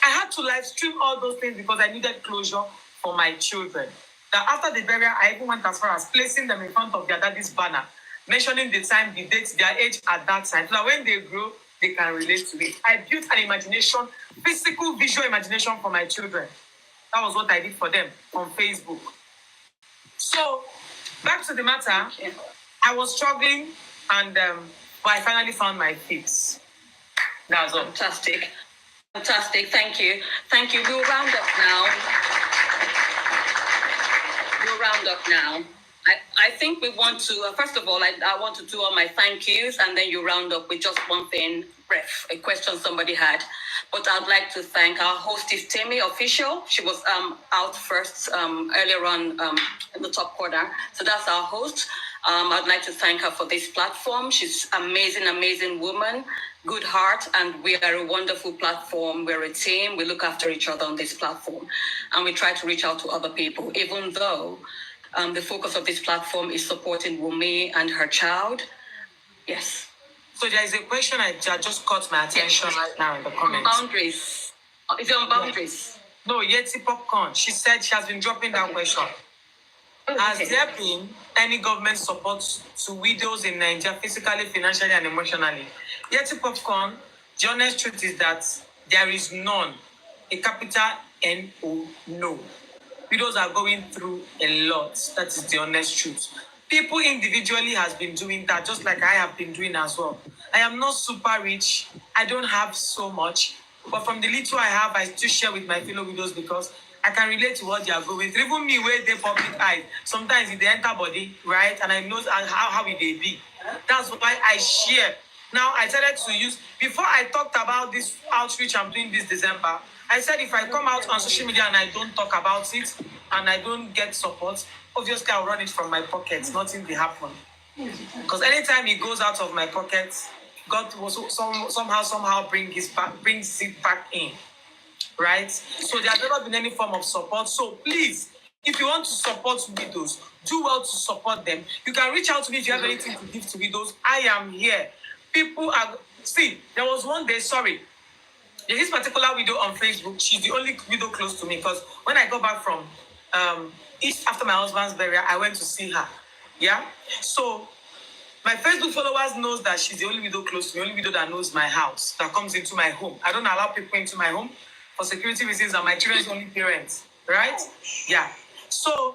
I had to live stream all those things because I needed closure for my children. Now, after the burial, I even went as far as placing them in front of their daddy's banner, mentioning the time, the date, their age at that time. So that when they grow, they can relate to it. I built an imagination, physical, visual imagination for my children. That was what I did for them on Facebook. So, back to the matter, I was struggling, and but I finally found my feet. That's all. Fantastic. Fantastic. Thank you. Thank you. We'll round up now. I think we want to, first of all, I want to do all my thank yous, and then you round up with just one thing, a question somebody had. But I'd like to thank our host, is Temi Official. She was out first earlier on in the top corner. So that's our host. I'd like to thank her for this platform. She's amazing woman, good heart, and we are a wonderful platform. We're a team. We look after each other on this platform, and we try to reach out to other people, even though the focus of this platform is supporting Wunmi and her child. Yes. So there is a question that just caught my attention right now in the comments. Boundaries. Is it on boundaries? No, Yeti Popcorn. She said she has been dropping that question. Has there been any government support to widows in Nigeria, physically, financially, and emotionally? Yeti Popcorn, the honest truth is that there is none. A capital N-O, no. Widows are going through a lot. That is the honest truth. People individually has been doing that, just like I have been doing as well. I am not super rich. I don't have so much. But from the little I have, I still share with my fellow widows because I can relate to what they are going through. Even me, where they public eye, sometimes it they enter body, right? And I know how it they be. That's why I share. Now, I started to use, before I talked about this outreach I'm doing this December, I said if I come out on social media and I don't talk about it and I don't get support, obviously I'll run it from my pockets. Nothing will happen. Because anytime it goes out of my pockets, God will somehow brings it back in. Right? So there has never been any form of support. So please, If you want to support widows, do well to support them. You can reach out to me if you have anything to give to widows. I am here. People are... See, there was one day, sorry, there's this particular widow on Facebook. She's the only widow close to me because when I got back from East after my husband's burial, I went to see her. Yeah? So my Facebook followers knows that she's the only widow close to me, the only widow that knows my house, that comes into my home. I don't allow people into my home for security reasons, and my children's only parents, right? Yeah. So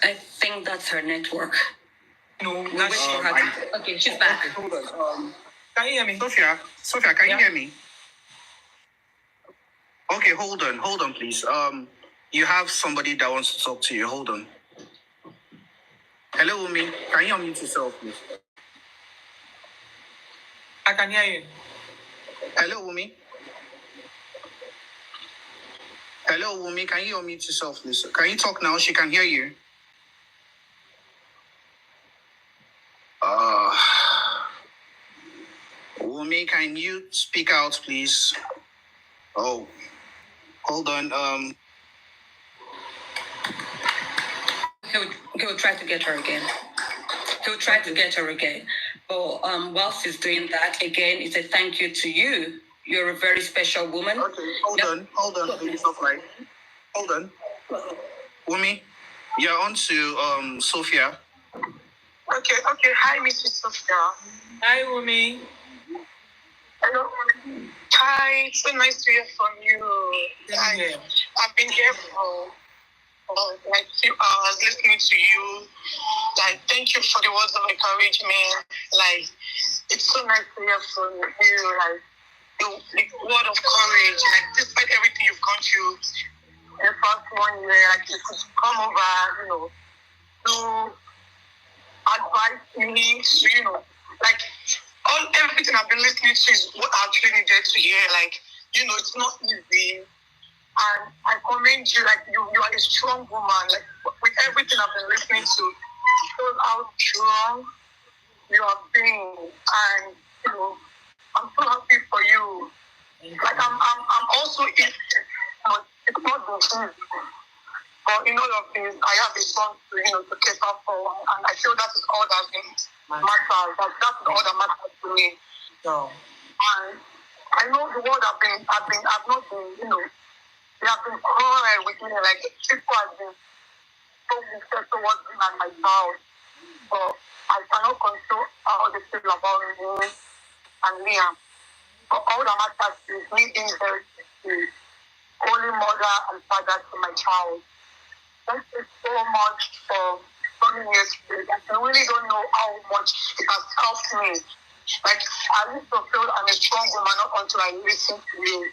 I think that's her network. no, We wait for her. Okay, she's back. Hold on. Can you hear me? Sophia, can you hear me? Okay, hold on, please. You have somebody that wants to talk to you. Hold on. Hello, Wunmi. Can you unmute yourself, please? I can hear you. Hello, Wunmi. Hello, Wunmi. Can you unmute yourself, please? Can you talk now? She can hear you. Wunmi, can you speak out, please? Oh, hold on. He'll try to get her again. He'll try to get her again. But whilst he's doing that, again, it's a thank you to you. You're a very special woman. Okay, hold on, please, offline. Hold on. Wunmi, you're on to Sophia. Okay. Hi, Mrs. Sophia. Hi, Wunmi. Hello. Hi, so nice to hear from you. I've been here for like 2 hours listening to you. Like, thank you for the words of encouragement. Like, it's so nice to hear from you. Like, the word of courage. Like, despite everything you've gone through in the past 1 year, like, you could come over, to advise me, like, everything I've been listening to is what I actually needed to hear. Like, it's not easy. And I commend you, like, you are a strong woman. Like, with everything I've been listening to, it shows how strong you have been. And, I'm so happy for you. Like, I'm also, it's not the thing. But in all of this, I have a son to cater for. And I feel that is all that matters. That's all that matters to me. No. And I know the world I've not been, they have been cruel with me. Like, people have been so wicked towards me and my child. But I cannot control how they feel about me and Liam. But all that matters is me being there to holy mother and father to my child. Thank you so much for coming here today. Like, you really don't know how much it has helped me. Like, I used to feel I'm a strong woman up until I listen to you.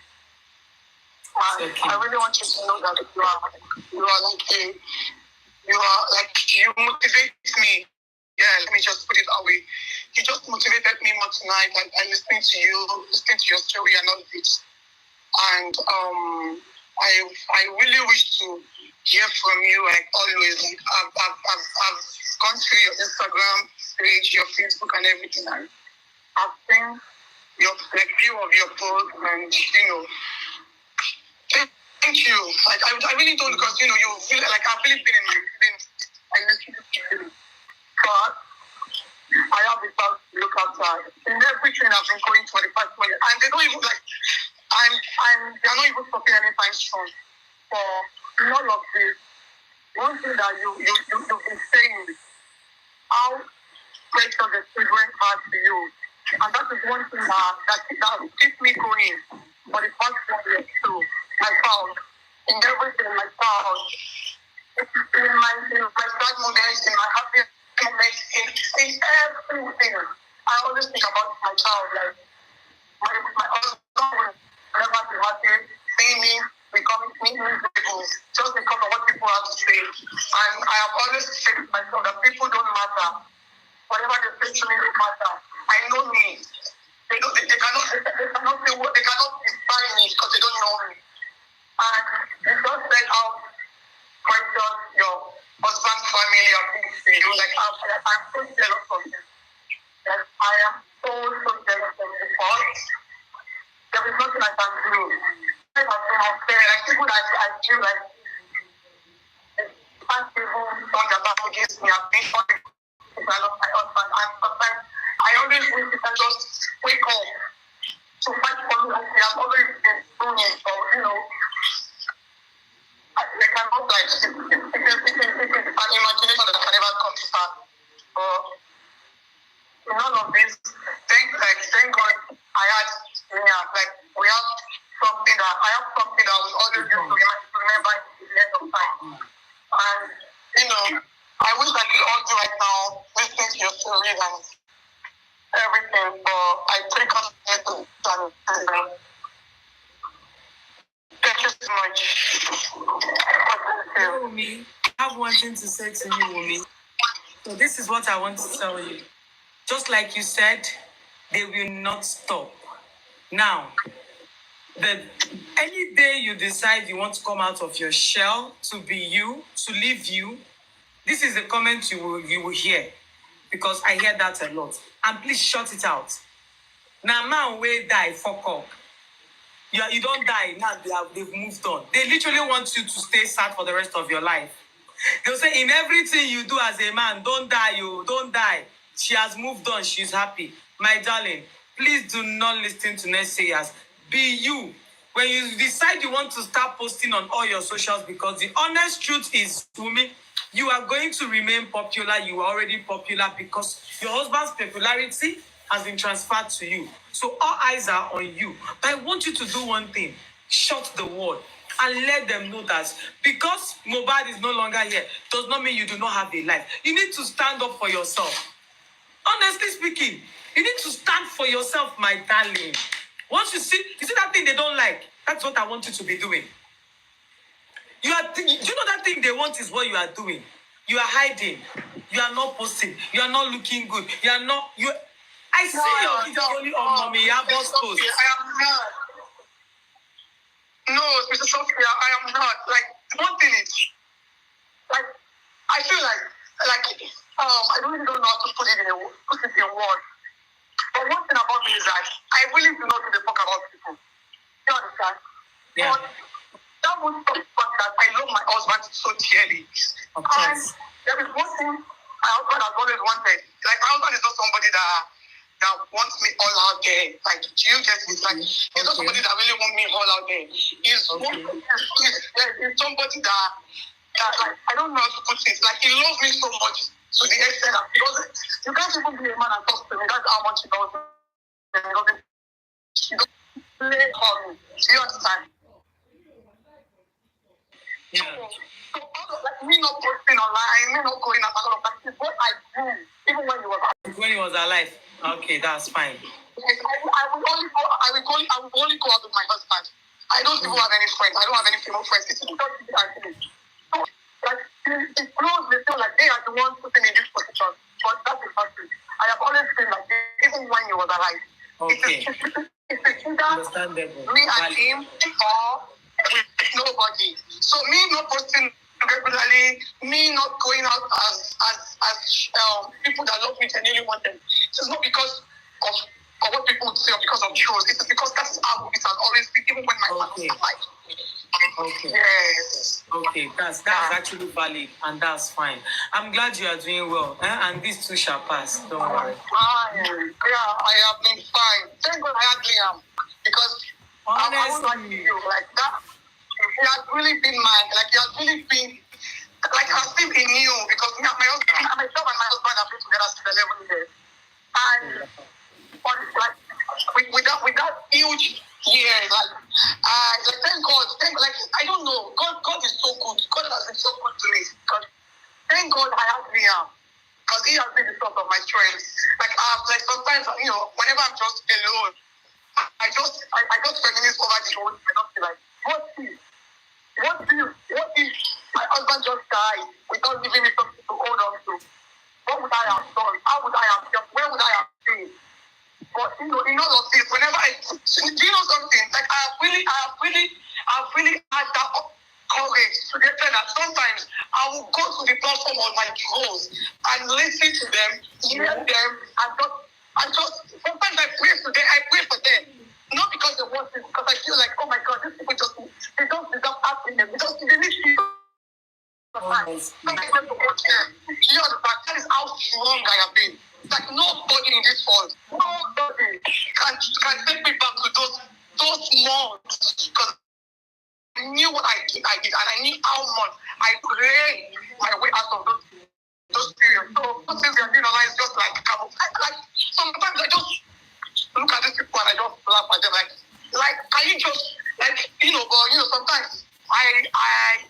And I really want you to know that you motivate me. Yeah, let me just put it that way. You just motivated me more tonight. Like, I listening to you, listening to your story and all of it. And I really wish to hear from you, like, always. Like, I've gone through your Instagram page, your Facebook and everything, and I've seen few of your posts, and thank you. Like, I really don't, because you really, like, I've really been in my feelings. I listen to you, but I have the chance to look outside in everything I've been going for the past 1 year, and they don't even like. They're not even stopping anytime soon. For in all of this, one thing that you've been saying is how precious the children are to you. And that is one thing that keeps me going for the past 1 year too. My child, in everything, my child, in my sad moments, in my happy moments, in everything, I always think about my child. Like, my husband will never be happy seeing me becoming miserable just because of what people have to say. And I have always said to myself that people don't matter. Whatever they say to me don't matter. I know me. They cannot define me because they don't know me. And you just said how precious your husband's family are being to you. Like, I'm so jealous of you. Like, I am so jealous of you. nothing I can do. I have been unfair. Like people that I feel like can't even turn their back against me. I've been on because I love my husband. And sometimes I always wish if I just wake up to fight for me. Like I've always been doing it. So, you know, they cannot like it's an imagination that can never come to pass. But in all of this, thank God I had like we have something that I will always use to remember at the end of time. And you know, I wish I could all do right now, listening to your stories and everything, but I pray God to thank you so much. Wunmi, I have one thing to say to you, Wunmi. So this is what I want to tell you. Just like you said, they will not stop. Now, any day you decide you want to come out of your shell, to be you, to live you, this is the comment you will hear, because I hear that a lot. And please shut it out. Now, man, we die, fuck up. You don't die, now they've moved on. They literally want you to stay sad for the rest of your life. They'll say, in everything you do as a man, don't die, don't die. She has moved on, she's happy. My darling, please do not listen to naysayers. Be you. When you decide you want to start posting on all your socials, because the honest truth is, Wunmi, you are going to remain popular. You are already popular because your husband's popularity has been transferred to you. So all eyes are on you. But I want you to do one thing. Shut the word and let them know that because Mohbad is no longer here, does not mean you do not have a life. You need to stand up for yourself. Honestly speaking, you need to stand for yourself, my darling. Once you see that thing they don't like, that's what I want you to be doing. Do you know that thing they want is what you are doing? You are hiding. You are not posting. You are not looking good. I see your video only on Mommy Yabo's post. I am not. No, Mr. Sophia, I am not. Like, one thing is, like, I feel like, I really don't know how to put it in words. But one thing about me is that I really do not give a fuck about people. You understand? Yeah. But that was the fact that I love my husband so dearly. Of course. And there is one thing my husband has always wanted. Like, my husband is not somebody that wants me all out there. Like, do you get it? Like, he's not somebody that really wants me all out there. He's somebody that like, I don't know how to put it. Like, he loves me so much to the extent that you can't even be a man and talk to me. That's how much he loves me. He doesn't play for me. Do you understand? Yeah. So like me not posting online, me not going out, all of that is what I do, even when he was alive. When he was alive. Okay, that's fine. Yes, I will only go out with my husband. I don't even have any friends. I don't have any female friends. It's just so, like, it close me feel like they are the ones putting me in this position. But that's the fact. I have always been like this, even when he was alive. Okay. It's either me and him or nobody. So me not posting regularly, me not going out as people that love me genuinely want them. It's not because of what people would say or because of shows. It's because that's how it has always been, even when my man was alive. Okay. Yes. Okay, that's actually valid, and that's fine. I'm glad you are doing well, and these too shall pass. Don't worry. Fine. Yeah, I have been fine. Thank God I had Liam, because I was like you, like that. He has really been mine. Like, he has really been, like, I still in you, because me and my husband, myself and my husband have been together since 11 years. And but like with that huge year, like thank God, like I don't know, God is so good. God has been so good to me. Because thank God I have Liam, because he has been the source of my strength. Like sometimes, you know, whenever I'm just alone, I just feminist over the whole thing. I don't feel like, what if my husband just died without giving me something to hold on to? What would I have done? How would I have done? Where would I have been? But you know, in all of this, whenever do you know something? Like I have really had that courage to get that sometimes I will go to the platform of my goals and listen to them, hear them, and just sometimes I pray for them. Not because they want it, because That is how strong I have been. Like nobody in this world, nobody can take me back to those months. Because I knew what I did, and I knew how much I prayed my way out of those periods. So those things we are doing online is just like camouflage. Like sometimes I just look at these people and I just laugh at them. Like can you just but sometimes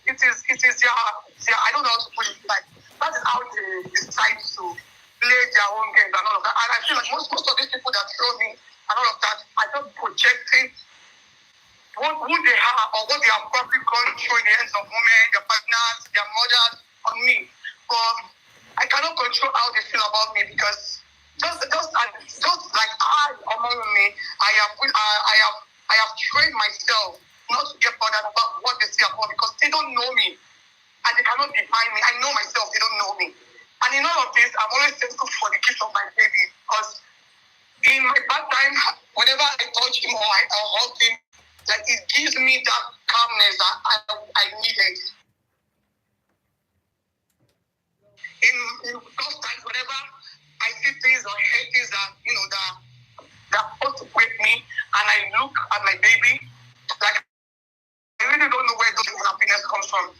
it is their I don't know how to put it. Like that is how they decide to play their own games and all of that. And I feel like most of these people that show me and all of that are just projecting who they are or what they have probably gone through in the hands of women, their partners, their mothers, on me. But I cannot control how they feel about me because just like among me, I have trained myself not to get bothered about what they say about me because they don't know me and they cannot define me. I know myself, they don't know me. And in all of this, I'm always thankful for the gift of my baby because in my bad time, whenever I touch him or I hug him, like it gives me that calmness that I needed. In those times, whenever I see things or hear things that that supposed to break me, and I look at my baby, like I really don't know where those happiness comes from.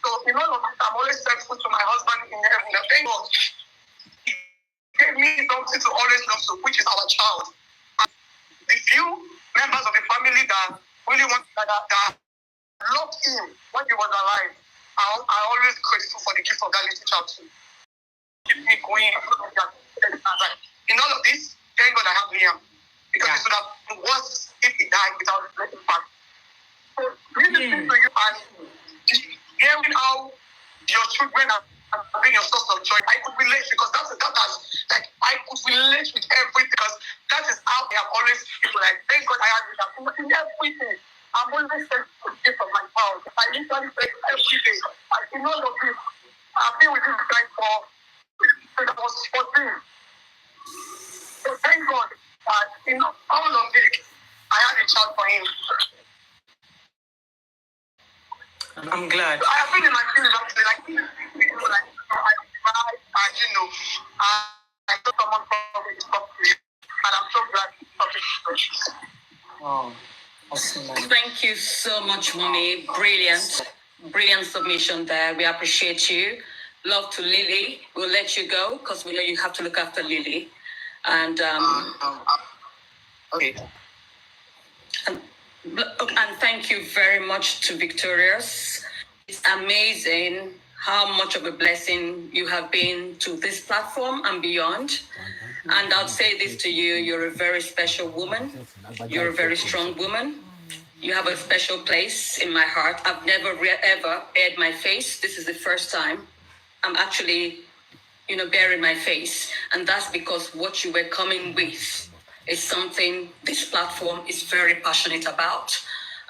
So in all of it, I'm always thankful to my husband in heaven. Thank God. He gave me something to always love to, which is our child. And the few members of the family that really want that loved him when he was alive, I always grateful for the gift of that little child too. Keep me going. In all of this, thank God I have Liam. Because it would have been worse if he died without letting back. So listening to you and hearing how your children have been your source of joy, I could relate because that has like I could relate with everything because that is how I have always feel like thank God I have Liam. In everything. I'm always thankful for the gift of my child. I literally say every day. In all of this, I've been with this guy since I was 14. So thank God that in all of this, I had a child for him. I'm glad. So I have been in my feelings actually, like I cried and I thought someone probably talk to me. And I'm so glad he's talking to me. Oh. Awesome. Thank you so much, Wunmi. Brilliant submission there. We appreciate you. Love to Lily. We'll let you go because we know you have to look after Lily. And okay. And thank you very much to Victorious. It's amazing how much of a blessing you have been to this platform and beyond. And I'll say this to you, you're a very special woman. You're a very strong woman. You have a special place in my heart. I've never ever aired my face. This is the first time I'm actually, baring my face. And that's because what you were coming with is something this platform is very passionate about.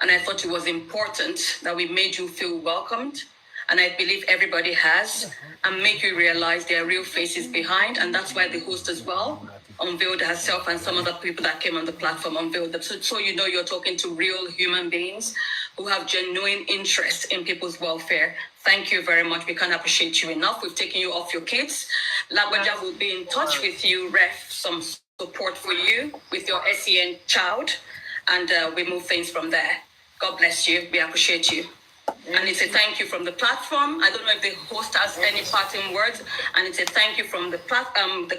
And I thought it was important that we made you feel welcomed. And I believe everybody has, and make you realize there are real faces behind. And that's why the host as well unveiled herself and some other people that came on the platform unveiled them. So you're talking to real human beings who have genuine interest in people's welfare. Thank you very much. We can't appreciate you enough. We've taken you off your kids. Lagwaja will be in touch with you, ref some support for you with your SEN child. And we move things from there. God bless you. We appreciate you. And it's a thank you from the platform. I don't know if the host has any parting words. And it's a thank you from the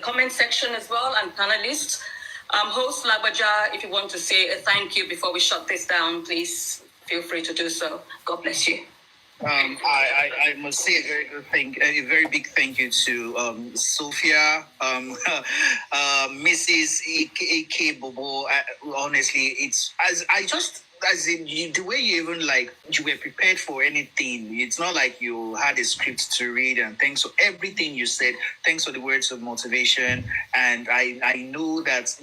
comment section as well and panelists. Host Lagwaja, if you want to say a thank you before we shut this down, please feel free to do so. God bless you. I must say a very big thank you to Sophia, Mrs. AK Bobo. Honestly, it's as in the way you even you were prepared for anything. It's not like you had a script to read, and thanks for everything you said. Thanks for the words of motivation. And I know that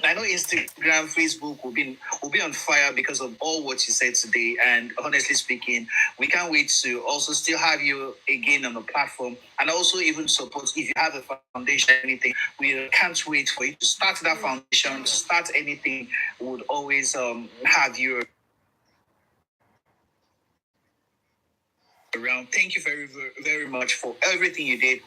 I know Instagram, Facebook will be on fire because of all what you said today. And honestly speaking, we can't wait to also still have you again on the platform, and also even support if you have a foundation, anything. We can't wait for you to start that foundation, to start anything. We would always have you. around. Thank you very, very, very much for everything you did.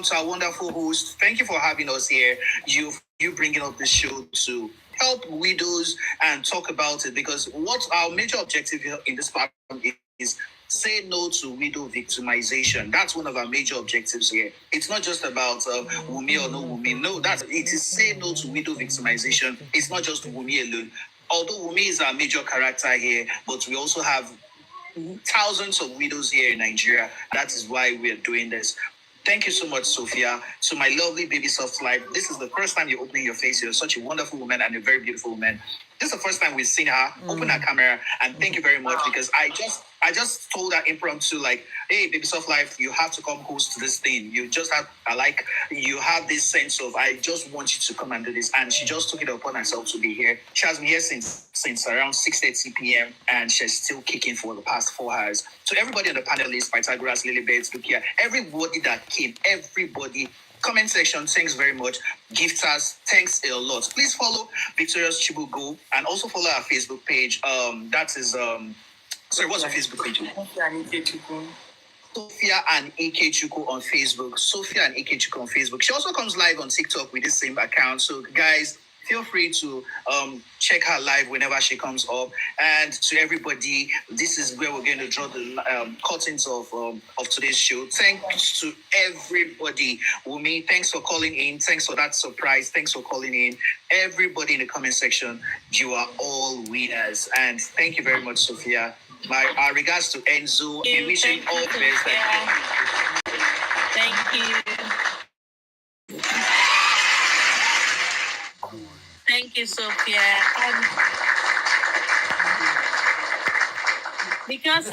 To our wonderful host, thank you for having us here. You bringing up the show to help widows and talk about it, because what our major objective here in this platform is say no to widow victimization. That's one of our major objectives here. It's not just about Wunmi or no Wunmi. No, it is say no to widow victimization. It's not just Wunmi alone. Although Wunmi is our major character here, but we also have thousands of widows here in Nigeria. That is why we are doing this. Thank you so much, Sophia. To my lovely baby soft life, this is the first time you're opening your face. You're such a wonderful woman and a very beautiful woman. This is the first time we've seen her open her camera, and thank you very much, because I just told her impromptu, like, hey, baby soft life, you have to come host this thing. You just have you have this sense of, I just want you to come and do this, and she just took it upon herself to be here. She has been here since around 6:30 p.m. and she's still kicking for the past 4 hours. To everybody on the panel list, Pythagoras, Lilibet, Lukia, everybody that came, everybody. Comment section, thanks very much. Gifters, thanks a lot. Please follow Victoria's CHIBUGO and also follow our Facebook page. That is sorry, what's your Facebook page? Sophia and Ikechukwu on Facebook. Sophia and Ikechukwu on Facebook. She also comes live on TikTok with the same account. So guys, feel free to check her live whenever she comes up. And to everybody, this is where we're going to draw the curtains of today's show. Thanks to everybody. Wunmi, thanks for calling in. Thanks for that surprise. Thanks for calling in. Everybody in the comment section, you are all winners. And thank you very much, Sophia. Our regards to Enzo. We wish him all the best. Thank you. Thank you, Sophia. Because